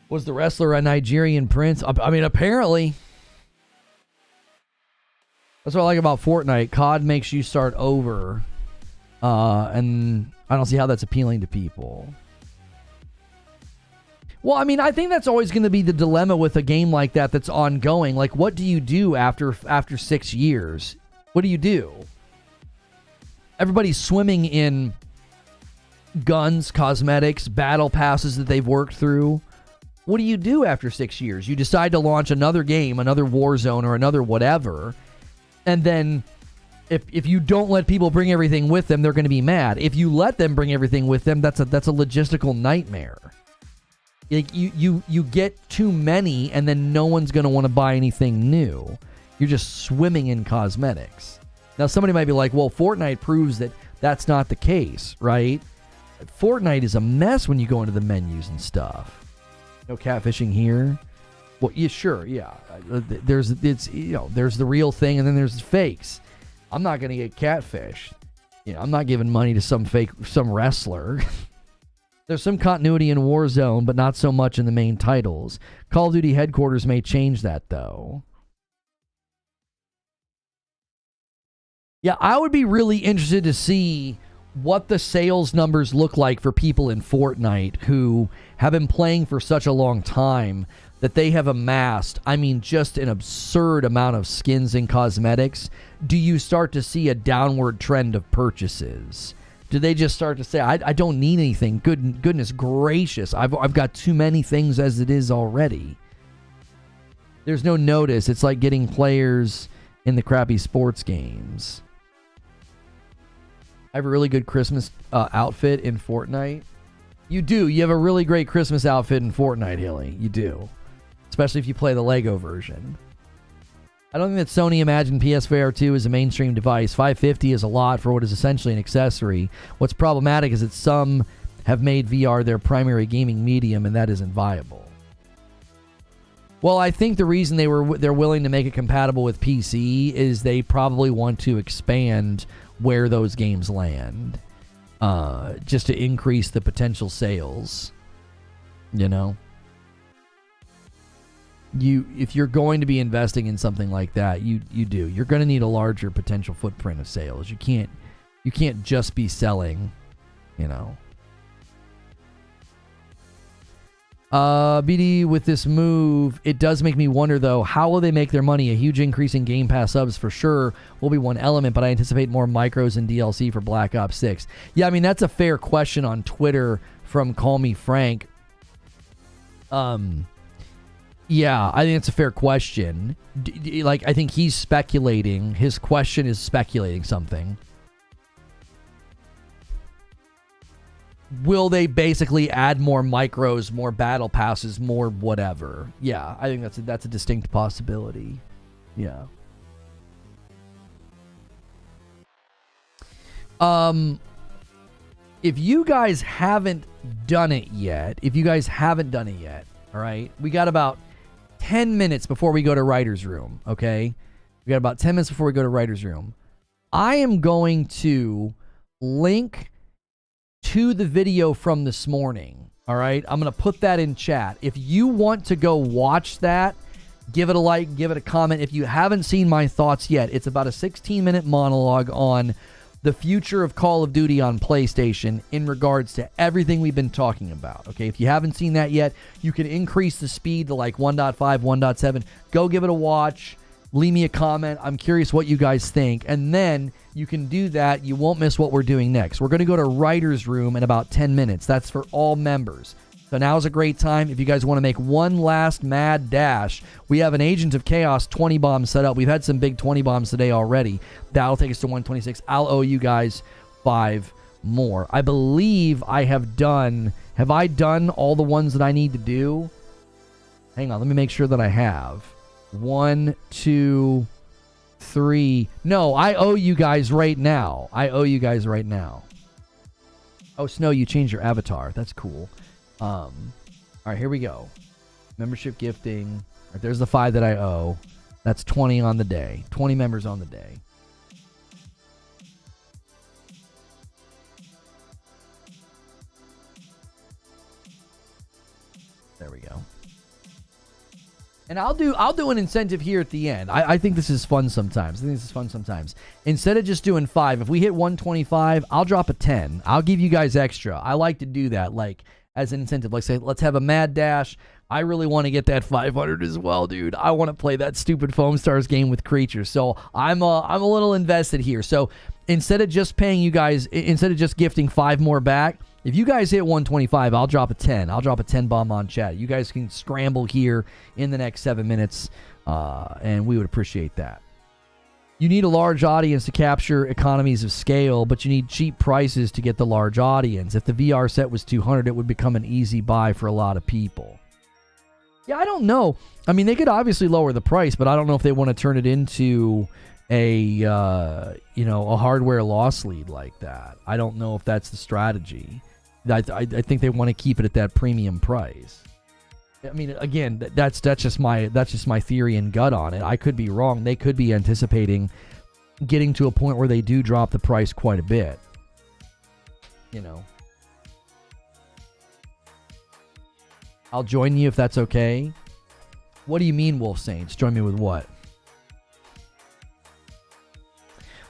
Was the wrestler a Nigerian prince? I mean, apparently. That's what I like about Fortnite. COD makes you start over. And I don't see how that's appealing to people. Well, I mean, I think that's always going to be the dilemma with a game like that that's ongoing. Like, what do you do after 6 years? What do you do? Everybody's swimming in guns, cosmetics, battle passes that they've worked through. What do you do after 6 years? You decide to launch another game, another Warzone, or another whatever, and then if you don't let people bring everything with them, they're going to be mad. If you let them bring everything with them, that's a logistical nightmare. Like, you get too many, and then no one's going to want to buy anything new. You're just swimming in cosmetics. Now, somebody might be like, well, Fortnite proves that that's not the case, right? Fortnite is a mess when you go into the menus and stuff. No catfishing here. Well, yeah, sure, yeah. There's the real thing, and then there's fakes. I'm not going to get catfished. I'm not giving money to some wrestler. There's some continuity in Warzone, but not so much in the main titles. Call of Duty headquarters may change that, though. Yeah, I would be really interested to see what the sales numbers look like for people in Fortnite who have been playing for such a long time that they have amassed, I mean, just an absurd amount of skins and cosmetics. Do you start to see a downward trend of purchases? Do they just start to say, I don't need anything? Goodness gracious, I've got too many things as it is already. There's no notice. It's like getting players in the crappy sports games. I have a really good Christmas outfit in Fortnite. You do. You have a really great Christmas outfit in Fortnite, Hilly. You do. Especially if you play the Lego version. I don't think that Sony imagined PSVR 2 as a mainstream device. $550 is a lot for what is essentially an accessory. What's problematic is that some have made VR their primary gaming medium, and that isn't viable. Well, I think the reason they're willing to make it compatible with PC is they probably want to expand where those games land, just to increase the potential sales. If you're going to be investing in something like that, you're going to need a larger potential footprint of sales. You can't just be selling, BD, with this move, it does make me wonder, though, how will they make their money? A huge increase in Game Pass subs for sure will be one element, but I anticipate more micros and DLC for Black Ops 6. Yeah, I mean, that's a fair question on Twitter from Call Me Frank. Yeah, I think it's a fair question. I think he's speculating. His question is speculating something. Will they basically add more micros, more battle passes, more whatever? Yeah, I think that's a distinct possibility. Yeah. If you guys haven't done it yet, all right, we got about 10 minutes before we go to Writer's Room, okay? We got about 10 minutes before we go to Writer's Room. I am going to link to the video from this morning. All right, I'm going to put that in chat. If you want to go watch that, give it a like, give it a comment. If you haven't seen my thoughts yet, it's about a 16-minute monologue on the future of Call of Duty on PlayStation in regards to everything we've been talking about. Okay, if you haven't seen that yet, you can increase the speed to like 1.5, 1.7. Go give it a watch. Leave me a comment. I'm curious what you guys think. And then you can do that. You won't miss what we're doing next. We're going to go to Writer's Room in about 10 minutes. That's for all members. So now's a great time if you guys want to make one last mad dash. We have an Agent of Chaos 20 bomb set up. We've had some big 20 bombs today already. That'll take us to 126. I'll owe you guys 5 more. I believe I have done... Have I done all the ones that I need to do? Hang on. Let me make sure that I have. 1, 2, 3. No, I owe you guys right now. I owe you guys right now. Oh, Snow, you changed your avatar. That's cool. All right, here we go. Membership gifting. All right, there's the 5 that I owe. That's 20 on the day. 20 members on the day. There we go. And I'll do an incentive here at the end. I think this is fun sometimes. Instead of just doing 5, if we hit 125, I'll drop a 10. I'll give you guys extra. I like to do that, like as an incentive. Like say, let's have a mad dash. I really want to get that 500 as well, dude. I want to play that stupid Foam Stars game with creatures. So I'm a little invested here. So instead of just paying you guys, instead of just gifting 5 more back, if you guys hit 125, I'll drop a 10. I'll drop a 10 bomb on chat. You guys can scramble here in the next 7 minutes, and we would appreciate that. You need a large audience to capture economies of scale, but you need cheap prices to get the large audience. If the VR set was 200, it would become an easy buy for a lot of people. Yeah, I don't know. I mean, they could obviously lower the price, but I don't know if they want to turn it into a hardware loss lead like that. I don't know if that's the strategy. I think they want to keep it at that premium price. I mean, again, that's just my theory and gut on it. I could be wrong. They could be anticipating getting to a point where they do drop the price quite a bit. You know. I'll join you if that's okay. What do you mean, Wolf Saints? Join me with what?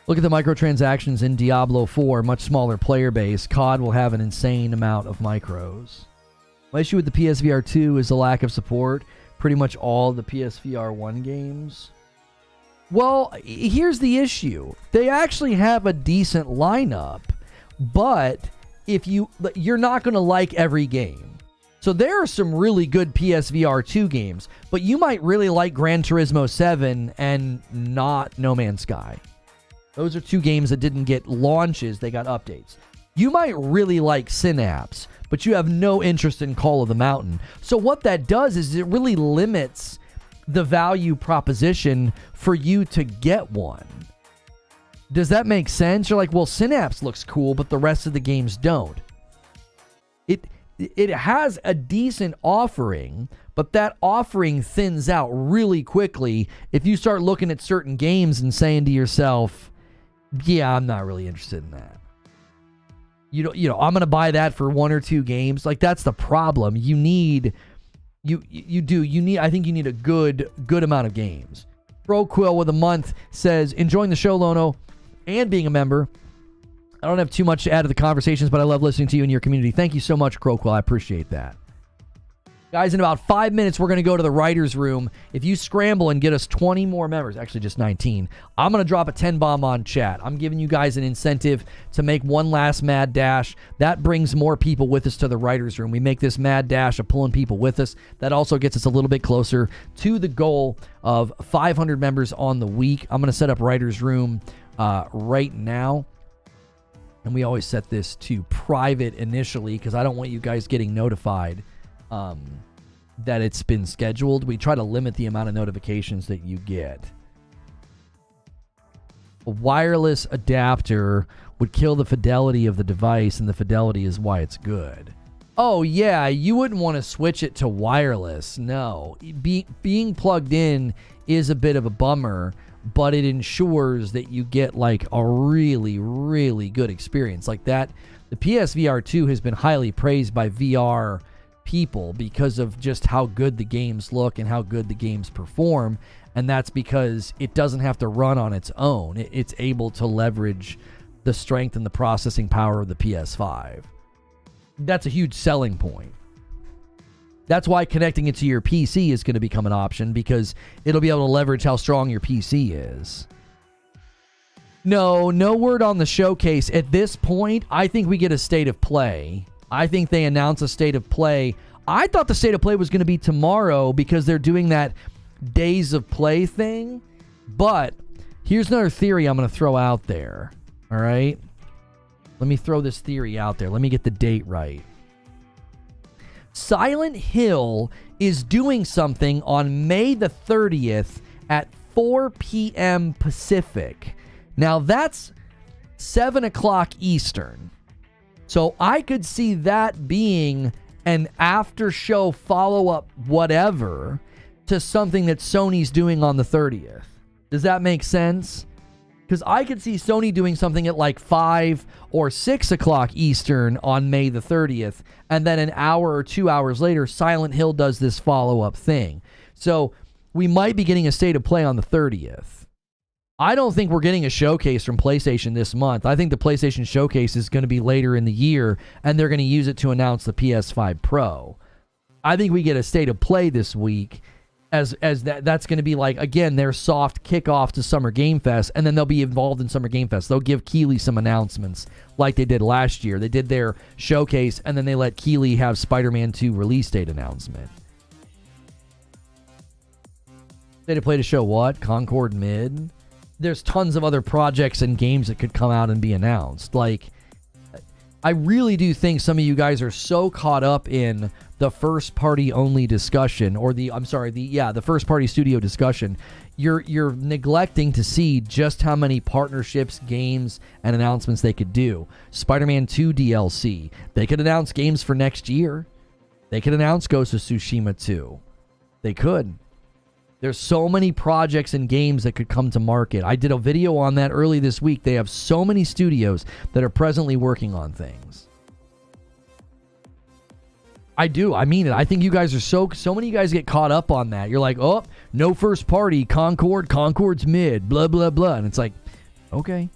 Look at the microtransactions in Diablo 4, much smaller player base. COD will have an insane amount of micros. My issue with the PSVR 2 is the lack of support. Pretty much all the PSVR 1 games. Well, here's the issue. They actually have a decent lineup, but you're not going to like every game. So there are some really good PSVR 2 games, but you might really like Gran Turismo 7 and not No Man's Sky. Those are 2 games that didn't get launches, they got updates. You might really like Synapse, but you have no interest in Call of the Mountain. So what that does is it really limits the value proposition for you to get one. Does that make sense? You're like, well, Synapse looks cool, but the rest of the games don't. It has a decent offering, but that offering thins out really quickly if you start looking at certain games and saying to yourself, yeah, I'm not really interested in that. You know, I'm going to buy that for 1 or 2 games. Like, that's the problem. You need, I think you need a good amount of games. Bro Quill with a month says, enjoying the show, Lono, and being a member. I don't have too much to add to the conversations, but I love listening to you and your community. Thank you so much, Croquill. I appreciate that. Guys, in about 5 minutes, we're going to go to the writer's room. If you scramble and get us 20 more members, actually just 19, I'm going to drop a 10 bomb on chat. I'm giving you guys an incentive to make one last mad dash. That brings more people with us to the writer's room. We make this mad dash of pulling people with us. That also gets us a little bit closer to the goal of 500 members on the week. I'm going to set up writer's room right now. And we always set this to private initially because I don't want you guys getting notified that it's been scheduled. We try to limit the amount of notifications that you get. A wireless adapter would kill the fidelity of the device, and the fidelity is why it's good. Oh, yeah, you wouldn't want to switch it to wireless. No. Being plugged in is a bit of a bummer. but it ensures that you get like a really, really good experience like that. The PSVR 2 has been highly praised by VR people because of just how good the games look and how good the games perform, and that's because it doesn't have to run on its own. It's able to leverage the strength and the processing power of the PS5. That's a huge selling point. That's why connecting it to your PC is going to become an option, because it'll be able to leverage how strong your PC is. No word on the showcase. At this point, I think we get a state of play. I think they announce a state of play. I thought the state of play was going to be tomorrow because they're doing that days of play thing. But here's another theory I'm going to throw out there. All right? Let me throw this theory out there. Let me get the date right. Silent Hill is doing something on May the 30th at 4 p.m. Pacific. Now, that's 7 o'clock Eastern. So I could see that being an after-show follow-up whatever to something that Sony's doing on the 30th. Does that make sense? Because I could see Sony doing something at like 5 or 6 o'clock Eastern on May the 30th, and then an hour or 2 hours later, Silent Hill does this follow-up thing. So we might be getting a state of play on the 30th. I don't think we're getting a showcase from PlayStation this month. I think the PlayStation showcase is going to be later in the year, and they're going to use it to announce the PS5 Pro. I think we get a state of play this week, as that's going to be like, again, their soft kickoff to Summer Game Fest, and then they'll be involved in Summer Game Fest. They'll give Keighley some announcements like they did last year. They did their showcase, and then they let Keighley have Spider-Man 2 release date announcement. State of play to show what? Concord Mid? There's tons of other projects and games that could come out and be announced. Like, I really do think some of you guys are so caught up in the first party only discussion, or the first party studio discussion. You're neglecting to see just how many partnerships, games, and announcements they could do. Spider-Man 2 DLC. They could announce games for next year. They could announce Ghost of Tsushima 2. They could. There's so many projects and games that could come to market. I did a video on that early this week. They have so many studios that are presently working on things. I do. I mean it. I think you guys are so many of you guys get caught up on that. You're like, oh, no first party, Concord's mid, blah, blah, blah. And it's like, okay.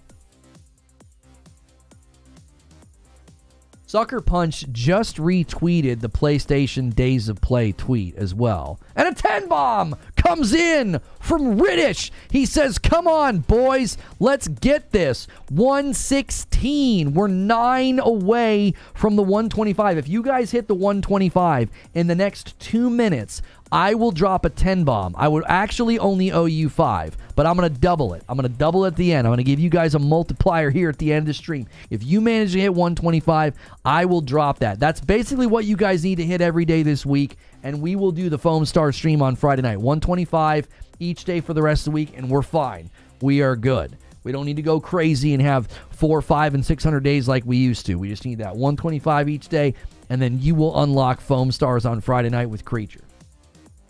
Sucker Punch just retweeted the PlayStation Days of Play tweet as well. And a 10 bomb comes in from Riddish. He says, come on, boys. Let's get this. 116. We're 9 away from the 125. If you guys hit the 125 in the next 2 minutes, I will drop a 10 bomb. I would actually only owe you 5, but I'm going to double it. I'm going to double it at the end. I'm going to give you guys a multiplier here at the end of the stream. If you manage to hit 125, I will drop that. That's basically what you guys need to hit every day this week, and we will do the Foam Star stream on Friday night. 125 each day for the rest of the week, and we're fine. We are good. We don't need to go crazy and have 4, 5, and 600 days like we used to. We just need that 125 each day, and then you will unlock Foam Stars on Friday night with Creature.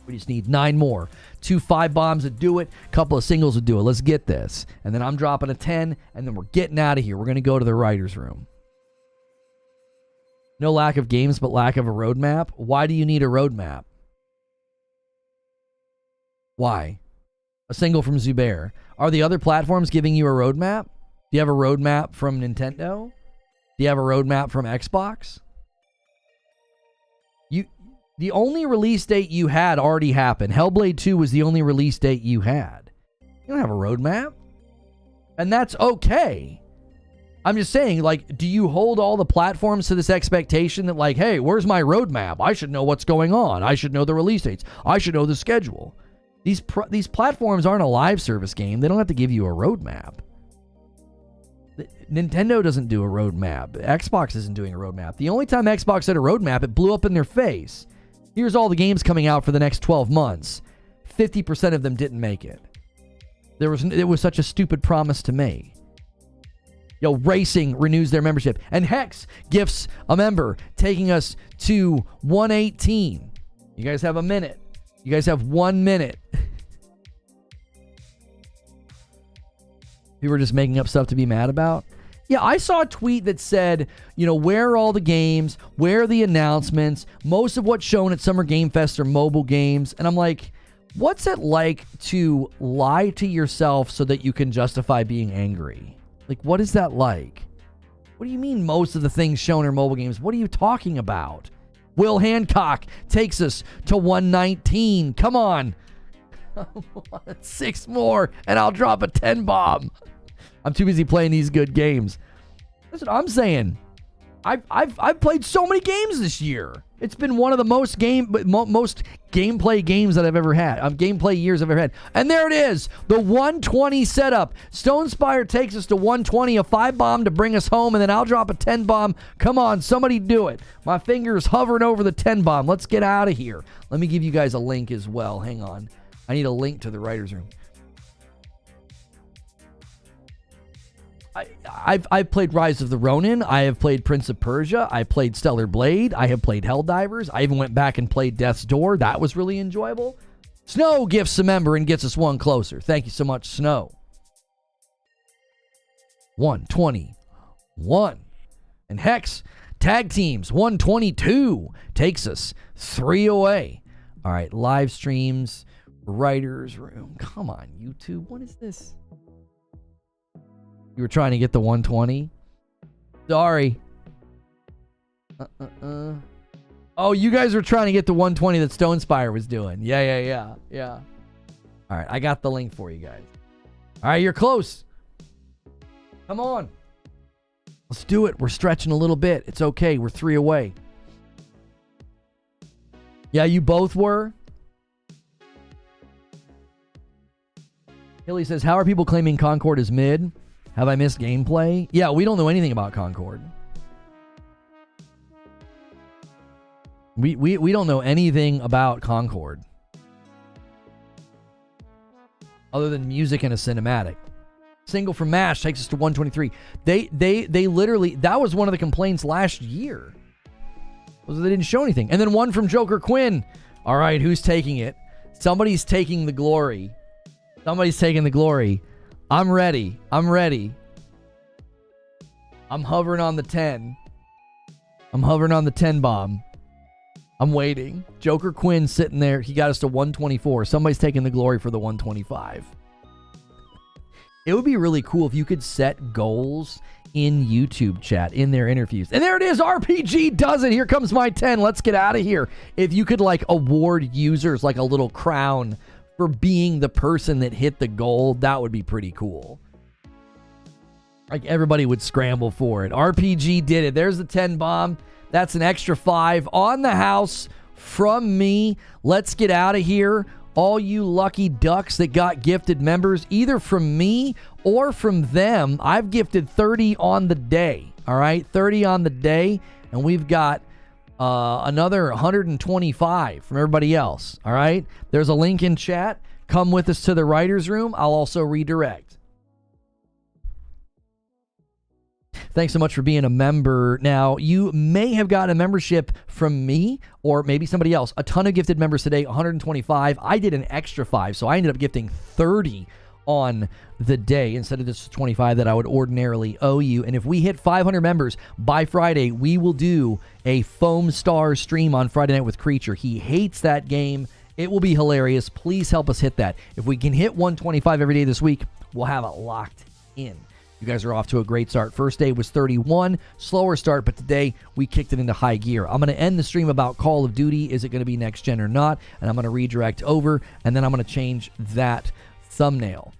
We just need 9 more. 2 5 bombs would do it. A couple of singles would do it. Let's get this. And then I'm dropping a 10, and then we're getting out of here. We're going to go to the writer's room. No lack of games, but lack of a roadmap. Why do you need a roadmap? Why? A single from Zubair. Are the other platforms giving you a roadmap? Do you have a roadmap from Nintendo? Do you have a roadmap from Xbox? The only release date you had already happened. Hellblade 2 was the only release date you had. You don't have a roadmap. And that's okay. I'm just saying, like, do you hold all the platforms to this expectation that, like, hey, where's my roadmap? I should know what's going on. I should know the release dates. I should know the schedule. These platforms aren't a live service game. They don't have to give you a roadmap. Nintendo doesn't do a roadmap. Xbox isn't doing a roadmap. The only time Xbox had a roadmap, it blew up in their face. Here's all the games coming out for the next 12 months. 50% of them didn't make it. It was such a stupid promise to me. Yo, Racing renews their membership. And Hex gifts a member, taking us to 118. You guys have a minute. You guys have 1 minute. People are just making up stuff to be mad about. Yeah, I saw a tweet that said, where are all the games? Where are the announcements? Most of what's shown at Summer Game Fest are mobile games. And I'm like, what's it like to lie to yourself so that you can justify being angry? Like, what is that like? What do you mean most of the things shown are mobile games? What are you talking about? Will Hancock takes us to 119. Come on. 6 more, and I'll drop a 10 bomb. I'm too busy playing these good games. That's what I'm saying. I've played so many games this year. It's been one of the most gameplay games that I've ever had. Gameplay years I've ever had. And there it is, the 120 setup. Stonespire takes us to 120, a 5 bomb to bring us home, and then I'll drop a 10 bomb. Come on, somebody do it. My finger's hovering over the 10 bomb. Let's get out of here. Let me give you guys a link as well. Hang on. I need a link to the writer's room. I've played Rise of the Ronin. I have played Prince of Persia. I played Stellar Blade. I have played Helldivers. I even went back and played Death's Door. That was really enjoyable. Snow gifts a member and gets us one closer. Thank you so much, Snow. 121. And Hex, tag teams, 122. Takes us 3 away. All right, live streams, writer's room. Come on, YouTube. What is this? You were trying to get the 120? Sorry. Oh, you guys were trying to get the 120 that Stonespire was doing. Yeah. All right, I got the link for you guys. All right, you're close. Come on. Let's do it. We're stretching a little bit. It's okay. We're 3 away. Yeah, you both were? Hilly says, how are people claiming Concord is mid? Have I missed gameplay? Yeah, we don't know anything about Concord. We don't know anything about Concord. Other than music and a cinematic. Single from MASH takes us to 123. They literally, that was one of the complaints last year. Was that they didn't show anything. And then one from Joker Quinn. All right, who's taking it? Somebody's taking the glory. Somebody's taking the glory. I'm ready. I'm hovering on the 10. I'm hovering on the 10 bomb. I'm waiting. Joker Quinn sitting there. He got us to 124. Somebody's taking the glory for the 125. It would be really cool if you could set goals in YouTube chat, in their interviews. And there it is. RPG does it. Here comes my 10. Let's get out of here. If you could award users a little crown for being the person that hit the goal, that would be pretty cool. Everybody would scramble for it. RPG did it. There's the 10 bomb. That's an extra 5 on the house from me. Let's get out of here. All you lucky ducks that got gifted members, either from me or from them, I've gifted 30 on the day. All right, 30 on the day. And we've got another 125 from everybody else. All right, there's a link in chat. Come with us to the writer's room. I'll also redirect. Thanks so much for being a member. Now, you may have gotten a membership from me or maybe somebody else. A ton of gifted members today, 125. I did an extra 5, so I ended up gifting 30 on the day instead of just 25 that I would ordinarily owe you. And if we hit 500 members by Friday, we will do a Foam Star stream on Friday night with Creature. He hates that game. It will be hilarious. Please help us hit that. If we can hit 125 every day this week, we'll have it locked in. You guys are off to a great start. First day was 31, slower start, but today we kicked it into high gear. I'm going to end the stream about Call of Duty. Is it going to be next gen or not? And I'm going to redirect over, and then I'm going to change that thumbnail.